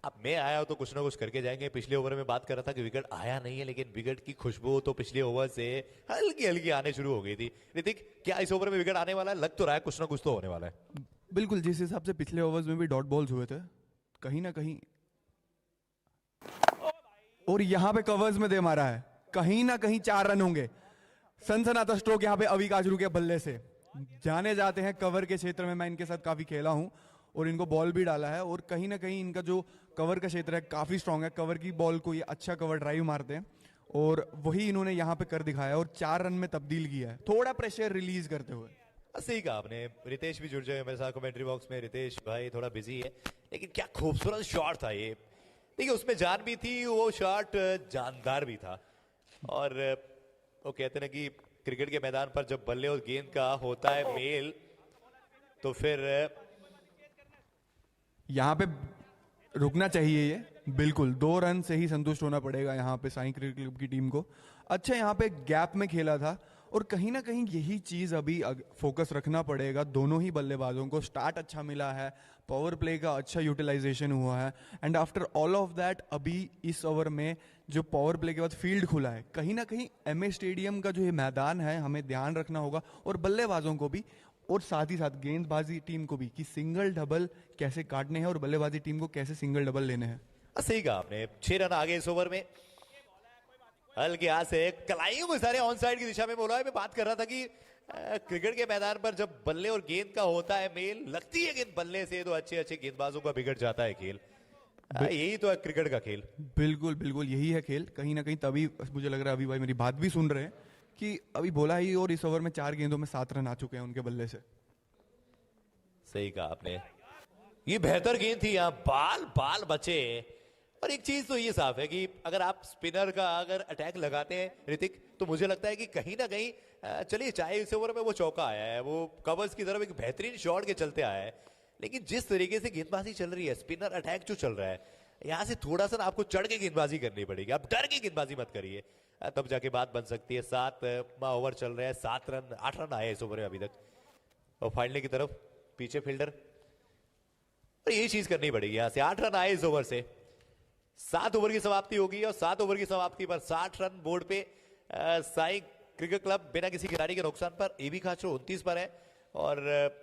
अब मैं आया हूं तो कुछ ना कुछ करके जाएंगे। पिछले ओवर में बात कर रहा था कि विकेट आया नहीं है, लेकिन विकेट की खुशबू तो पिछले ओवर से हल्की हल्की आने शुरू हो गई थी। ऋतिक, क्या इस ओवर में विकेट आने वाला है? लग तो रहा है कुछ ना कुछ तो होने वाला है। बिल्कुल, जिस हिसाब से पिछले ओवर्स में भी डॉट बॉल्स हुए थे कहीं ना कहीं, और यहाँ पे कवर्स में दे मारा है, कहीं ना कहीं 4 रन होंगे। सनसनाता स्ट्रोक यहाँ पे अवी काजरू के बल्ले से जाने जाते हैं कवर के क्षेत्र में। मैं इनके साथ काफी खेला हूं और इनको बॉल भी डाला है, और कहीं ना कहीं इनका जो कवर का क्षेत्र है काफी स्ट्रांग है। कवर की बॉल को ये अच्छा कवर ड्राइव मारते हैं और वही इन्होंने यहाँ पे कर दिखाया और 4 रन में तब्दील किया है, थोड़ा प्रेशर रिलीज करते हुए। सही कहा आपने। रितेश भी जुड़ जाए मेरे साथ कमेंट्री बॉक्स में। रितेश भाई थोड़ा बिजी है, लेकिन क्या खूबसूरत शॉट था ये। देखिए उसमें जान भी थी, वो शॉट जानदार भी था। और वो कहते ना कि क्रिकेट के मैदान पर जब बल्ले और गेंद का होता है मेल तो फिर यहाँ पे रुकना चाहिए, ये बिल्कुल 2 रन से ही संतुष्ट होना पड़ेगा यहाँ पे साई क्रिकेट क्लब की टीम को। अच्छा यहाँ पे गैप में खेला था और कहीं ना कहीं यही चीज अभी फोकस रखना पड़ेगा दोनों ही बल्लेबाजों को। स्टार्ट अच्छा मिला है, पावर प्ले का अच्छा यूटिलाइजेशन हुआ है, and after all of that अभी इस ओवर में जो पावर प्ले के बाद फील्ड खुला है, कहीं ना कहीं एमए स्टेडियम का जो ये मैदान है हमें ध्यान रखना होगा और बल्लेबाजों को भी और साथ ही साथ गेंदबाजी टीम को भी कि सिंगल डबल कैसे काटने हैं और बल्लेबाजी टीम को कैसे सिंगल डबल लेने हैं। सही कहा आपने। 6 रन आगे इस ओवर में। हल्के हाथ से कलाइयों को सारे ऑन साइड की दिशा में बोला है। मैं बात कर रहा था कि क्रिकेट के मैदान पर जब बल्ले और गेंद का होता है मेल, लगती है गेंद बल्ले से तो अच्छे अच्छे गेंदबाजों का बिगड़ जाता है खेल। यही तो है क्रिकेट का खेल। बिल्कुल बिल्कुल यही है खेल। कहीं ना कहीं तभी मुझे लग रहा है अभी भाई मेरी बात भी सुन रहे हैं कि अभी बोला ही, और इस ओवर में 4 गेंदों में 7 रन आ चुके हैं उनके बल्ले से। सही कहा आपने। ये बेहतर गेंद थी, यहाँ बाल बाल बचे। और एक चीज तो ये साफ है कि अगर आप स्पिनर का अगर अटैक लगाते हैं ऋतिक, तो मुझे लगता है कि कहीं ना कहीं चलिए चाहे इस ओवर में वो चौका आया है, वो कवर्स की तरफ एक बेहतरीन शॉट के चलते आया है, लेकिन जिस तरीके से गेंदबाजी चल रही है, स्पिनर अटैक जो चल रहा है, यहाँ से थोड़ा सा आपको चढ़ के गेंदबाजी करनी पड़ेगी। आप डर के गेंदबाजी मत करिए, तब जाके बात बन सकती है। 7वां ओवर चल रहा है, 7 रन 8 रन आए इस ओवर में अभी तक। और फाइनल की तरफ पीछे फील्डर, और यही चीज करनी पड़ेगी। यहाँ से 8 रन आए इस ओवर से, 7 ओवर की समाप्ति होगी और 7 ओवर की समाप्ति पर 60 रन बोर्ड पे साई क्रिकेट क्लब बिना किसी खिलाड़ी के नुकसान पर। एबी खाचर 29 पर है और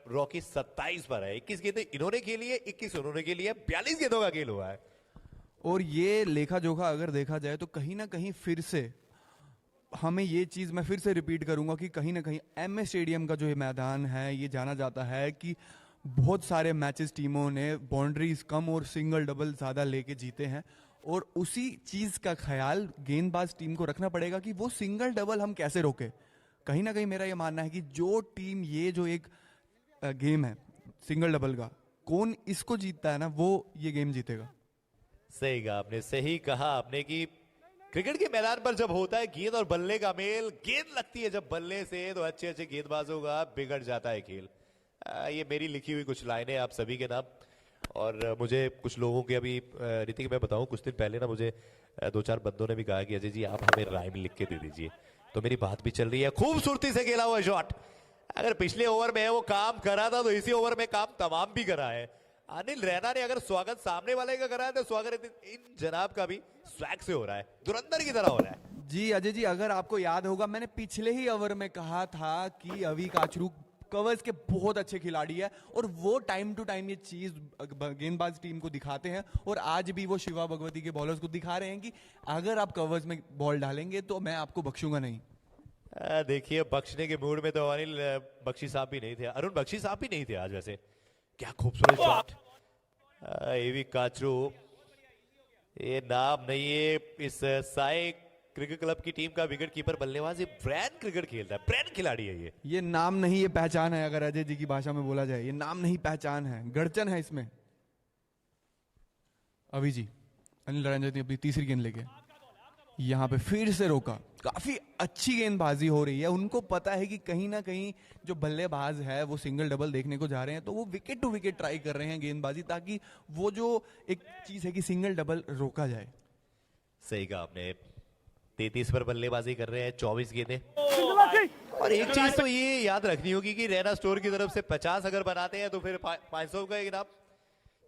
रॉकी 27 पर है। 21 गेंदें इन्होंने खेली है, 21 उन्होंने खेली है, 42 गेंदों का खेल हुआ है। और ये लेखा जोखा अगर देखा जाए तो कहीं ना कहीं फिर से हमें ये चीज मैं फिर से रिपीट करूंगा कि कहीं ना कहीं एमए स्टेडियम का जो ये मैदान है, ये जाना जाता है कि बहुत सारे मैचेस टीमों ने बाउंड्रीज कम और सिंगल डबल ज्यादा लेके जीते हैं, और उसी चीज का ख्याल गेंदबाज टीम को रखना पड़ेगा कि वो सिंगल डबल हम कैसे रोके। कहीं ना कहीं मेरा ये मानना है कि जो टीम ये जो एक गेम है सिंगल डबल का, कौन इसको जीतता है ना, वो ये गेम जीतेगा। सही कहा आपने, सही कहा आपने कि क्रिकेट के मैदान पर जब होता है गेंद और बल्ले का मेल, गेंद लगती है जब बल्ले से तो अच्छे अच्छे गेंदबाजों का बिगड़ जाता है खेल। ये मेरी लिखी हुई कुछ लाइनें आप सभी के नाम। और मुझे कुछ लोगों के अभी ऋतिक मैं बताऊं, कुछ दिन पहले ना मुझे 2-4 बंदों ने भी कहा कि अजय जी आप हमें राइम लिख के दे दीजिए, तो मेरी बात भी चल रही है। खूबसूरती से खेला हुआ शॉट, अगर पिछले ओवर में वो काम करा था तो इसी ओवर में काम तमाम भी करा है। अनिल रैना ने अगर स्वागत सामने वाले का करा है तो स्वागत इन जनाब का भी स्वैग से हो रहा है, धुरंधर की तरह हो रहा है। जी अजय जी, अगर आपको याद होगा मैंने पिछले ही ओवर में कहा था कि अवी काचरू कवर्स के बहुत अच्छे खिलाड़ी है, और वो टाइम टू टाइम ये चीज गेंदबाज टीम को दिखाते हैं, और आज भी वो शिवा भगवती के बॉलर्स को दिखा रहे हैं कि अगर आप कवर्स में बॉल डालेंगे तो मैं आपको बख्शूंगा नहीं। देखिए बख्शने के मूड में तो अनिल बख्शी साहब भी नहीं थे, अरुण बख्शी साहब भी नहीं थे आज। वैसे क्या खूबसूरत शॉट। एवी काचरू ये नाम नहीं है इस साई क्रिकेट क्लब की टीम का विकेट कीपर बल्लेबाज, ब्रांड क्रिकेट खेलता है, ब्रांड खिलाड़ी है ये नाम नहीं, ये पहचान है। अगर अजय जी की भाषा में बोला जाए, ये नाम नहीं पहचान है, गड़चन है इसमें। अभी जी अनिल रंजन अपनी तीसरी गेंद लेके यहाँ पे फिर से रोका। काफी अच्छी गेंदबाजी हो रही है, उनको पता है कि कहीं ना कहीं जो बल्लेबाज है वो सिंगल डबल देखने को जा रहे हैं, तो वो विकेट टू विकेट ट्राई कर रहे हैं गेंदबाजी, ताकि वो जो एक चीज है कि सिंगल डबल रोका जाए। सही कहा आपने। 33 पर बल्लेबाजी कर रहे हैं, 24 गेंदें। और एक चीज तो ये याद रखनी होगी कि रैना स्टोर की तरफ से 50 अगर बनाते हैं तो फिर 500 का इनाम,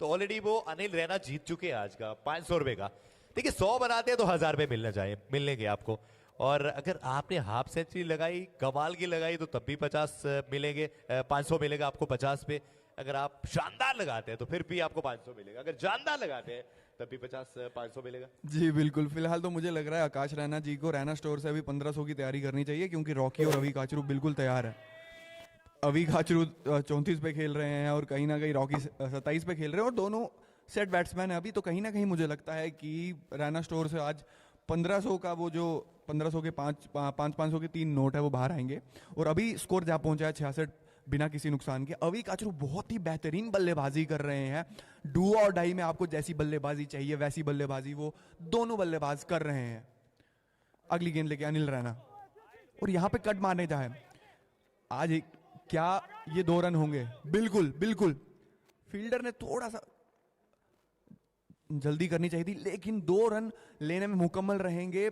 तो ऑलरेडी वो अनिल रैना जीत चुके हैं आज का 500 रुपए का। देखिए 100 बनाते हैं तो 1000 रुपए मिलेंगे आपको, और अगर आपने हाफ सेंचुरी लगाई, कमाल की लगाई, तो तब भी 50 मिलेंगे, 500 मिलेगा आपको 50 पे। अगर आप शानदार लगाते हैं तो फिर भी आपको 500 मिलेगा, अगर जानदार लगाते हैं तब भी 500 मिलेगा। जी बिल्कुल। फिलहाल तो मुझे लग रहा है आकाश रैना जी को रैना स्टोर से अभी 1500 की तैयारी करनी चाहिए, क्योंकि रॉकी और अवी काचरू बिल्कुल तैयार है। अवी काचरू 34 पे खेल रहे हैं और कहीं ना कहीं रॉकी 27 पे खेल रहे हैं, और दोनों सेट बैट्समैन है अभी। तो कहीं ना कहीं मुझे लगता है कि रैना स्टोर से आज 1500 का वो जो 1500 के 500 के 3 नोट है वो बाहर आएंगे। और अभी स्कोर जहां पहुंचा है 66 बिना किसी नुकसान के। अवी काचरू बहुत ही बेहतरीन बल्लेबाजी कर रहे हैं। डू और डाई में आपको जैसी बल्लेबाजी चाहिए वैसी बल्लेबाजी वो दोनों बल्लेबाज कर रहे हैं। अगली गेंद लेके अनिल रैना, और यहाँ पे कट मारने जाए। आज क्या ये 2 रन होंगे? बिल्कुल बिल्कुल, फील्डर ने थोड़ा सा जल्दी करनी चाहिए थी, लेकिन 2 रन लेने में मुकम्मल रहेंगे।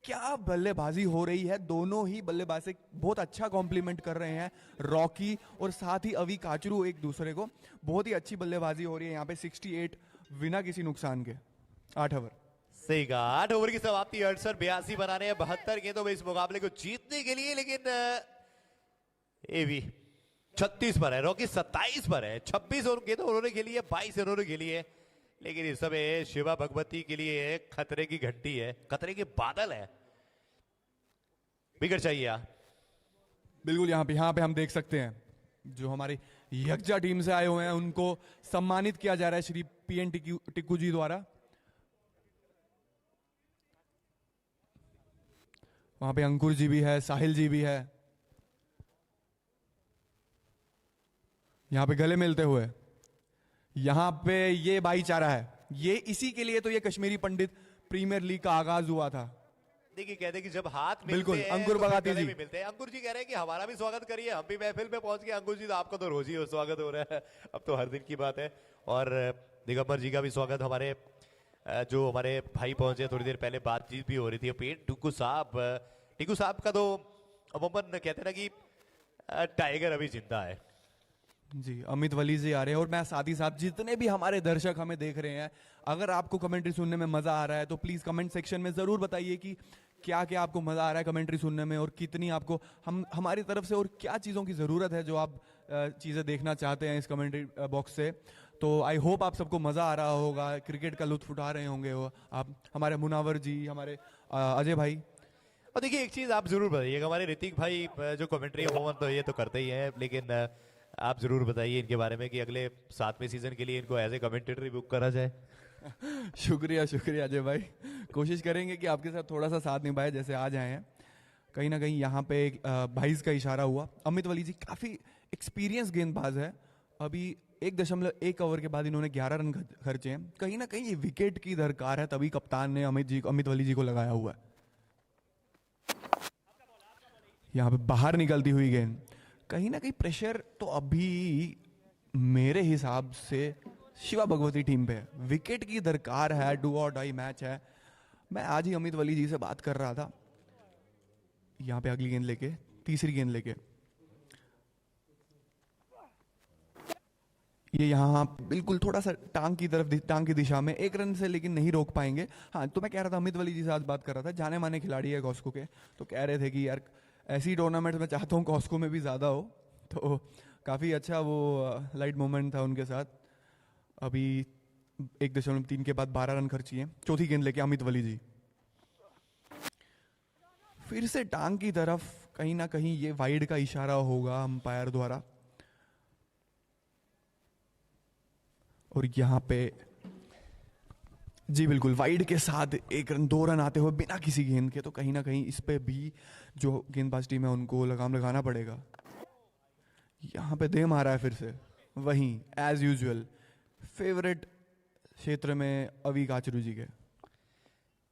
क्या बल्लेबाजी हो रही है, दोनों ही बल्लेबाज से बहुत अच्छा कॉम्प्लीमेंट कर रहे हैं रॉकी और साथ ही अवी काचरू एक दूसरे को। बहुत ही अच्छी बल्लेबाजी हो रही है यहाँ पे। 68 बिना किसी नुकसान के, 8 ओवर। सही कहा, 8 ओवर की समाप्ति। 68-82 बनाने हैं 72 गेंदों में इस मुकाबले को जीतने के लिए, लेकिन ये भी 36 पर है, रॉकी 27 पर है। 26 गेंदों उन्होंने खेली है, 22 उन्होंने खेली है, लेकिन इस समय शिवा भगवती के लिए खतरे की घंटी है, खतरे के बादल है। बिगड़ चाहिए। बिल्कुल, यहाँ पे हम देख सकते हैं जो हमारी यज्ञा टीम से आए हुए हैं उनको सम्मानित किया जा रहा है श्री पीएन टिक्कू जी द्वारा। वहां पे अंकुर जी भी है, साहिल जी भी है, यहां पे गले मिलते हुए। यहां पे ये भाईचारा है, ये इसी के लिए तो ये कश्मीरी पंडित प्रीमियर लीग का आगाज हुआ था। देखिए, कहते हैं कि जब हाथ मिलते बिल्कुल, हैं अंकुर तो बगाती गले जी भी मिलते हैं। अंकुर जी कह रहे हैं कि हमारा भी स्वागत करिए, हम भी महफिल में पहुंच गए। अंकुर जी, तो आपका तो रोज ही स्वागत हो रहा है, अब तो हर दिन की बात है। और दिगंबर जी का भी स्वागत। हमारे जो हमारे भाई पहुंचे, थोड़ी देर पहले बातचीत भी हो रही थी। टिक्कू साहब का तो अमूमन कहते हैं ना कि टाइगर अभी जिंदा है जी। अमित वली जी आ रहे हैं, और मैं साथ ही साथ जितने भी हमारे दर्शक हमें देख रहे हैं, अगर आपको कमेंट्री सुनने में मजा आ रहा है तो प्लीज कमेंट सेक्शन में जरूर बताइए कि क्या क्या आपको मजा आ रहा है कमेंट्री सुनने में, और कितनी आपको हमारी तरफ से और क्या चीजों की जरूरत है जो आप चीजें देखना चाहते हैं इस कमेंट्री बॉक्स से। तो आई होप आप सबको मजा आ रहा होगा, क्रिकेट का लुत्फ उठा रहे होंगे वो आप, हमारे मुनावर जी, हमारे अजय भाई। और देखिए, एक चीज आप जरूर बताइएगा, हमारे ऋतिक भाई जो कमेंट्री अमूमन तो ये तो करते ही हैं, लेकिन आप जरूर बताइए इनके बारे में कि अगले 7वें सीजन के लिए इनको एज ए कमेंटेटर बुक करा जाए। शुक्रिया अजय भाई, कोशिश करेंगे कि आपके साथ थोड़ा सा साथ निभाए जैसे आज आए हैं। कहीं ना कहीं यहाँ पे भाईज का इशारा हुआ। अमित वली जी काफी एक्सपीरियंस गेंदबाज है, अभी 1.1 ओवर के बाद इन्होंने 11 रन खर्चे हैं। कहीं ना कहीं ये विकेट की दरकार है, तभी कप्तान ने अमित वली जी को लगाया हुआ है। यहाँ पे बाहर निकलती हुई गेंद, कहीं ना कहीं प्रेशर तो अभी मेरे हिसाब से शिवा भगवती टीम पे है। विकेट की दरकार है, डू और डाई मैच है। मैं आज ही अमित वली जी से बात कर रहा था, यहां पे अगली गेंद लेके, तीसरी गेंद लेके ये यहां बिल्कुल थोड़ा सा टांग की दिशा में 1 रन से, लेकिन नहीं रोक पाएंगे। हाँ, तो मैं कह रहा था अमित वली जी से आज बात कर रहा था, जाने माने खिलाड़ी है कॉस्को के, तो कह रहे थे कि यार ऐसी टूर्नामेंट में चाहता हूँ कॉस्को में भी ज्यादा हो। तो काफी अच्छा वो लाइट मोमेंट था उनके साथ। अभी 1.3 के बाद 12 रन खर्ची है। चौथी गेंद लेके अमित वली जी फिर से टांग की तरफ, कहीं ना कहीं ये वाइड का इशारा होगा अंपायर द्वारा। और यहां पे जी बिल्कुल वाइड के साथ 1 रन, 2 रन आते हुए बिना किसी गेंद के, तो कहीं ना कहीं इस पे भी जो गेंदबाज टीम है उनको लगाम लगाना पड़ेगा। यहां पे दे मारा है फिर से, वहीं एज यूजुअल फेवरेट क्षेत्र में अवी काचरू जी के।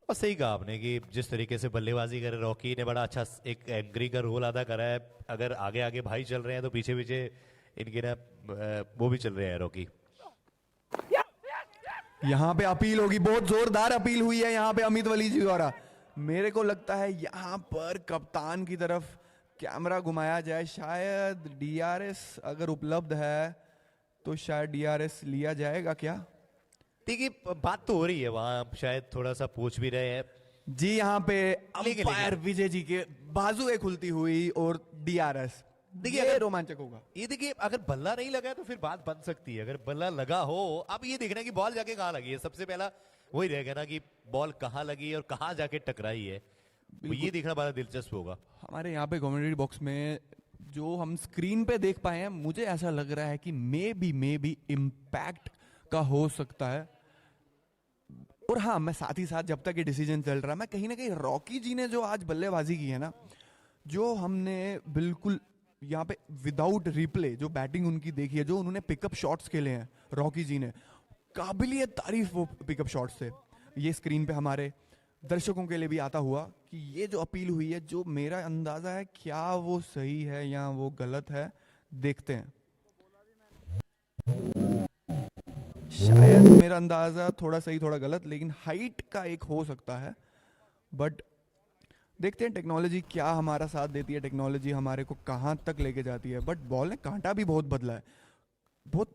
और सही कहा आपने कि जिस तरीके से बल्लेबाजी करे रॉकी ने, बड़ा अच्छा एक एंकरी का रोल अदा करा है। अगर आगे आगे भाई चल रहे हैं तो पीछे पीछे इनके ना वो भी चल रहे हैं रॉकी। यहां पे अपील होगी, बहुत जोरदार अपील हुई है यहां पे अमित वली जी द्वारा। मेरे को लगता है यहां पर कप्तान की तरफ कैमरा घुमाया जाए, शायद डीआरएस अगर उपलब्ध है तो शायद डीआरएस लिया जाएगा क्या? देखिए, बात तो हो रही है वहां, शायद थोड़ा सा पूछ भी रहे हैं जी। यहाँ पे अंपायर विजय जी के बाजुएं खुलती हुई और डीआरएस, देखिए अगर रोमांचक होगा। ये देखिए, अगर बल्ला नहीं लगा है तो फिर बात बन सकती है। अगर बल्ला लगा हो, अब ये देखना कि बॉल जाके कहां लगी है। सबसे पहला वही रहेगा ना कि बॉल कहां लगी है और कहां जाके टकराई है, ये देखना बड़ा दिलचस्प होगा। हमारे यहाँ पे कमेंट्री बॉक्स में जो हम स्क्रीन पे देख पाए हैं, मुझे ऐसा लग रहा है कि मे बी इम्पैक्ट का हो सकता है। और हाँ, मैं साथ ही साथ जब तक ये डिसीजन चल रहा है, मैं कहीं ना कहीं रॉकी जी ने जो आज बल्लेबाजी की है ना, जो हमने बिल्कुल यहाँ पे विदाउट रिप्ले जो बैटिंग उनकी देखी है, जो उन्होंने पिकअप शॉट्स खेले हैं रॉकी जी ने, काबिलियत तारीफ वो पिकअप शॉट्स थे। ये स्क्रीन पे हमारे दर्शकों के लिए भी आता हुआ कि ये जो अपील हुई है, जो मेरा अंदाजा है, क्या वो सही है या वो गलत है, देखते हैं। शायद मेरा अंदाजा थोड़ा सही थोड़ा गलत, लेकिन हाइट का एक हो सकता है, बट देखते हैं टेक्नोलॉजी क्या हमारा साथ देती है, टेक्नोलॉजी हमारे को कहाँ तक लेके जाती है। बट बॉल ने कांटा भी बहुत बदला है, बहुत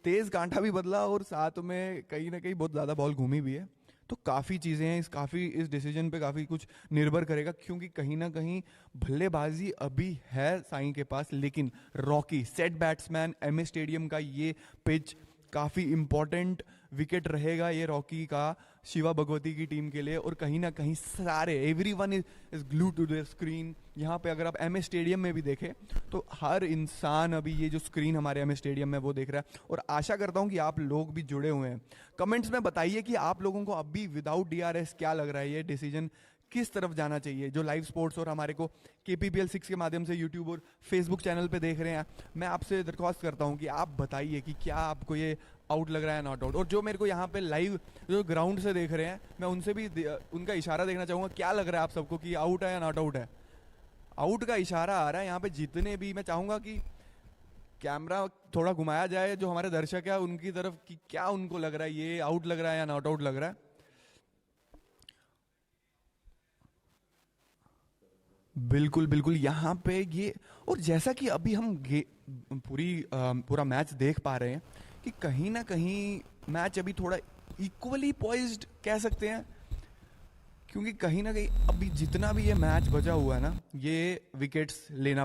तेज कांटा भी बदला, और साथ में कहीं ना कहीं बहुत ज़्यादा बॉल घूमी भी है। तो काफ़ी चीज़ें हैं, इस डिसीजन पे काफ़ी कुछ निर्भर करेगा, क्योंकि कहीं ना कहीं बल्लेबाजी अभी है साई के पास, लेकिन Rocky set batsman, MA stadium का ये पिच काफ़ी इंपॉर्टेंट विकेट रहेगा ये रॉकी का शिवा भगवती की टीम के लिए। और कहीं ना कहीं सारे everyone is glue to the screen. यहाँ पे अगर आप एमए स्टेडियम में भी देखें तो हर इंसान अभी ये जो स्क्रीन हमारे एमए स्टेडियम में वो देख रहा है। और आशा करता हूँ कि आप लोग भी जुड़े हुए हैं। कमेंट्स में बताइए कि आप लोगों को अभी विदाउट डीआरएस क्या लग रहा है, ये डिसीजन किस तरफ जाना चाहिए। जो लाइव स्पोर्ट्स और हमारे को KPPL 6 के माध्यम से यूट्यूब और फेसबुक चैनल पे देख रहे हैं, मैं आपसे दरख्वास्त करता हूं कि आप बताइए कि क्या आपको ये आउट लग रहा है, नॉट आउट। और जो मेरे को यहाँ पे लाइव जो ग्राउंड से देख रहे हैं, मैं उनसे भी उनका इशारा देखना चाहूँगा, क्या लग रहा है आप सबको कि आउट है या नॉट आउट है। आउट का इशारा आ रहा है यहाँ पे। जितने भी, मैं चाहूँगा कि कैमरा थोड़ा घुमाया जाए जो हमारे दर्शक है उनकी तरफ, कि क्या उनको लग रहा है, ये आउट लग रहा है या नॉट आउट लग रहा है। बिल्कुल बिल्कुल, यहाँ पे ये, और जैसा कि अभी हम पूरा मैच देख पा रहे हैं कि कहीं ना कहीं मैच अभी थोड़ा इक्वली पॉइज्ड कह सकते हैं, क्योंकि कहीं ना कहीं अभी जितना भी ये मैच बचा हुआ है ना, ये विकेट्स लेना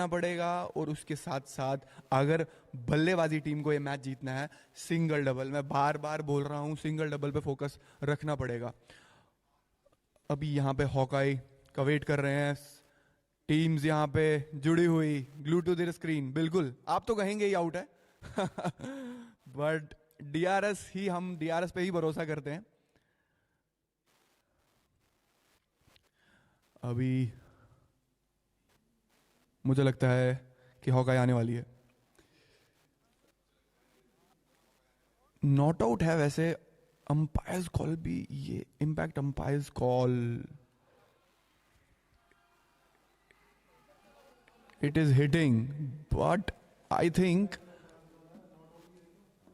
पड़ेगा। और उसके साथ साथ अगर बल्लेबाजी टीम को ये मैच जीतना है, सिंगल डबल, मैं बार बार बोल रहा हूँ, सिंगल डबल पे फोकस रखना पड़ेगा। अभी यहाँ पे हॉकाई का वेट कर रहे हैं, टीम्स यहाँ पे जुड़ी हुई, ग्लू टू देयर स्क्रीन। बिल्कुल, आप तो कहेंगे ही आउट है बट डीआरएस ही, हम डीआरएस पे ही भरोसा करते हैं। अभी मुझे लगता है कि हॉकाई आने वाली है। नॉट आउट है वैसे, अंपायर्स कॉल भी, ये impact umpires call, it is hitting, but I think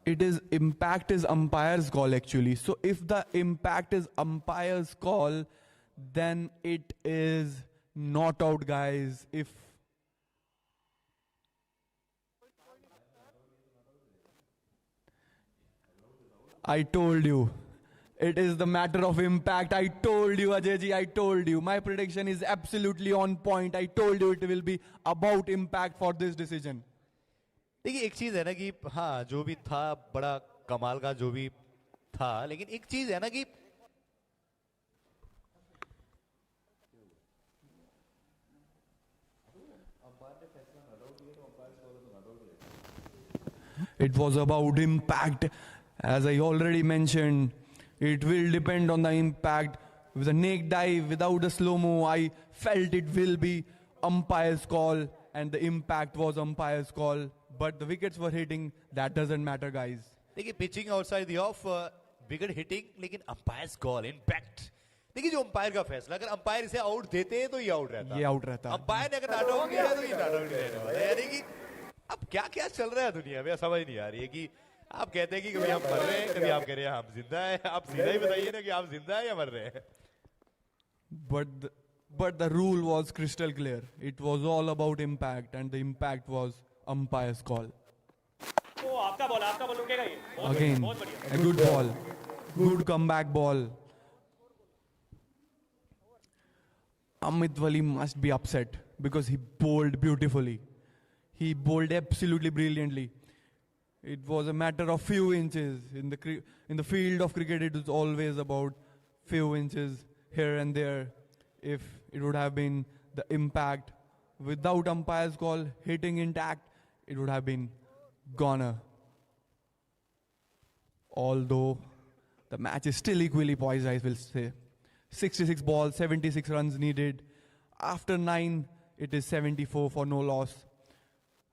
it is impact is umpire's call actually. So if the impact is umpire's call, then it is not out, guys. If I told you, it is the matter of impact. I told you, Ajay ji, I told you. My prediction is absolutely on point. I told you it will be about impact for this decision. देखिए एक चीज है ना कि हाँ, जो भी था बड़ा कमाल का जो भी था, लेकिन एक चीज है ना कि it was about impact. As I already mentioned, it will depend on the impact. With a naked dive, without a slow-mo, I felt it will be umpire's call, and the impact was umpire's call. But the wickets were hitting, that doesn't matter, guys. देखिए pitching outside the off, wicket hitting, लेकिन umpire's call, impact. देखिए जो umpire का फैसला, अगर umpire इसे out देते हैं तो ये आउट रहता है, ये आउट रहता है। अंपायर ने अगर नॉट आउट किया तो ये नॉट आउट रहने वाला है। यानी कि अब क्या क्या चल रहा है दुनिया में, समझ नहीं आ रही है कि आप कहते हैं कि कभी हम मर रहे हैं, कभी आप कह रहे हैं हम जिंदा हैं। आप सीधा ही बताइए ना कि आप जिंदा हैं या मर रहे हैं। But the rule was crystal clear. It was all about impact, and the impact was umpire's call. तो आपका बॉल रुकेगा ये। Again, बहुत बढ़िया। a good ball, good comeback ball. Amit Wali must be upset because he bowled beautifully. He bowled absolutely brilliantly. It was a matter of few inches. In the field of cricket, it is always about few inches here and there. If it would have been the impact without umpire's call, hitting intact, it would have been goner. Although the match is still equally poised, I will say. 66 balls, 76 runs needed. After 9, it is 74 for no loss.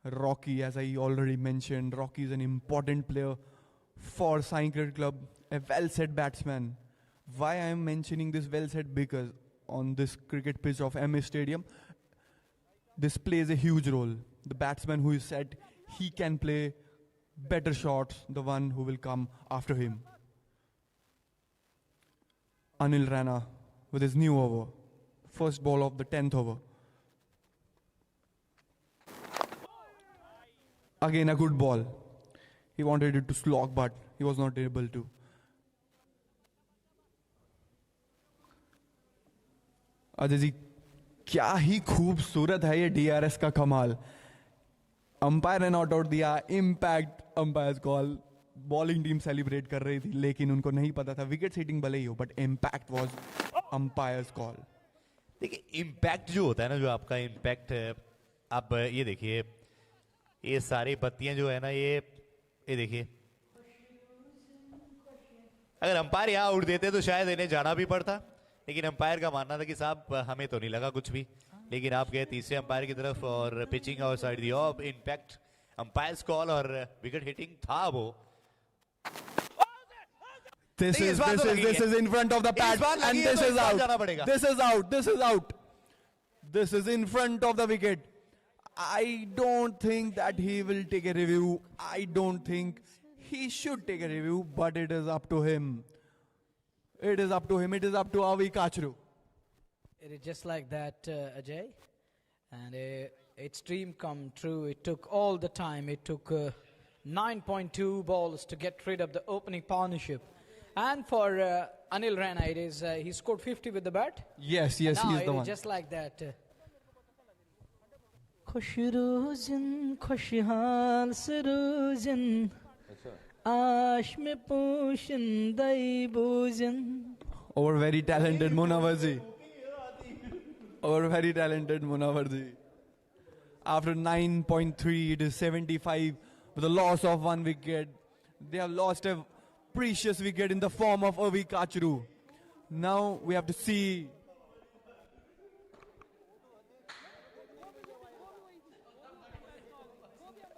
Rocky, as I already mentioned, Rocky is an important player for Sai Cricket Club, a well-set batsman, Why I am mentioning this well said? Because on this cricket pitch of MS Stadium, this plays a huge role. The batsman who is set, he can play better shots, the one who will come after him. Anil Rana with his new over. First ball of the 10th over. Again a good ball. He wanted it to slog, but he was not able to. Ajay ji, क्या ही खूबसूरत है ये DRS का कमाल. Umpire ने not out दिया, impact umpires call. Bowling team celebrate कर रही थी, लेकिन उनको नहीं पता था विकेट सीटिंग भले ही हो, but impact was umpires call. देखिए इम्पैक्ट जो होता है ना, जो आपका इम्पैक्ट है, आप ये देखिए, ये सारी बत्तियां जो है ना, ये देखिए, अगर अंपायर यहाँ उड़ देते तो शायद इन्हें जाना भी पड़ता, लेकिन अंपायर का मानना था कि साहब हमें तो नहीं लगा कुछ भी. लेकिन आप गए तीसरे अंपायर की तरफ और पिचिंग और side the of impact umpires call और विकेट हिटिंग था वो. This is in front of the pad and this is out. This is out. This is out. This is in front of the wicket. I don't think that he will take a review. I don't think he should take a review, but it is up to him. It is up to him. It is up to Avi Kachru. It is just like that, Ajay. And its dream come true. It took all the time. It took 9.2 balls to get rid of the opening partnership. And for Anil Rana, it is he scored 50 with the bat. Yes, he is the one. Just like that. Khushruzin, khushhal suruzin, ash me pushin dai buzin. Our very talented Munawarji. Our very talented Munawarji. After 9.3, it is 75 with a loss of 1 wicket. They have lost a precious wicket in the form of Avi Kachru. Now we have to see.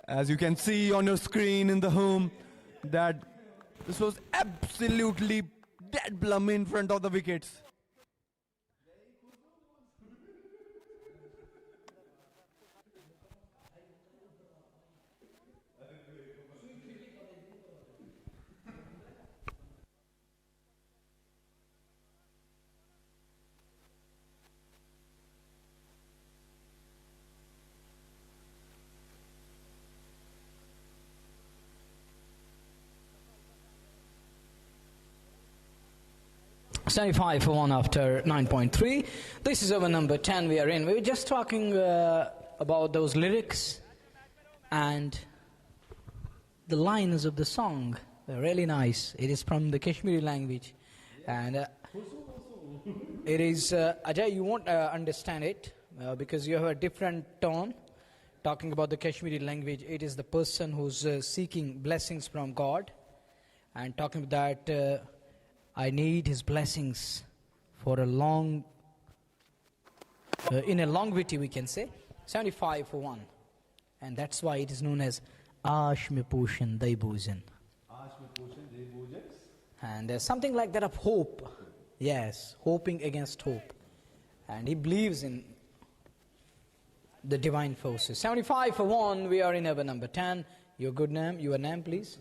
As you can see on your screen in the home, that this was absolutely dead plumb in front of the wickets. $75 for 1 after 9.3. This is over number 10 we are in. We were just talking about those lyrics and the lines of the song. They're really nice. It is from the Kashmiri language. And it is, Ajay, you won't understand it because you have a different tone. Talking about the Kashmiri language, it is the person who's seeking blessings from God. And talking about that, I need his blessings for a long, in a longevity we can say, 75 for 1. And that's why it is known as Ash me pushin dai buzin. And something like that of hope. Yes, hoping against hope. And he believes in the divine forces. 75 for 1, we are in over number 10. Your good name, your name please?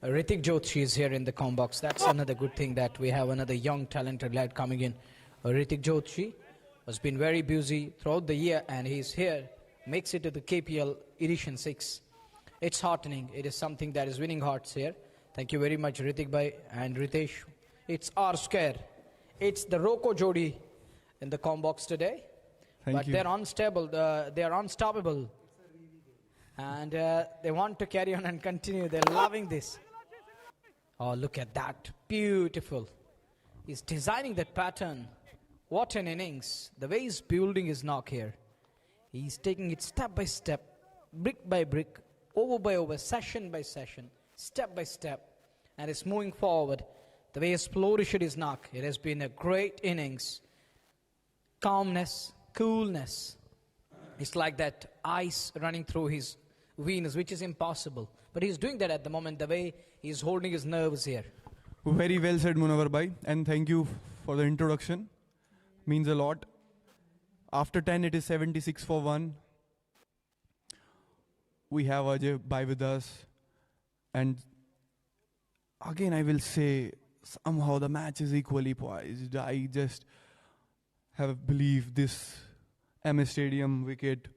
Ritik Joshi is here in the com box. That's another good thing that we have another young talented lad coming in. Ritik Joshi has been very busy throughout the year and he's here. Makes it to the KPL edition 6. It's heartening. It is something that is winning hearts here. Thank you very much Ritik bhai and Ritesh. It's our scare. It's the Roko Jodi in the com box today. Thank you. They're unstable. They're unstoppable. And they want to carry on and continue. They're loving this. Oh, look at that. Beautiful. He's designing that pattern. What an innings. The way he's building his knock here. He's taking it step by step, brick by brick, over by over, session by session, step by step. And it's moving forward. The way he's flourished his knock. It has been a great innings. Calmness, coolness. It's like that ice running through his veins, which is impossible. But he's doing that at the moment, the way he's holding his nerves here. Very well said, Munawar bhai, and thank you for the introduction. Means a lot. After 10, it is 76 for 1. We have Ajay bhai with us. And again, I will say, somehow the match is equally poised. I just have belief this MS Stadium wicket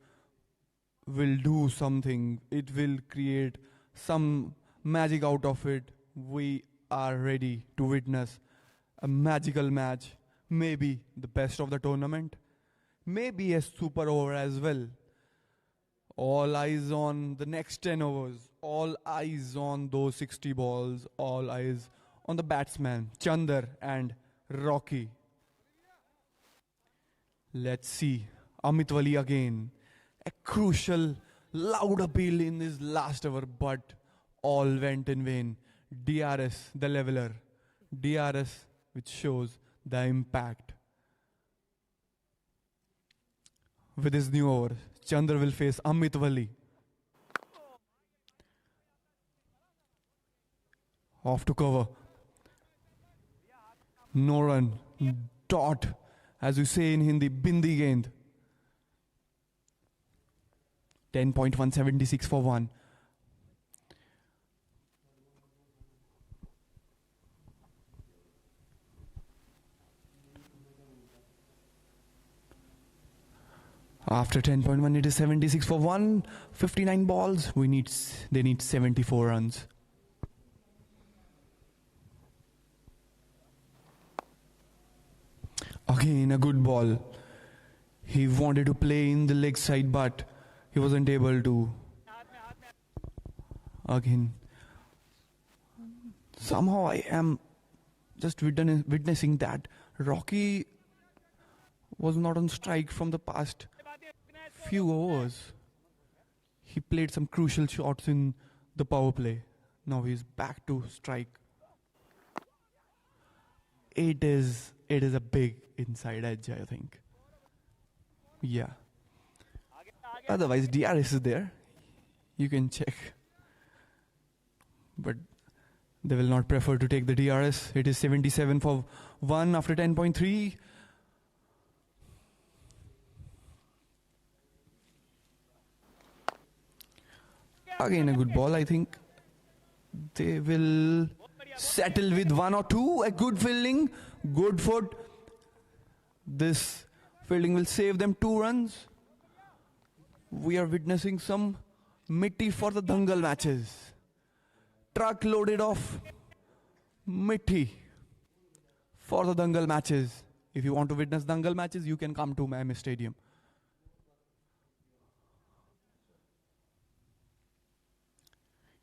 will do something. It will create some magic out of it. We are ready to witness a magical match, maybe the best of the tournament, maybe a super over as well. All eyes on the next 10 overs, all eyes on those 60 balls, all eyes on the batsman, Chandar and Rocky. Let's see, Amit Wali again. A crucial, loud appeal in his last over, but all went in vain. DRS, the leveler. DRS, which shows the impact. With his new over, Chandra will face Amit Wali. Off to cover. No run. Dot. As you say in Hindi, bindi gend. 10.176 for 1. After 10.1, it is 76 for 1. 59 balls. They need 74 runs. Again, a good ball. He wanted to play in the leg side, but he wasn't able to. Again. Somehow I am just witnessing that Rocky was not on strike from the past few overs. He played some crucial shots in the power play. Now he's back to strike. It is a big inside edge, I think. Yeah. Otherwise, DRS is there. You can check. But they will not prefer to take the DRS. It is 77 for 1 after 10.3. Again, a good ball. I think they will settle with 1 or 2. A good fielding, good foot. This fielding will save them 2 runs. We are witnessing some mitti for the dangal matches. Truck loaded off mitti for the dangal matches. If you want to witness dangal matches, you can come to MS Stadium.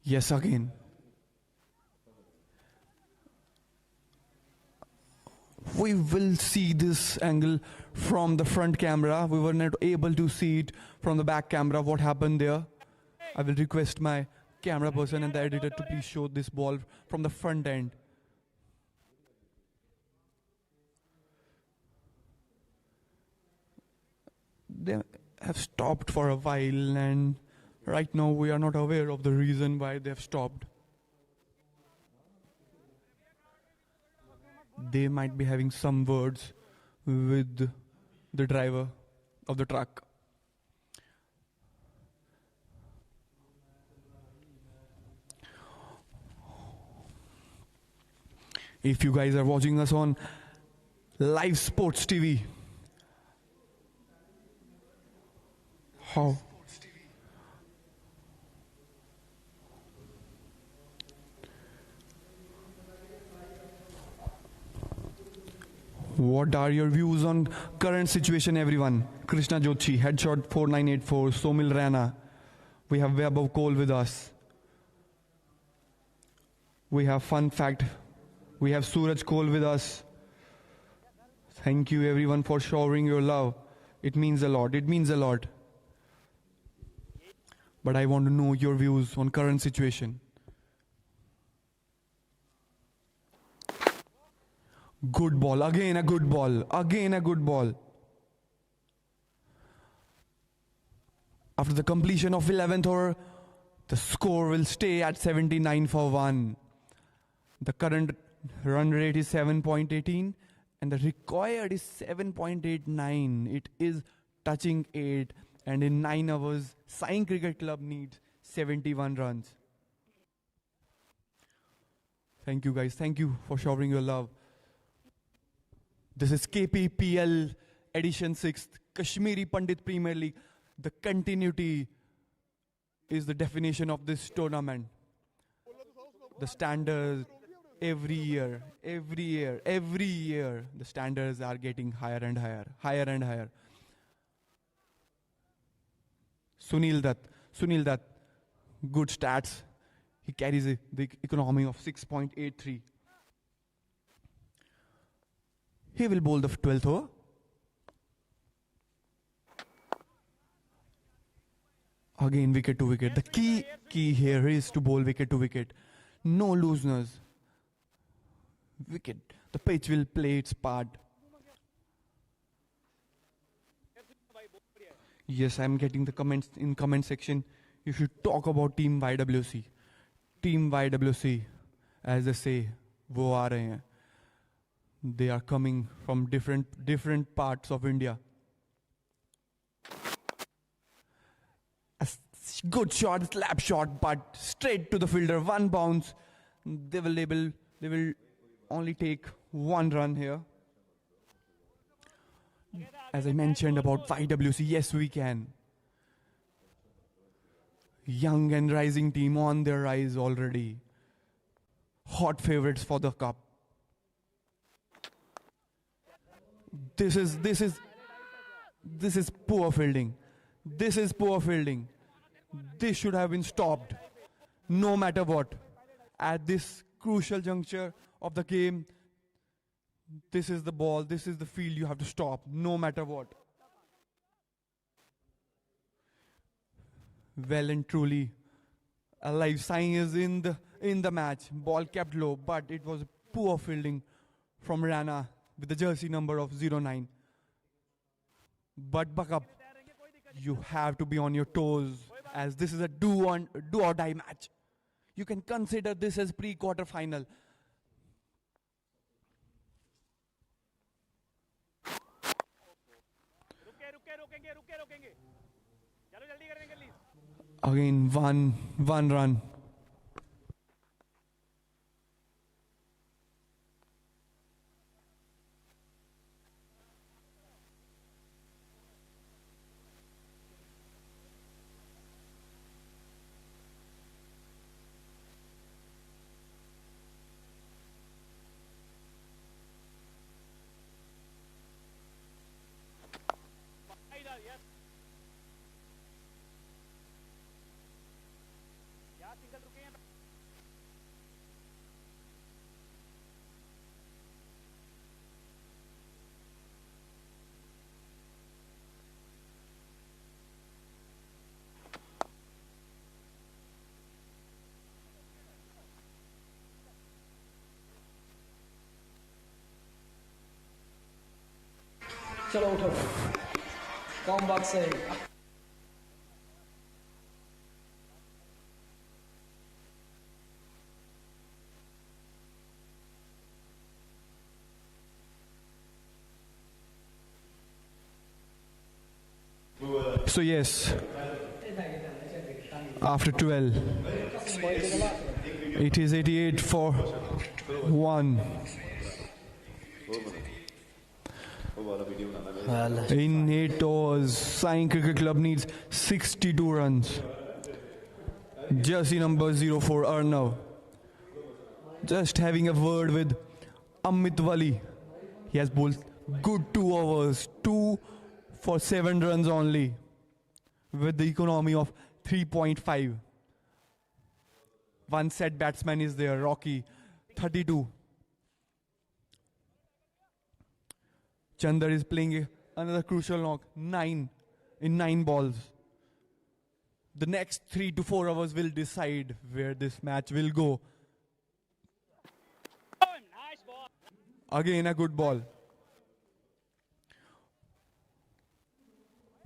Yes, again. We will see this angle from the front camera. We were not able to see it from the back camera, what happened there. I will request my camera person and the editor to please show this ball from the front end. They have stopped for a while, and right now we are not aware of the reason why they have stopped. They might be having some words with the driver of the truck. If you guys are watching us on Live Sports TV, how? What are your views on current situation, everyone? Krishna Jochi, headshot 4984, Somil Rana. We have Vaibhav Cole with us. We have Fun Fact. We have Suraj Cole with us. Thank you, everyone, for showering your love. It means a lot. It means a lot. But I want to know your views on current situation. Good ball. Again a good ball. Again a good ball. After the completion of 11th over, the score will stay at 79 for 1. The current Run rate is 7.18 and the required is 7.89. It is touching 8, and in 9 hours, Sai Cricket Club needs 71 runs. Thank you guys. Thank you for showering your love. This is KPPL Edition 6th, Kashmiri Pandit Premier League. The continuity is the definition of this tournament. The standards, every year, the standards are getting higher and higher. Sunil Dutt, good stats. He carries the economy of 6.83. He will bowl the 12th over. Again, wicket to wicket. The key here is to bowl wicket to wicket. No looseners. Wicket. The pitch will play its part. Yes, I'm getting the comments in comment section. You should talk about Team YWC. Team YWC, as they say, वो आ रहे हैं. They are coming from different parts of India. A good shot, slap shot, but straight to the fielder. One bounce. They will only take 1 run here. As I mentioned about YWC, yes we can. Young and rising team on their rise already. Hot favorites for the cup. This is poor fielding. This is poor fielding. This should have been stopped. No matter what. At this crucial juncture of the game, this is the ball, this is the field you have to stop, no matter what. Well and truly, a live sign is in the match. Ball kept low, but it was poor fielding from Rana with the jersey number of 09. But Buck up, you have to be on your toes, as this is a do or die match. You can consider this as pre-quarter final. Again, one run. चलो उठो कौन बात से So yes, after 12, it is 88 for 1. well In 8 overs, Sai Cricket Club needs 62 runs. Jersey number 04, Arnav. Just having a word with Amit Wali. He has bowled good 2 overs, 2 for 7 runs only, with the economy of 3.5. One set batsman is there, Rocky, 32. Chandar is playing another crucial knock, 9 in 9 balls. The next 3 to 4 hours will decide where this match will go. Again, a good ball.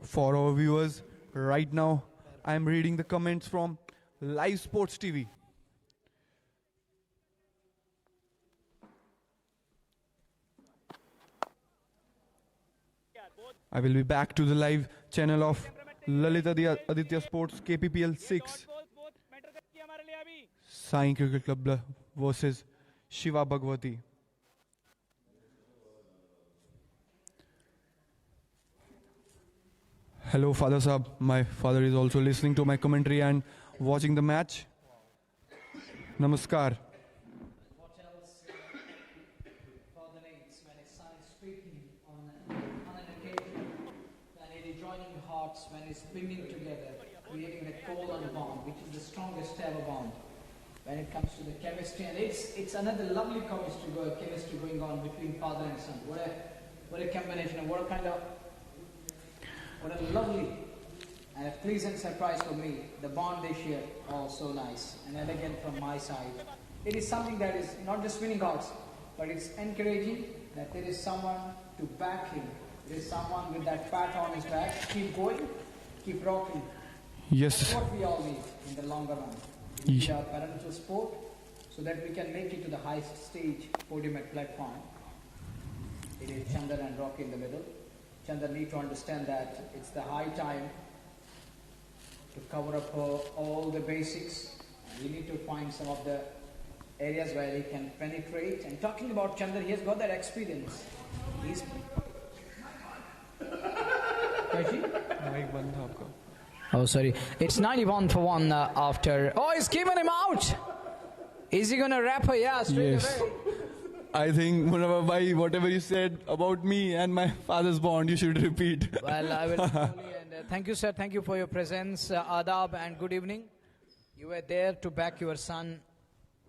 For our viewers, right now, I am reading the comments from Live Sports TV. I will be back to the live channel of Lalita Aditya Sports KPPL 6 Sai Cricket Club versus Shiva Bhagwati. Hello, Father Sahab. My father is also listening to my commentary and watching the match. Namaskar. What else Father needs when his son is speaking on an occasion, when it is joining hearts, when it's bringing together, creating a colon bond, which is the strongest ever bond when it comes to the chemistry. And it's another lovely chemistry going on between father and son. What a combination, and what a lovely and a pleasant surprise for me. The bond they share, all so nice and elegant from my side. It is something that is not just winning hearts, but it's encouraging that there is someone to back him. There is someone with that pat on his back. Keep going, keep rocking. Yes. That's what we all need in the longer run. We need our parental support so that we can make it to the highest stage, podium at platform. It is Chandar and Rocky in the middle. Chandar need to understand that it's the high time to cover up all the basics. We need to find some of the areas where he can penetrate. And talking about Chandar, he has got that experience. He's... Oh, sorry. It's 91 for 1 after... Oh, he's keeping him out! Is he going to wrap her? Yeah, straight away. I think, Munawar Bhai, whatever you said about me and my father's bond, you should repeat. Well, I will slowly, and thank you, sir. Thank you for your presence. Adab and good evening. You were there to back your son,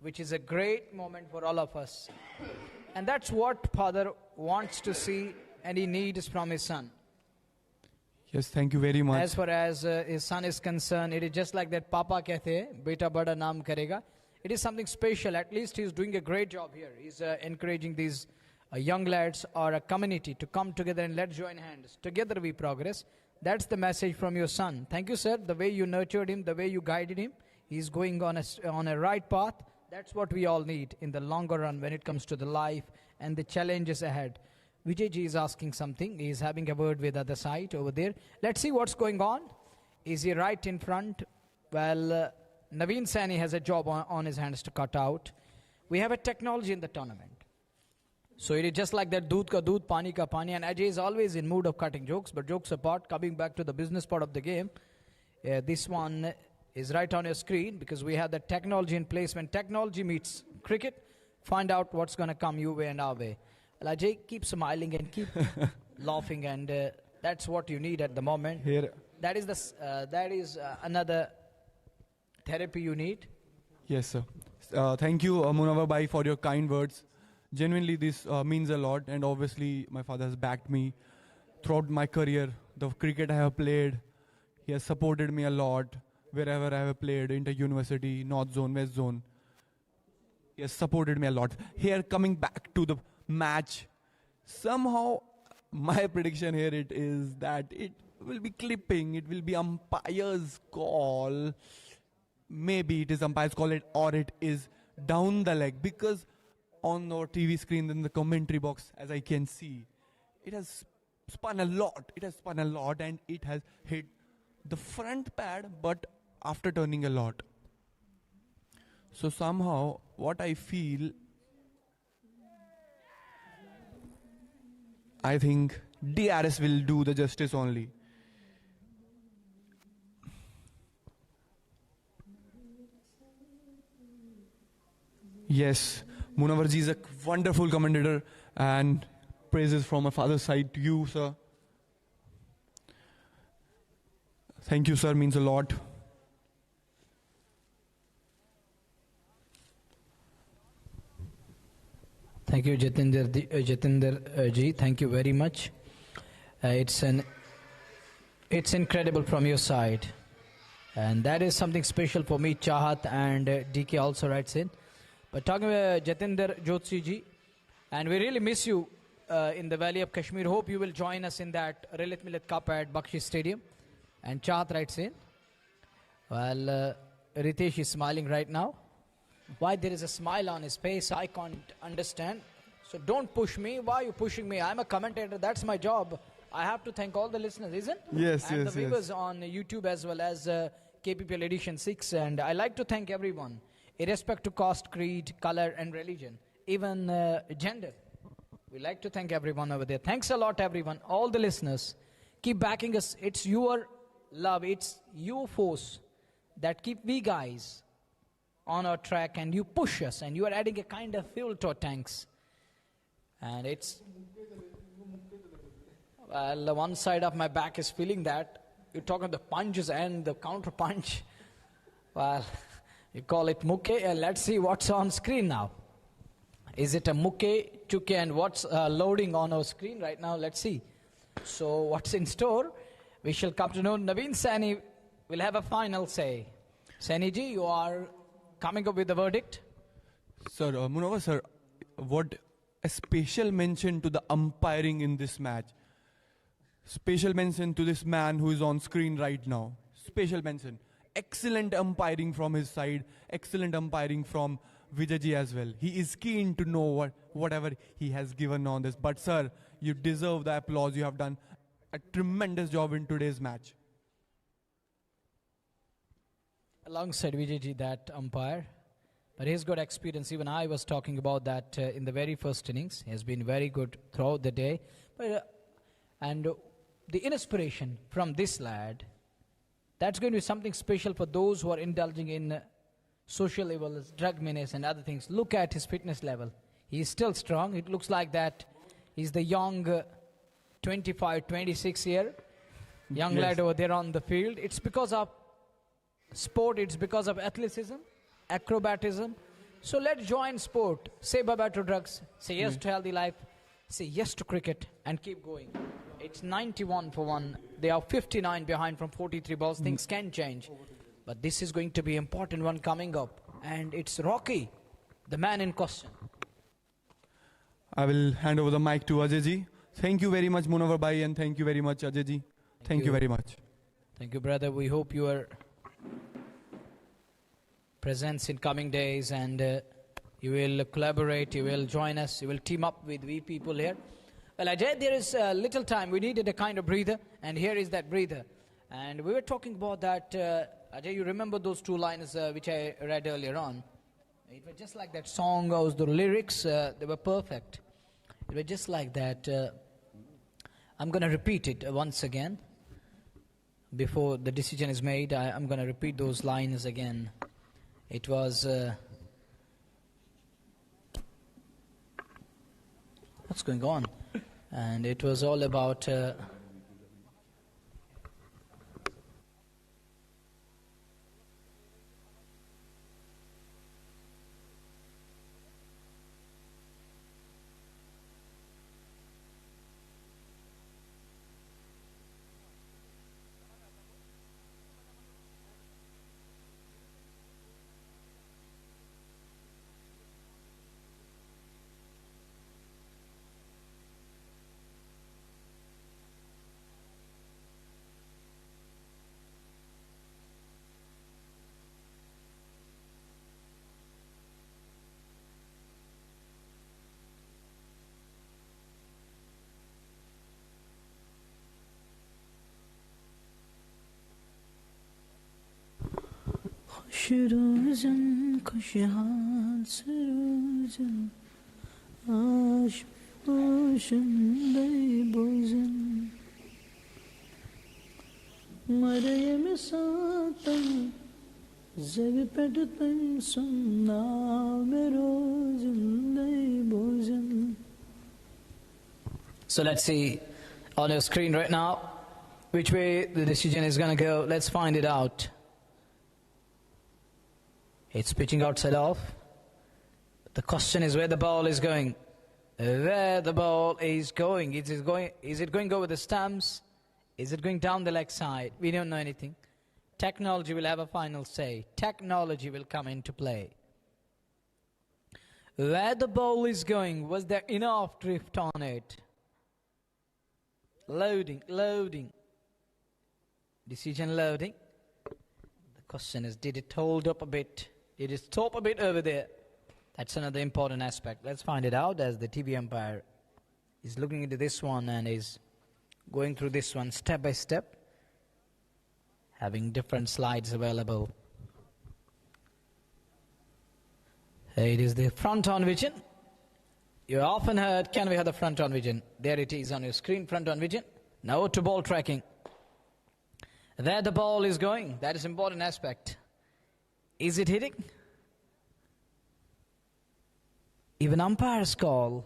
which is a great moment for all of us. And that's what father wants to see and he needs from his son. Yes, thank you very much. As far as his son is concerned, it is just like that Papa kehte hai, beta bada naam karega. It is something special. At least he's doing a great job here. He's encouraging these young lads or a community to come together and let's join hands. Together we progress. That's the message from your son. Thank you, sir. The way you nurtured him, the way you guided him, he's going on a right path. That's what we all need in the longer run when it comes to the life and the challenges ahead. Vijayji is asking something. He's having a word with other side over there. Let's see what's going on. Is he right in front? Well... Naveen Saini has a job on his hands to cut out. We have a technology in the tournament. So it is just like that, doodh ka doodh, pani ka pani. And Ajay is always in mood of cutting jokes. But jokes apart, coming back to the business part of the game, this one is right on your screen because we have the technology in place. When technology meets cricket, find out what's going to come your way and our way. Well, Ajay, keep smiling and keep laughing. And that's what you need at the moment. Here. That is another... therapy you need. Yes, sir. Thank you, Munawar Bhai, for your kind words. Genuinely, this means a lot, and obviously, my father has backed me throughout my career. The cricket I have played, he has supported me a lot. Wherever I have played, inter-university, North Zone, West Zone, he has supported me a lot. Here, coming back to the match, somehow, my prediction here is that it will be clipping. It will be umpire's call. Maybe it is umpire's call or it is down the leg, because on our TV screen in the commentary box, as I can see, it has spun a lot. It has spun a lot and it has hit the front pad, but after turning a lot. So somehow what I feel, I think DRS will do the justice only. Yes, Munawar ji is a wonderful commentator, and praises from my father's side to you, sir. Thank you, sir, means a lot. Thank you, Jatinder ji. Thank you very much. It's incredible from your side, and that is something special for me. Chahat and DK also writes in. But talking about Jatinder Jyotsi ji, and we really miss you in the Valley of Kashmir. Hope you will join us in that Rilit Millet Cup at Bakshi Stadium. And Chahat writes in. Well, Ritesh is smiling right now. Why there is a smile on his face, I can't understand. So don't push me. Why are you pushing me? I'm a commentator. That's my job. I have to thank all the listeners, isn't? Yes, and yes, the viewers on YouTube as well as KPPL Edition 6. And I like to thank everyone, irrespective to caste, creed, color, and religion, even gender. We like to thank everyone over there. Thanks a lot, everyone. All the listeners, keep backing us. It's your love, it's your force that keep we guys on our track, and you push us, and you are adding a kind of fuel to our tanks. And it's, well, one side of my back is feeling that. You're talking the punches and the counter punch. Well, you call it muke. Let's see what's on screen now. Is it a muke, chuke, and what's loading on our screen right now? Let's see. So what's in store? We shall come to know. Naveen Saini will have a final say. Saini ji, you are coming up with the verdict. Sir, Munawar sir, what a special mention to the umpiring in this match. Special mention to this man who is on screen right now. Special mention. Excellent umpiring from his side. Excellent umpiring from Vijayji as well. He is keen to know whatever he has given on this. But sir, you deserve the applause. You have done a tremendous job in today's match. Alongside Vijayji, that umpire. But he's got experience. Even I was talking about that in the very first innings. He has been very good throughout the day. But, and the inspiration from this lad, that's going to be something special for those who are indulging in social evils, drug menace, and other things. Look at his fitness level. He is still strong. It looks like that he's the young 25, 26 year young lad over there on the field. It's because of sport. It's because of athleticism, acrobatism. So let's join sport. Say bye-bye to drugs. Say yes to healthy life. Say yes to cricket and keep going. It's 91 for 1. They are 59 behind from 43 balls. Things can change. But this is going to be an important one coming up. And it's Rocky, the man in question. I will hand over the mic to Ajay-ji. Thank you very much, Munawar Bhai, and thank you very much, Ajay-ji. Thank you very much. Thank you, brother. We hope your presence in coming days, and you will collaborate, you will join us, you will team up with we people here. Well, Ajay, there is little time. We needed a kind of breather, and here is that breather. And we were talking about that, Ajay, you remember those two lines which I read earlier on? It was just like that song, the lyrics, they were perfect. It was just like that. I'm going to repeat it once again. Before the decision is made, I'm going to repeat those lines again. It was... what's going on? And it was all about... Şuruzun kuşhan suruzun aş başındayı bozun Maraya misatan zevi pedatan sunna merozundayı bozun. So let's see on your screen right now which way the decision is going to go. Let's find it out. It's pitching outside off. The question is where the ball is going. Where the ball is going. Is it going over the stumps? Is it going down the leg side? We don't know anything. Technology will have a final say. Technology will come into play. Where the ball is going, was there enough drift on it? Loading, loading. Decision loading. The question is, did it hold up a bit? Did it stop a bit over there? That's another important aspect. Let's find it out as the TV umpire is looking into this one and is going through this one step by step, having different slides available. It is the front-on vision. You often heard, can we have the front-on vision? There it is on your screen, front-on vision. Now to ball tracking. Where the ball is going, that is important aspect. Is it hitting? Even umpire's call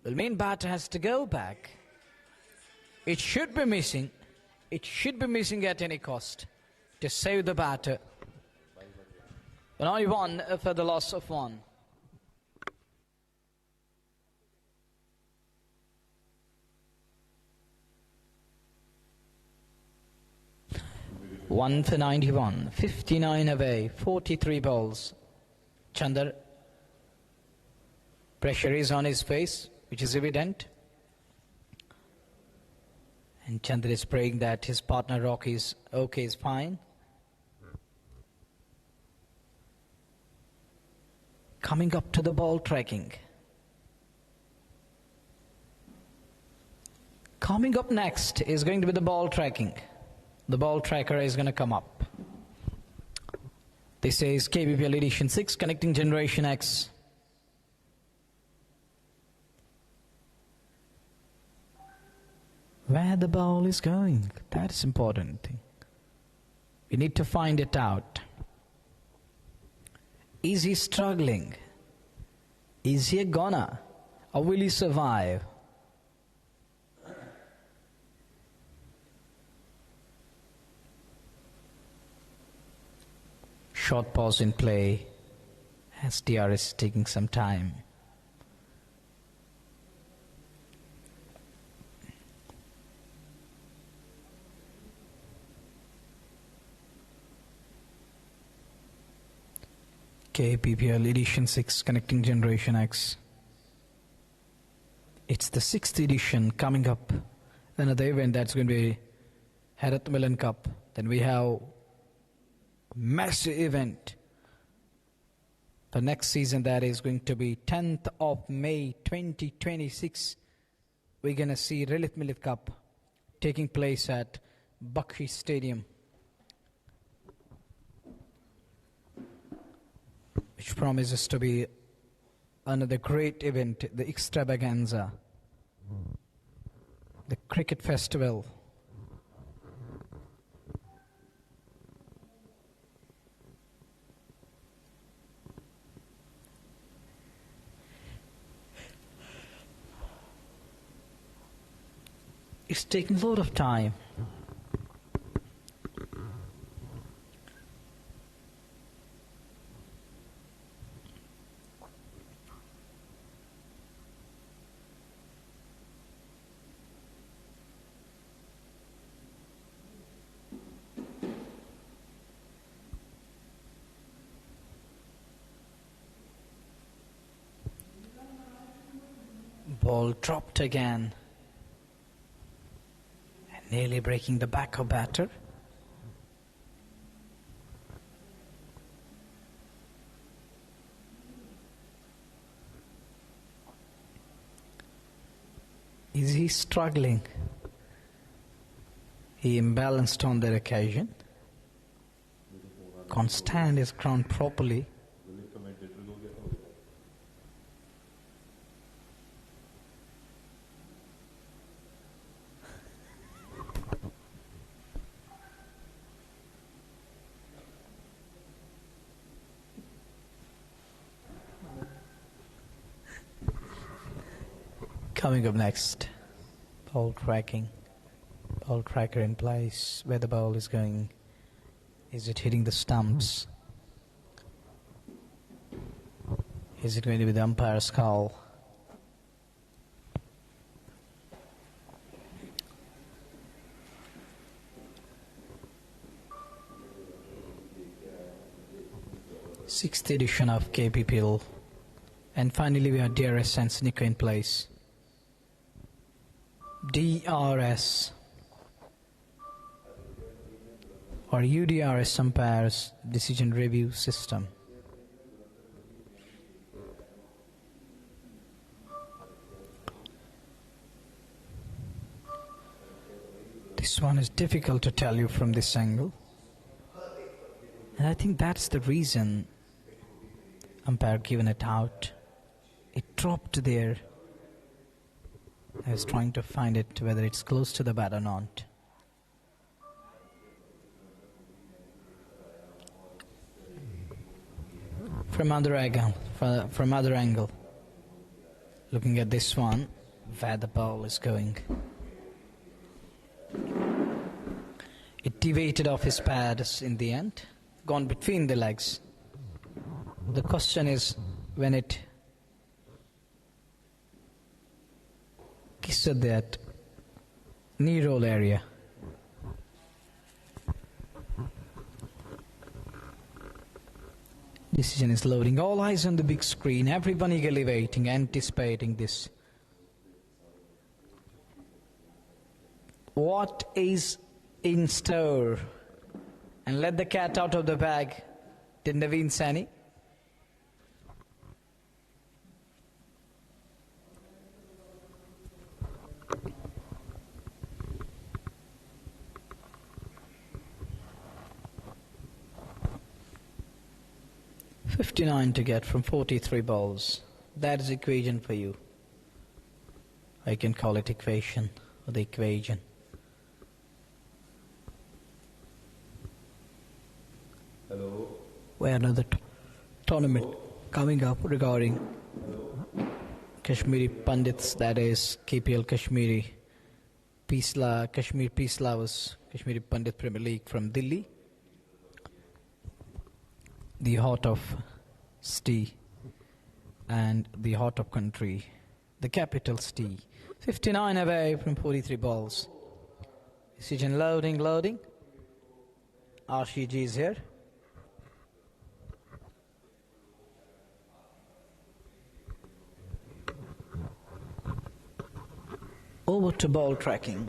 will mean batter has to go back. It should be missing. It should be missing at any cost to save the batter. But only one for the loss of one. One for 91, 59 away, 43 balls. Chandar, pressure is on his face, which is evident. And Chandra is praying that his partner Rocky is okay, is fine. Coming up to the ball tracking. Coming up next is going to be the ball tracking. The ball tracker is going to come up. This is KPPL Edition 6, Connecting Generation X. Where the ball is going, that is important thing. We need to find it out. Is he struggling? Is he a goner? Or will he survive? Short pause in play as DRS is taking some time. KPPL Edition 6, Connecting Generation X. It's the 6th edition coming up. Another event that's going to be Harat Milan Cup. Then we have massive event for next season that is going to be 10th of May 2026. We're going to see Lilith Milit Cup taking place at Bakshi Stadium, which promises to be another great event, the extravaganza, the cricket festival. It's taking a lot of time. Ball dropped again. And nearly breaking the back of batter. Is he struggling? He imbalanced on that occasion. Can't stand his ground properly. Coming up next, ball tracking. Ball tracker in place, where the ball is going. Is it hitting the stumps? Is it going to be the umpire's call? Sixth edition of KPPL. And finally we have DRS and Sneaker in place. DRS or UDRS umpires decision review system. This one is difficult to tell you from this angle. And I think that's the reason umpire given it out. It dropped there. I was trying to find it, whether it's close to the bat or not. From other angle, looking at this one, where the ball is going. It deviated off his pads in the end, gone between the legs. The question is, when it kissed that knee roll area. Decision is loading. All eyes on the big screen. Everyone eagerly waiting, anticipating this. What is in store? And let the cat out of the bag. Did Naveen Saini? $59 to get from 43 balls. That is equation for you. I can call it equation or the equation. Hello. Where another tournament coming up regarding Kashmiri Pandits, that is KPL Kashmiri Kashmir Peace Lovers, Kashmiri Pandit Premier League from Delhi. The heart of city and the heart of country, the capital city. 59 away from 43 balls. Decision loading. RCG is here. Over to ball tracking.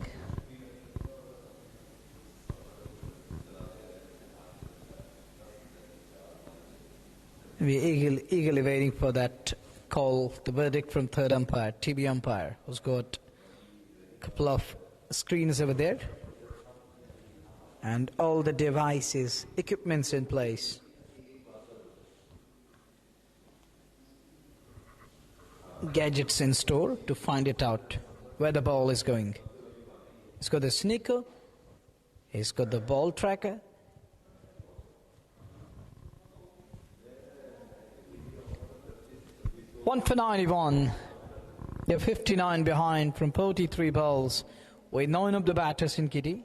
We're eagerly waiting for that call, the verdict from third umpire, TB umpire, who's got a couple of screens over there and all the devices, equipments in place. Gadgets in store to find it out where the ball is going. He's got the sneaker, he's got the ball tracker. One for 91. They're 59 behind from 43 balls with 9 of the batters in kitty.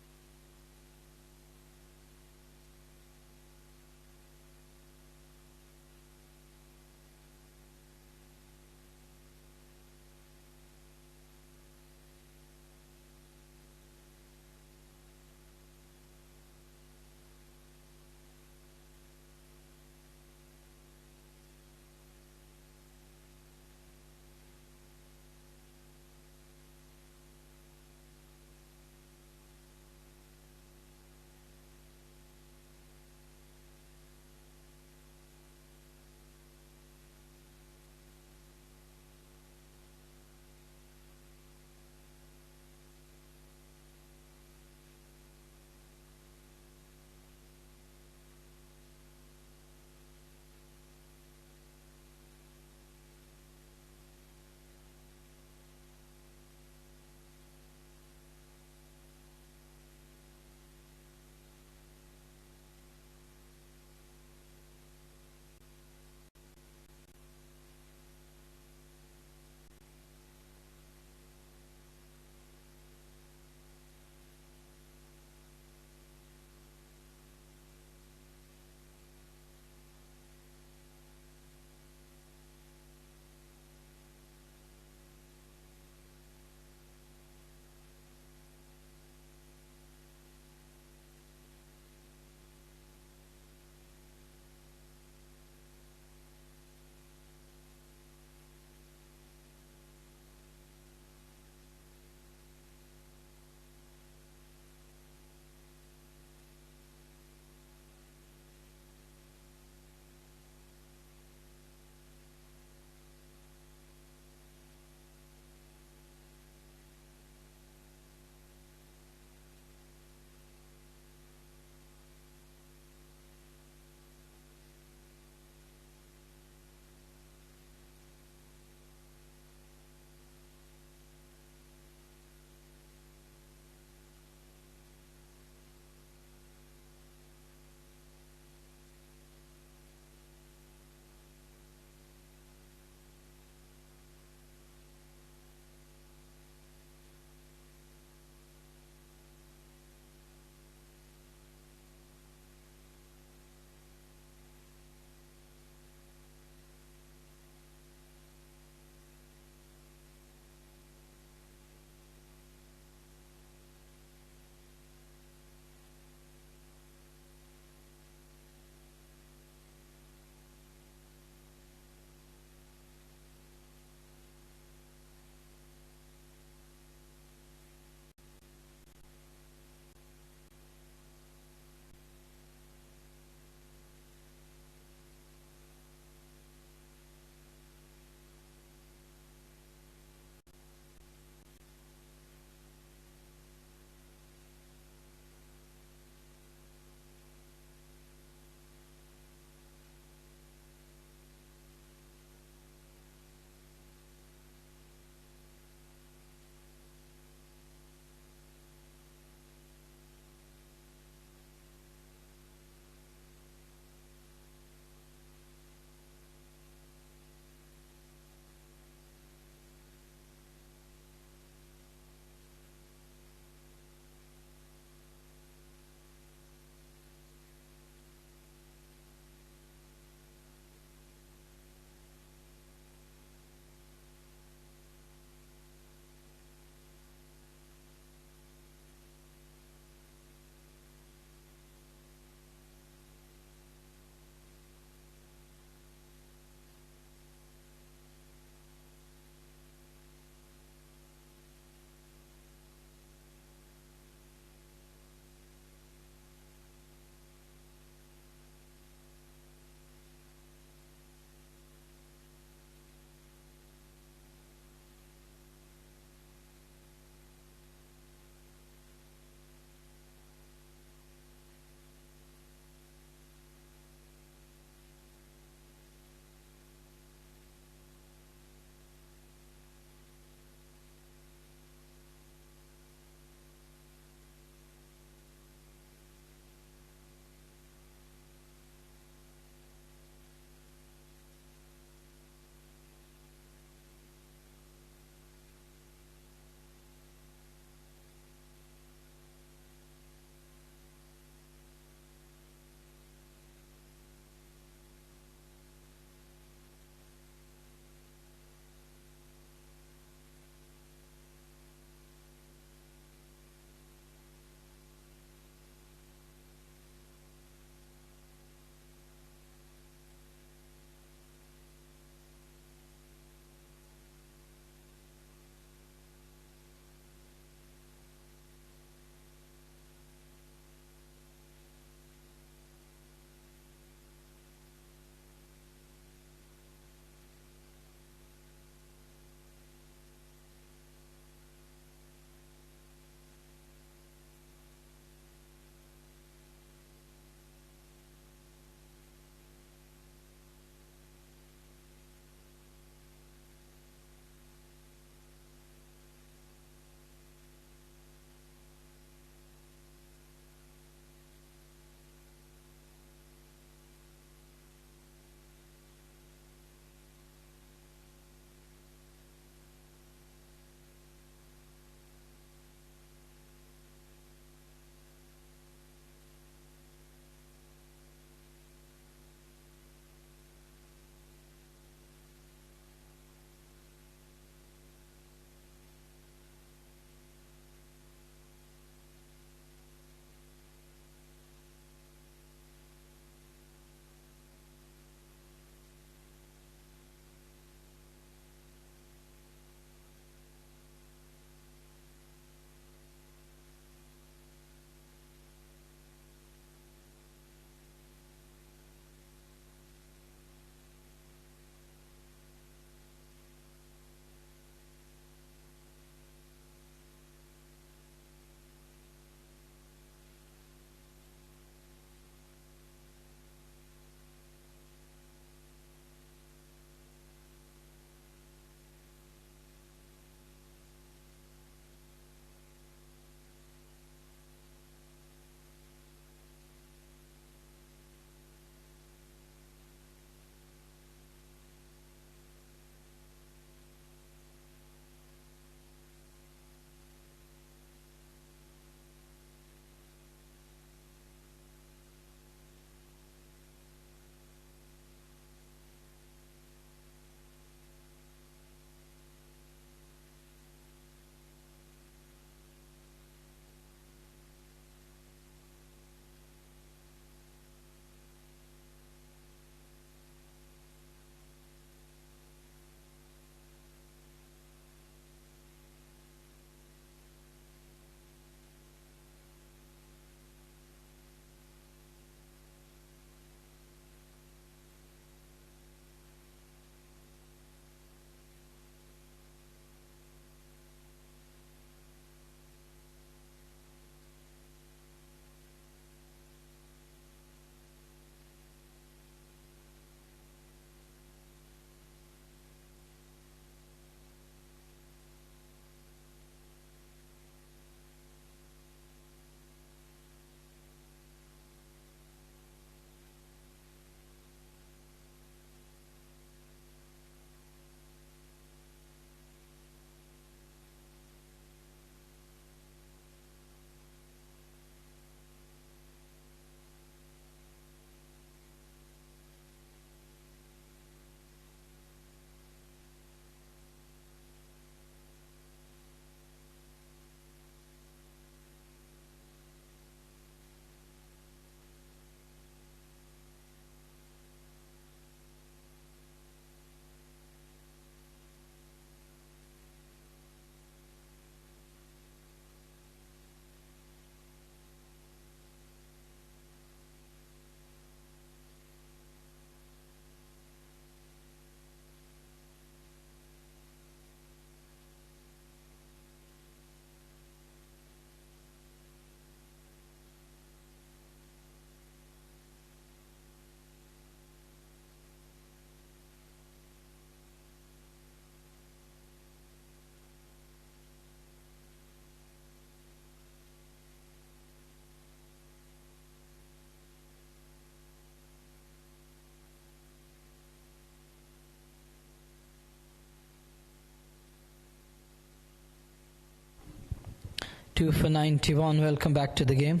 2 for 91. Welcome back to the game.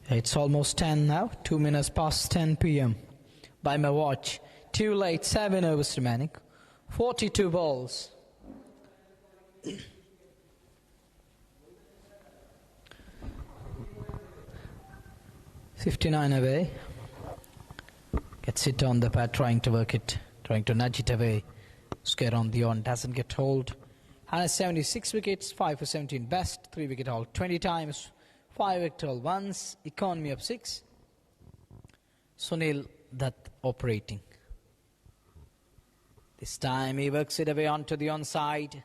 It's almost 10 now. 2 minutes past 10 p.m. by my watch. Too late. 7 overs remaining. 42 balls. $59 away. Gets it on the pad, trying to work it, trying to nudge it away. Scare on the on, doesn't get hold. 176 wickets, 5 for 17 best, 3 wicket haul 20 times, 5 wicket haul once, economy of 6. Sunil Dutt operating. This time he works it away onto the onside.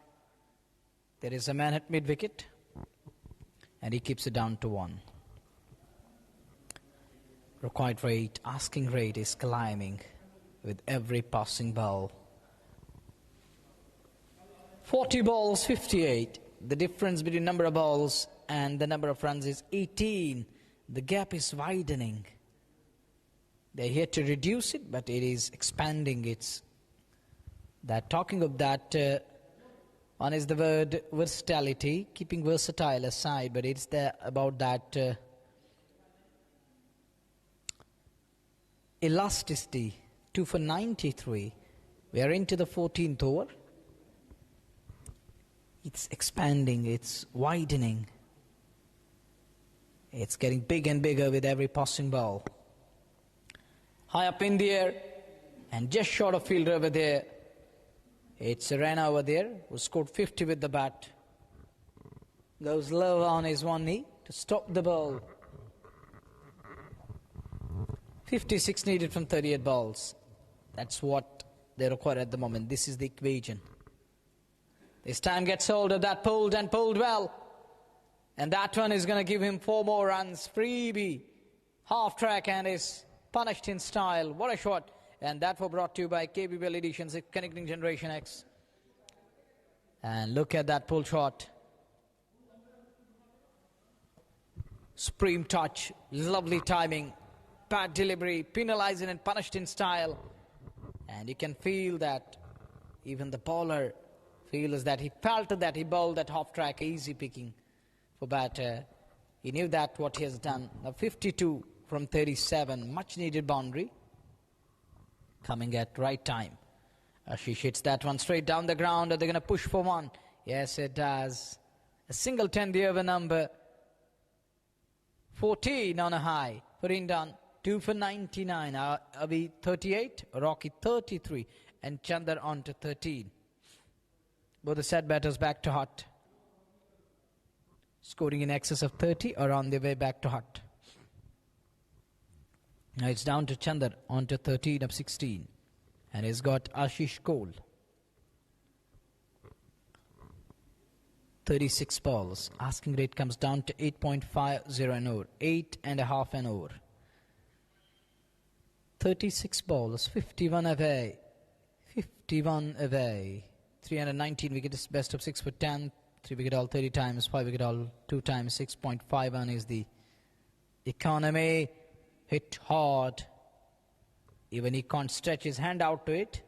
There is a man at mid wicket and he keeps it down to 1. Required rate, asking rate is climbing with every passing ball. 40 balls, 58. The difference between number of balls and the number of runs is 18. The gap is widening. They're here to reduce it, but it is expanding. It's that talking of that, one is the word versatility, keeping versatile aside, but it's about that elasticity. 2 for 93. We are into the 14th over. It's expanding, it's widening. It's getting big and bigger with every passing ball. High up in the air and just short of fielder over there. It's Rana over there who scored 50 with the bat. Goes low on his one knee to stop the ball. 56 needed from 38 balls. That's what they require at the moment. This is the equation. This time gets hold of that, pulled and pulled well. And that one is going to give him 4 more runs. Freebie, half track and is punished in style. What a shot. And that was brought to you by KPPL Editions, Connecting Generation X. And look at that pull shot. Supreme touch, lovely timing. Bad delivery, penalizing and punished in style. And you can feel that even the bowler feels that he felt that he bowled that half track, easy picking for batter. He knew that what he has done. Now 52 from 37, much needed boundary. Coming at right time. Ashish hits that one straight down the ground. Are they going to push for 1? Yes, it does. A single 10 the over number. 14 on a high for Indan. 2 for 99. Avi 38, Rocky 33, and Chandar on to 13. Both the set batters back to hut. Scoring in excess of 30 or on their way back to hut. Now it's down to Chandar on to 13 of 16. And he's got Ashish Cole. 36 balls. Asking rate comes down to 8.50 an over. 8.5 an over. 36 balls, 51 away. 51 away. 319 wickets, best of 6 for 10. 3 wicket all 30 times, 5 wicket all 2 times. 6.51 is the economy. Hit hard. Even he can't stretch his hand out to it.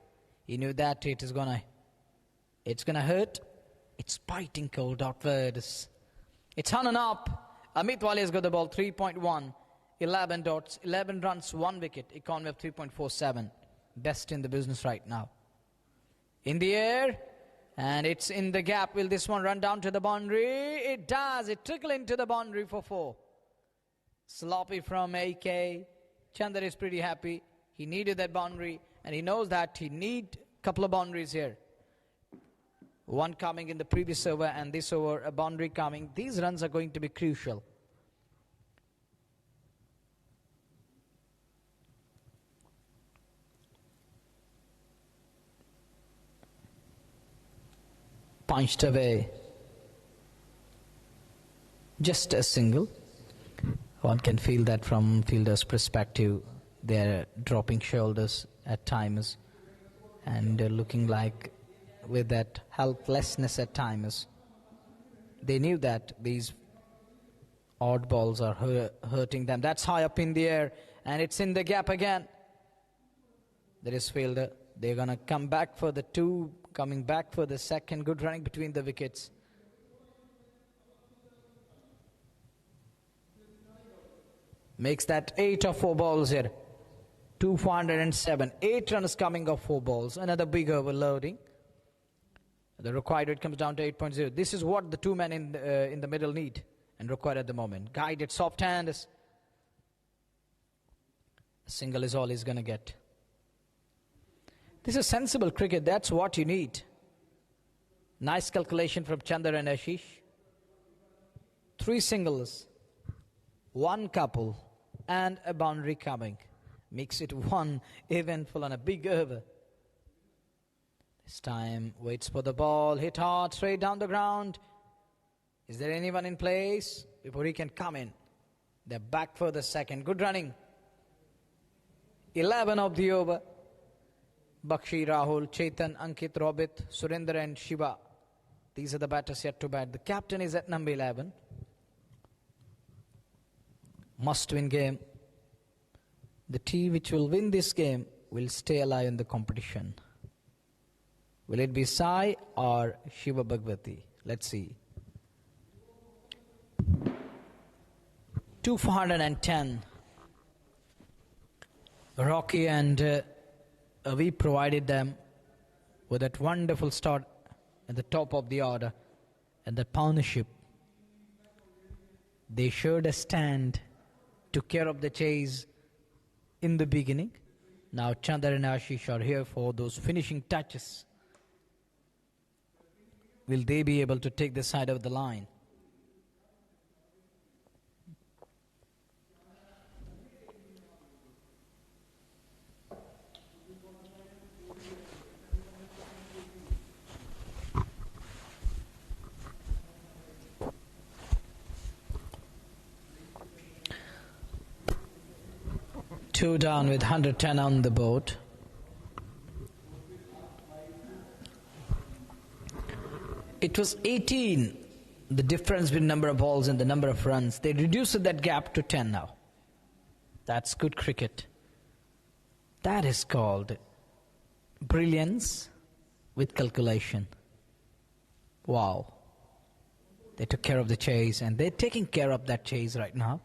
He knew that it's gonna hurt. It's biting cold outwards. It's on and up. Amit Wali has got the ball. 3.1. 11 dots, 11 runs, 1 wicket, economy of 3.47. Best in the business right now. In the air, and it's in the gap. Will this one run down to the boundary? It does. It trickle into the boundary for 4. Sloppy from AK. Chandar is pretty happy. He needed that boundary, and he knows that he need a couple of boundaries here. One coming in the previous over, and this over, a boundary coming. These runs are going to be crucial. Punched away. Just a single. One can feel that from fielder's perspective. They're dropping shoulders at times and looking like with that helplessness at times. They knew that these odd balls are hurting them. That's high up in the air and it's in the gap again. There is fielder. They're going to come back for the 2. Coming back for the second. Good running between the wickets. Makes that 8 of 4 balls here. 2 for 107. 8 runs coming off 4 balls. Another big overloading. The required rate comes down to 8.0. This is what the two men in the middle need and require at the moment. Guided soft hand. A single is all he's going to get. This is sensible cricket. That's what you need. Nice calculation from Chandar and Ashish. 3 singles, 1 couple, and a boundary coming. Makes it 1 eventful on a big over. This time waits for the ball, hit hard, straight down the ground. Is there anyone in place before he can come in? They're back for the second. Good running. 11 of the over. Bakshi, Rahul, Chetan, Ankit, Robit, Surendra and Shiva. These are the batters yet to bat. The captain is at number 11. Must-win game. The team which will win this game will stay alive in the competition. Will it be SAI or Shiva Bhagwati? Let's see. 2 for 110. Rocky and we provided them with that wonderful start at the top of the order and the partnership. They showed a stand, took care of the chase in the beginning. Now Chandar and Ashish are here for those finishing touches. Will they be able to take the side of the line? Two down with 110 on the board. It was 18, the difference between number of balls and the number of runs. They reduced that gap to 10 now. That's good cricket. That is called brilliance with calculation. Wow. They took care of the chase, and they're taking care of that chase right now.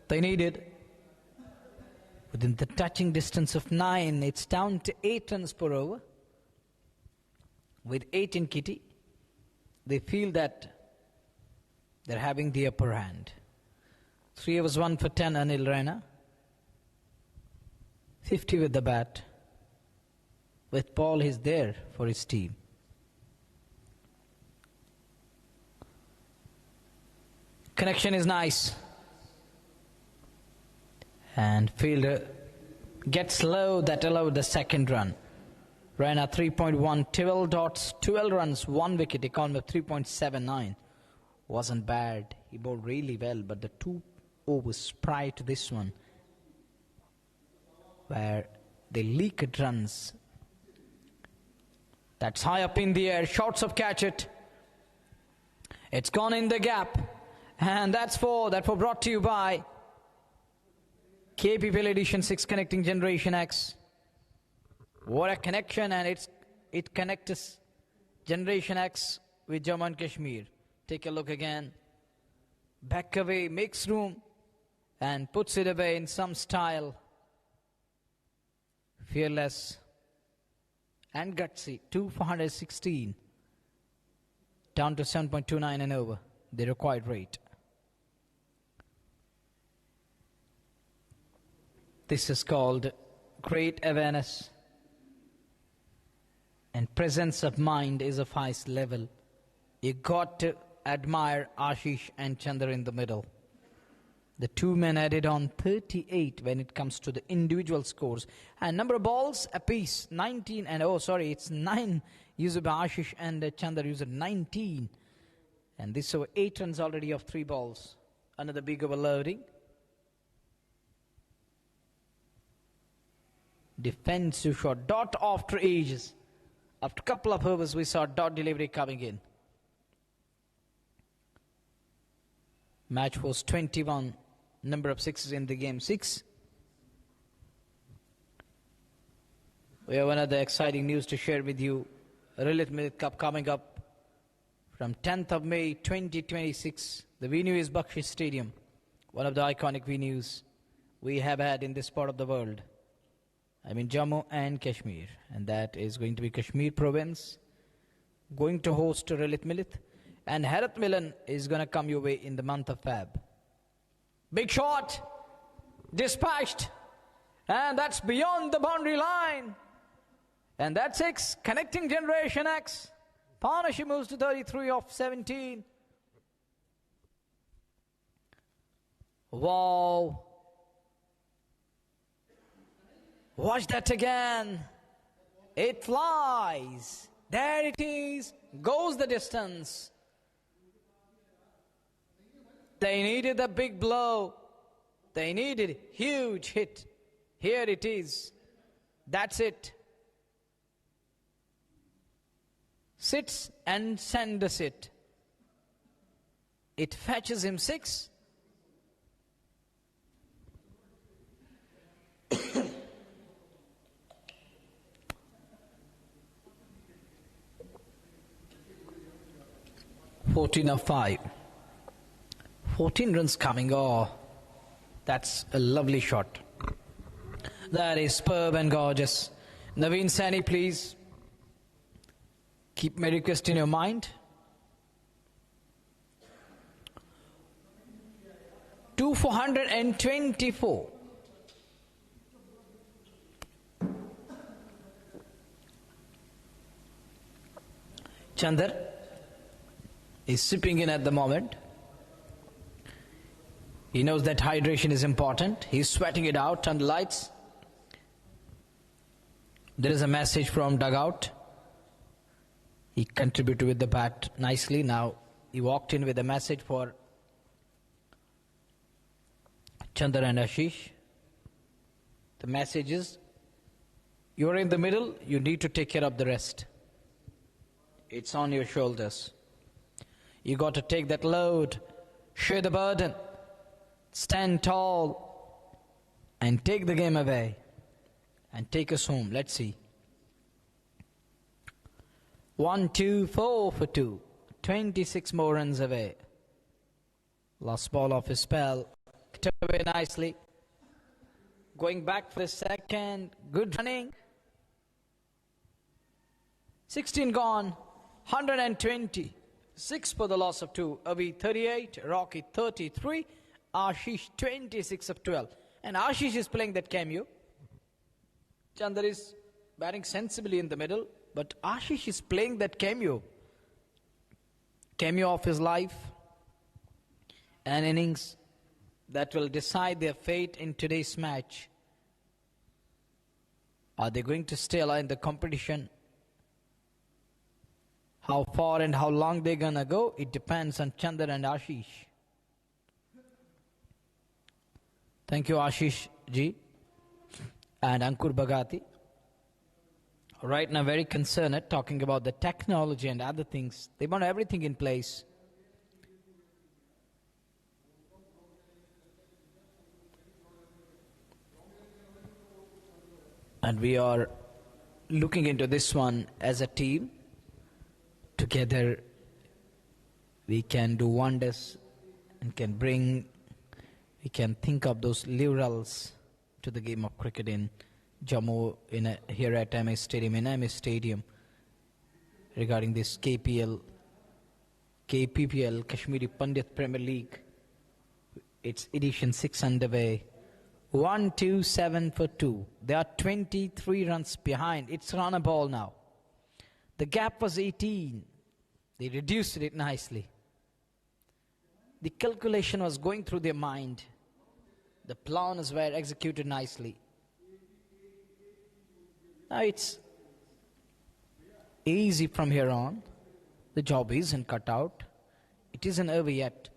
They needed, within the touching distance of 9, it's down to 8 runs per over. With 8 in kitty, they feel that they're having the upper hand. 3 overs, 1 for 10, Anil Raina. 50 with the bat. With Paul, he's there for his team. Connection is nice. And fielder gets low, that allowed the second run. Raina 3.1, 12 dots, 12 runs, 1 wicket, economy of 3.79. Wasn't bad. He bowled really well, but the 2 overs prior to this one, where they leaked runs. That's high up in the air, shorts of catch it. It's gone in the gap. And that's 4. That was brought to you by KPPL Edition 6 connecting Generation X. What a connection, and it connects Generation X with Jammu and Kashmir. Take a look again. Back away, makes room, and puts it away in some style. Fearless and gutsy. 2 for 116. Down to 7.29 and over. The required rate. This is called great awareness. And presence of mind is of highest level. You got to admire Ashish and Chandra in the middle. The two men added on 38 when it comes to the individual scores. And number of balls apiece, 19. And it's 9 used by Ashish and Chandra used 19. And this over 8 runs already of 3 balls. Another big overloading. Defensive shot, dot after ages. After a couple of overs, we saw dot delivery coming in. Match was 21. Number of 6s in the game, 6. We have another exciting news to share with you. Lilith Millet Cup coming up from 10th of May 2026. The venue is Bakshi Stadium. one of the iconic venues we have had in this part of the world. I mean Jammu and Kashmir. And that is going to be Kashmir province, going to host Lilith Milith. And Harat Milan is going to come your way in the month of Feb. Big shot, dispatched, and that's beyond the boundary line. And that's X, connecting Generation X. Partnership moves to 33 of 17. Wow. Watch that again. It flies. There it is. Goes the distance. They needed a big blow. They needed huge hit. Here it is. That's it. Sits and sends it. It fetches him 6. (14 of 5). 14 runs coming. Oh, that's a lovely shot. That is superb and gorgeous. Naveen Saini, please keep my request in your mind. 2,424. Chandar is sipping in at the moment. He knows that hydration is important. He's sweating it out under lights. There is a message from dugout. He contributed with the bat nicely. Now he walked in with a message for Chandar and Ashish. The message is, you're in the middle, you need to take care of the rest. It's on your shoulders. You got to take that load, share the burden, stand tall, and take the game away, and take us home. Let's see. 1, 2, 4 for 2. 26 more runs away. Last ball of his spell. Hit away nicely. Going back for the second. Good running. 16 gone. 120. 6 for the loss of 2. Avi 38. Rocky 33. Ashish 26 of 12. And Ashish is playing that cameo. Chandar is batting sensibly in the middle. But Ashish is playing that cameo. Cameo of his life. An innings that will decide their fate in today's match. Are they going to stay alive in the competition? How far and how long they're gonna go, it depends on Chandar and Ashish. Thank you, Ashish ji and Ankur Bhagati. Right now, very concerned at talking about the technology and other things. They want everything in place. And we are looking into this one as a team. Together, we can do wonders and we can think of those liberals to the game of cricket in Jammu, here at MS Stadium, in MS Stadium, regarding this KPPL, Kashmiri Pandit Premier League. It's edition 6 underway. 1, 2, 7 for 2. They are 23 runs behind. It's run a ball now. The gap was 18. They reduced it nicely. The calculation was going through their mind. The plans were executed nicely. Now it's easy from here on. The job isn't cut out. It isn't over yet.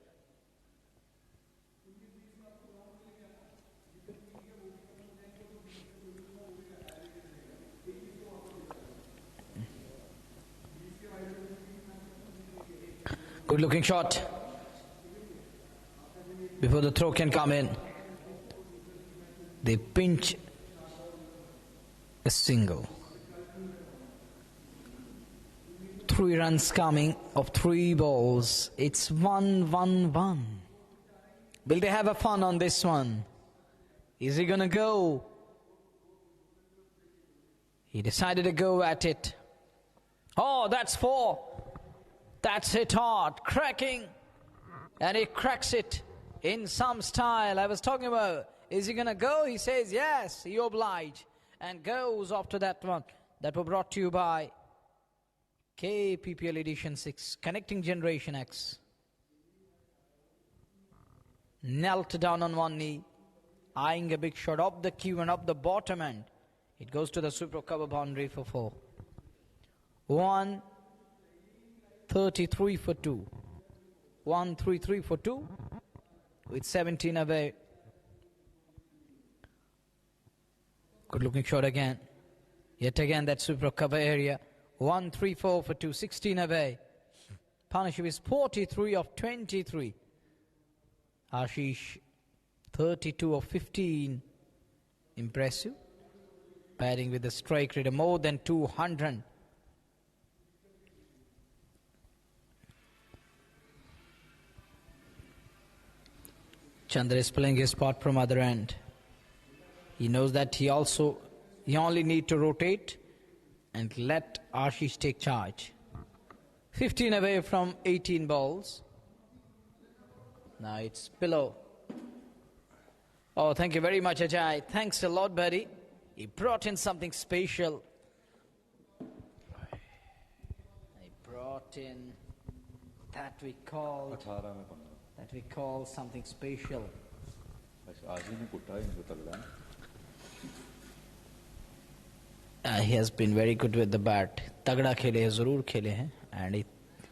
Good looking shot. Before the throw can come in, they pinch a single. 3 runs coming of 3 balls. It's 1-1-1. Will they have a fun on this one? Is he gonna go? He decided to go at it. Oh, that's 4. That's hit hard, cracking. And he cracks it in some style. I was talking about, is he gonna go? He says yes, he oblige. And goes after that one. That were brought to you by KPPL Edition 6, Connecting Generation X. Knelt down on one knee, eyeing a big shot up the cue and up the bottom end. It goes to the super cover boundary for 4. 133 for 2. 133 for 2 with 17 away. Good looking shot again. Yet again that super cover area. 134 for 2, 16 away. Partnership is 43 of 23. Ashish 32 of 15. Impressive. Batting with a strike rate of more than 200. Chandra is playing his part from other end. He knows that he only need to rotate and let Ashish take charge. 15 away from 18 balls. Now it's below. Oh, thank you very much, Ajay. Thanks a lot, buddy. He brought in something special. He brought in that we call something special. He has been very good with the bat. Tagda khele hai, zarur khele hai, and he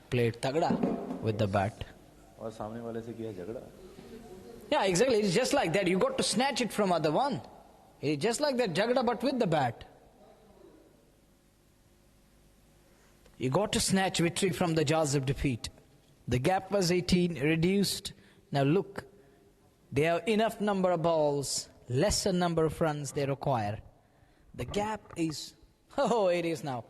played tagda with the bat. और सामने वाले से किया झगड़ा. Yeah, exactly. It's just like that. You got to snatch it from other one. It's just like that jagda, but with the bat. You got to snatch victory from the jaws of defeat. The gap was 18, reduced. Now look, they have enough number of balls, lesser number of runs they require. The gap is, it is now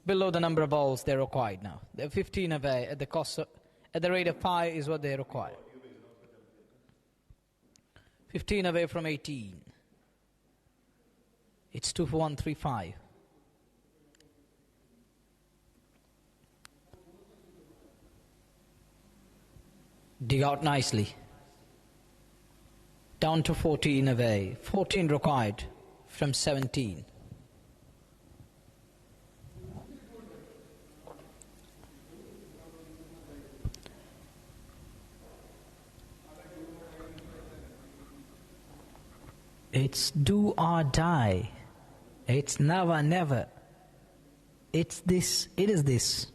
below the number of balls they required now. They're 15 away at the cost of, at the rate of 5 is what they require. 15 away from 18. It's 2 for 135. Dig out nicely. Down to 14 away. 14 required from 17. It's do or die. It's now or never. It's this, it is this.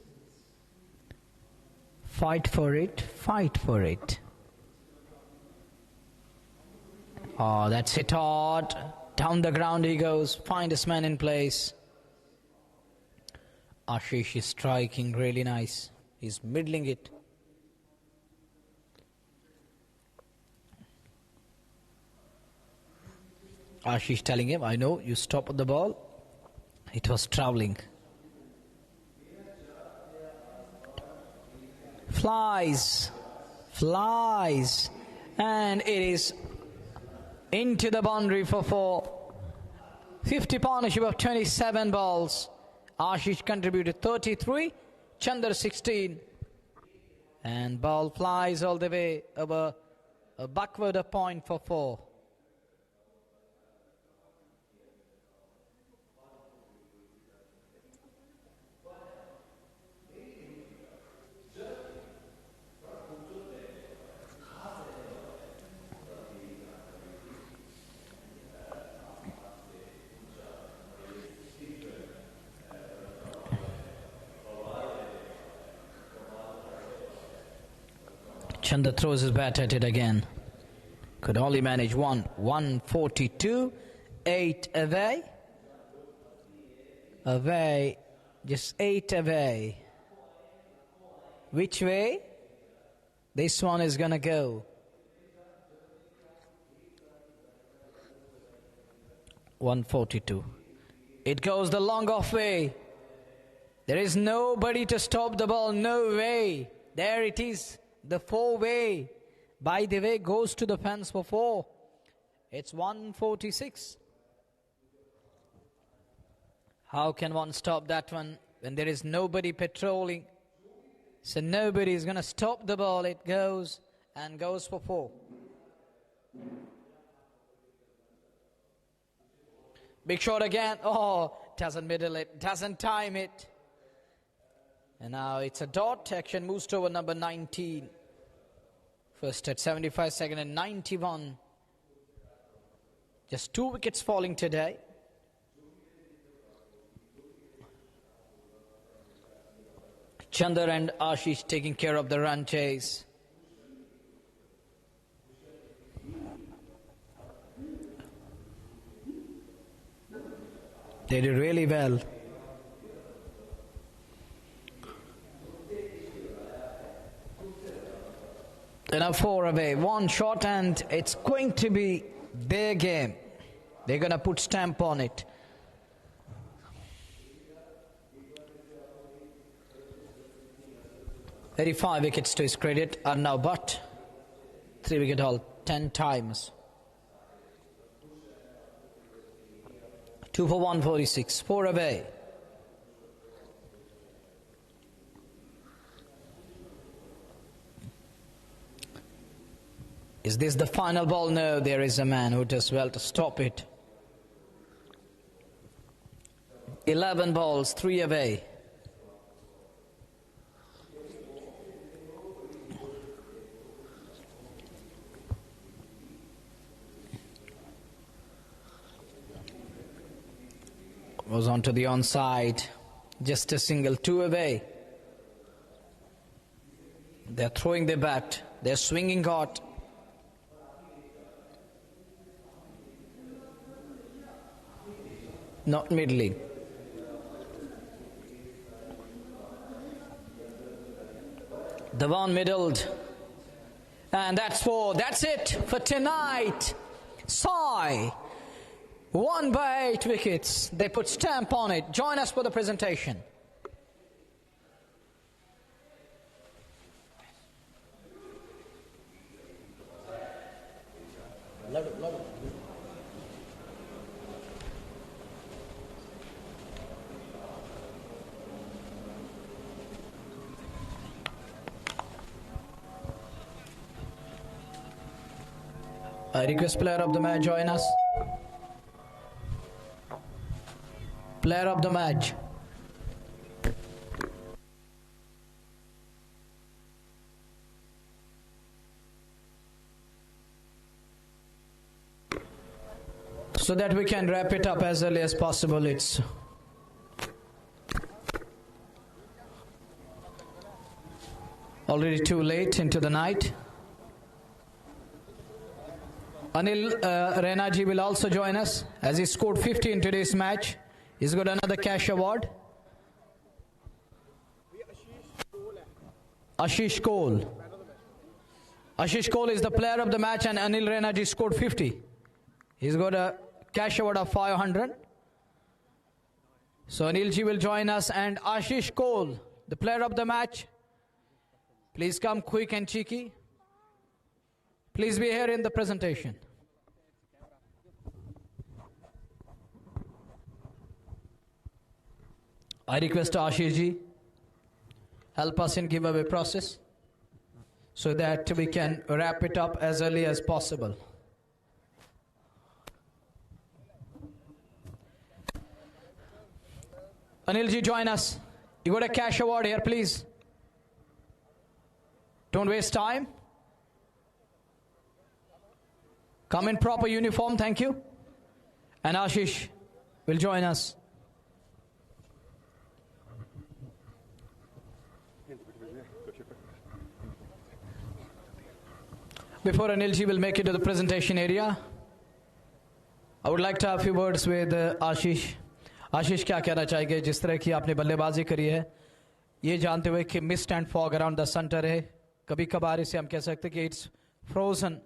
Fight for it, fight for it. Oh, that's hit hard. Down the ground he goes. Find his man in place. Ashish is striking really nice. He's middling it. Ashish telling him, I know, you stop the ball. It was traveling. Flies. Flies. And it is into the boundary for 4. 50 partnership of 27 balls. Ashish contributed 33. Chandra 16. And ball flies all the way over a backward a point for 4. Chandra throws his bat at it again. Could only manage 142. 8 away. Away. Just 8 away. Which way? This one is gonna go. 142. It goes the long off way. There is nobody to stop the ball. No way. There it is. The 4-way. By the way, goes to the fence for 4. It's 146. How can one stop that one when there is nobody patrolling? So nobody is going to stop the ball. It goes and goes for 4. Big shot again. Oh, doesn't middle it, doesn't time it. And now it's a dot. Action moves to over number 19. First at 75, second at 91. Just 2 wickets falling today. Chandar and Ashish taking care of the run chase. They did really well. And a 4 away. 1 shot and it's going to be their game. They're going to put stamp on it. "35 wickets to his credit are now but 3 wicket haul 10 times. 2 for 146, 4 away. Is this the final ball? No, there is a man who does well to stop it. 11 balls, 3 away. Was onto the onside. Just a single, 2 away. They're throwing their bat. They're swinging hard. Not middling. Dhawan middled. And that's it for tonight. SAI won by 8 wickets. They put stamp on it. Join us for the presentation. I request player of the match join us. Player of the match. So that we can wrap it up as early as possible. It's already too late into the night. Anil Raina ji will also join us as he scored 50 in today's match. He's got another cash award. Ashish Cole. Ashish Cole is the player of the match and Anil Raina ji scored 50. He's got a cash award of 500. So Anil ji will join us and Ashish Cole, the player of the match. Please come quick and cheeky. Please be here in the presentation. I request Ashish ji, help us in giveaway process so that we can wrap it up as early as possible. Anil ji, join us. You got a cash award here, please. Don't waste time. Come in proper uniform, thank you. And Ashish will join us. Before Anilji will make it to the presentation area, I would like to have a few words with Ashish. Ashish, क्या कहना चाहेंगे जिस तरह की आपने बल्लेबाजी करी है, ये जानते हुए कि mist and fog around the centre है, कभी कभार इसे हम कह सकते हैं कि इट्स फ्रोजन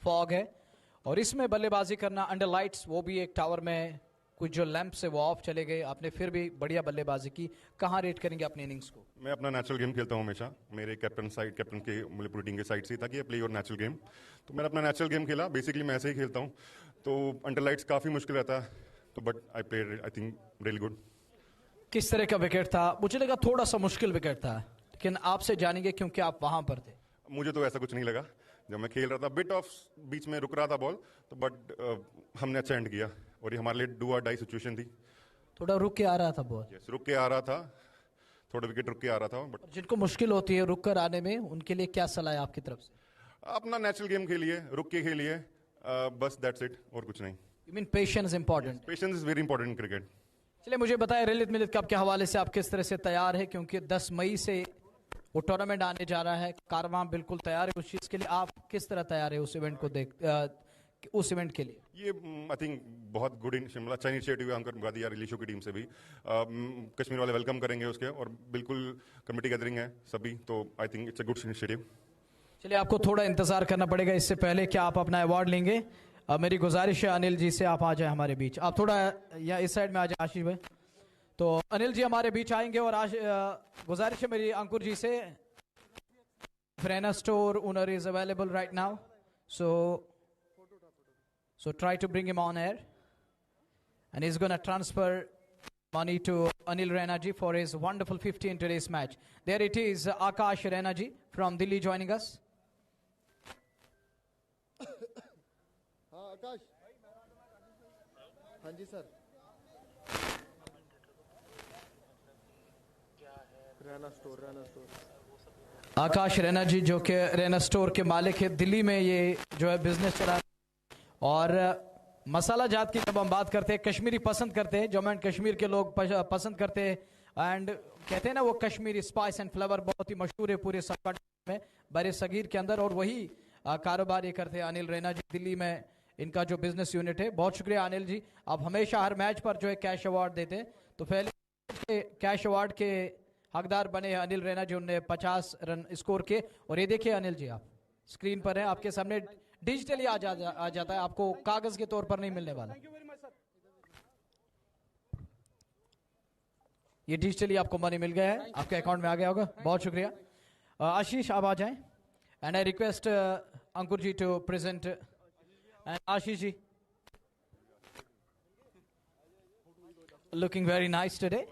फॉग है, और इसमें बल्लेबाजी करना अंडर लाइट्स, वो भी एक टावर में कुछ जो लैंप से वो ऑफ चले गए, आपने फिर भी बढ़िया बल्लेबाजी की. कहाँ रेट करेंगे अपने इनिंग्स को? मैं अपना नेचुरल गेम खेलता हूँ हमेशा. मेरे कैप्टन के मतलब पूरी टीम के साइड से था कि प्ले योर नेचुरल गेम. तो मैंने अपना नेचुरल गेम खेला. बेसिकली मैं ऐसे ही खेलता हूँ. तो अंडर लाइट्स काफ़ी मुश्किल रहता है. तो but I played I think really good. किस तरह का विकेट था? मुझे लगा थोड़ा सा मुश्किल विकेट था, लेकिन आपसे जानेंगे क्योंकि आप वहां पर थे. मुझे तो ऐसा कुछ नहीं लगा. जब मैं खेल रहा था बिट ऑफ बीच में रुक रहा था बॉल, तो बट हमने अच्छा एंड किया और ये हमारे लिए डू और डाई सिचुएशन थी. थोड़ा रुक के आ रहा था बॉल. यस, रुक के आ रहा था. थोड़ा विकेट रुक के आ रहा था. बट जिनको मुश्किल होती है रुक कर आने में, उनके लिए क्या सलाह है आपकी तरफ से? अपना नेचुरल गेम खेलिए, रुक के खेलिए, बस दैट्स इट, और कुछ नहीं. You mean patience important? Patience is very important in cricket. चलिए मुझे बताएं रिलित मिलित कप के हवाले से आप किस तरह से तैयार है, क्योंकि 10 मई से वो टूर्नामेंट आने जा रहा है. कारवां बिल्कुल तैयार है उस चीज के लिए. आप किस तरह तैयार है उस इवेंट को उस इवेंट के लिए? ये आई थिंक बहुत गुड शिमला अच्छा इनिशिएटिव है अंकर मुगादी यार इलिशो की टीम से भी. कश्मीर वाले वेलकम करेंगे उसके, और बिल्कुल कमेटी गैदरिंग है सभी. तो I think it's a good initiative. चलिए आपको थोड़ा इंतजार करना पड़ेगा. इससे पहले क्या आप अपना अवार्ड लेंगे? मेरी गुजारिश है अनिल जी से आप आ जाए हमारे बीच. आप थोड़ा या इस साइड में आ जाए आशीष भाई. तो अनिल जी हमारे बीच आएंगे और गुजारिश है मेरी अंकुर जी से. फ्रेना store owner is available right now, so try to bring him on air, and he's going to transfer money to Anil Raina ji for his wonderful 50 in today's match. There it is, Akash Raina ji from Delhi joining us. आकाश. हाँ जी sir. Raina store. आकाश रैना जी जो कि Raina store के मालिक है, दिल्ली में ये जो है बिजनेस चला. और मसाला जात की जब हम बात करते हैं, कश्मीरी पसंद करते हैं, जम्मू एंड कश्मीर के लोग पसंद करते हैं. एंड कहते हैं ना वो कश्मीरी स्पाइस एंड फ्लेवर बहुत ही मशहूर है पूरे सब में, बड़े सगीर के अंदर. और वही कारोबार ये करते हैं अनिल रैना जी, दिल्ली में इनका जो बिजनेस यूनिट है. बहुत शुक्रिया अनिल जी, आप हमेशा हर मैच पर जो है कैश अवार्ड देते हैं. तो पहले कैश अवार्ड के हकदार बने हैं अनिल रैना जी, उन्होंने 50 रन स्कोर के. और ये देखिए अनिल जी, आप स्क्रीन पर हैं, आपके सामने डिजिटली आ जाता है, आपको कागज के तौर पर नहीं मिलने वाला. ये डिजिटली आपको मनी मिल गया है, आपके अकाउंट में आ गया होगा. बहुत शुक्रिया. आशीष आप आ जाएं. And I request Ankur ji to present. And Ashish ji, looking very nice today.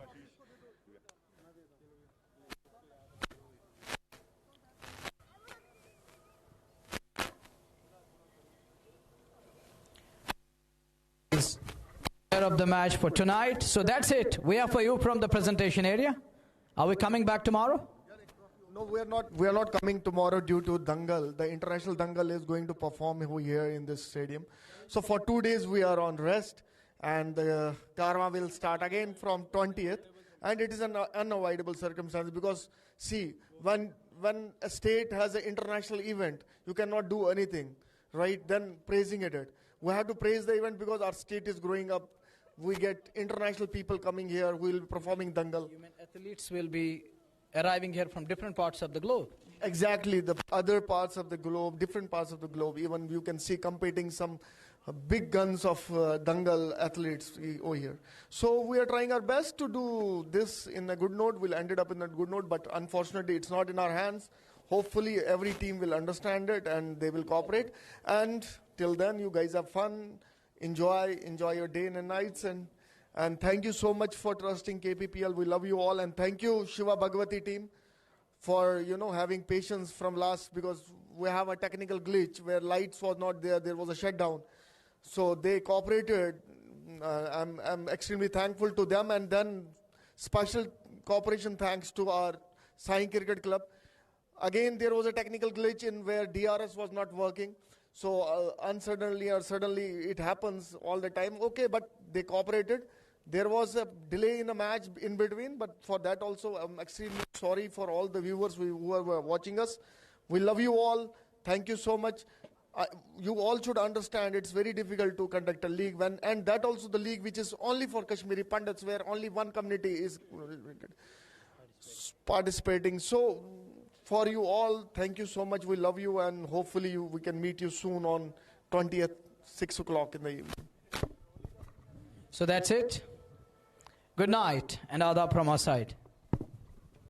Of the match for tonight. So that's it. We are for you from the presentation area. Are we coming back tomorrow? No, we are not. We are not coming tomorrow due to Dangal. The international Dangal is going to perform here in this stadium. So for 2 days we are on rest, and the Karma will start again from 20th. And it is an unavoidable circumstance because see, when a state has an international event, you cannot do anything, right? Then praising it. We have to praise the event because our state is growing up. We get international people coming here who will be performing Dangal. You mean athletes will be arriving here from different parts of the globe? Exactly, the other parts of the globe, different parts of the globe. Even you can see competing some big guns of Dangal athletes over here. So we are trying our best to do this in a good note. We'll end it up in a good note, but unfortunately it's not in our hands. Hopefully every team will understand it and they will cooperate. And till then, you guys have fun. Enjoy your day and nights, and thank you so much for trusting KPPL. We love you all, and thank you Shiva Bhagwati team for having patience from last, because we have a technical glitch where lights was not there. There was a shutdown, so they cooperated. I'm extremely thankful to them, and then special cooperation thanks to our SAI Cricket Club. Again, there was a technical glitch in where DRS was not working. So uncertainly or suddenly it happens all the time. Okay, but they cooperated. There was a delay in a match in between, but for that also I'm extremely sorry for all the viewers who were watching us. We love you all. Thank you so much. You all should understand it's very difficult to conduct a league and that also the league which is only for Kashmiri Pandits, where only one community is participating. So for you all, thank you so much. We love you, and hopefully we can meet you soon on 20th, 6 o'clock in the evening. So that's it. Good night and adab from our side.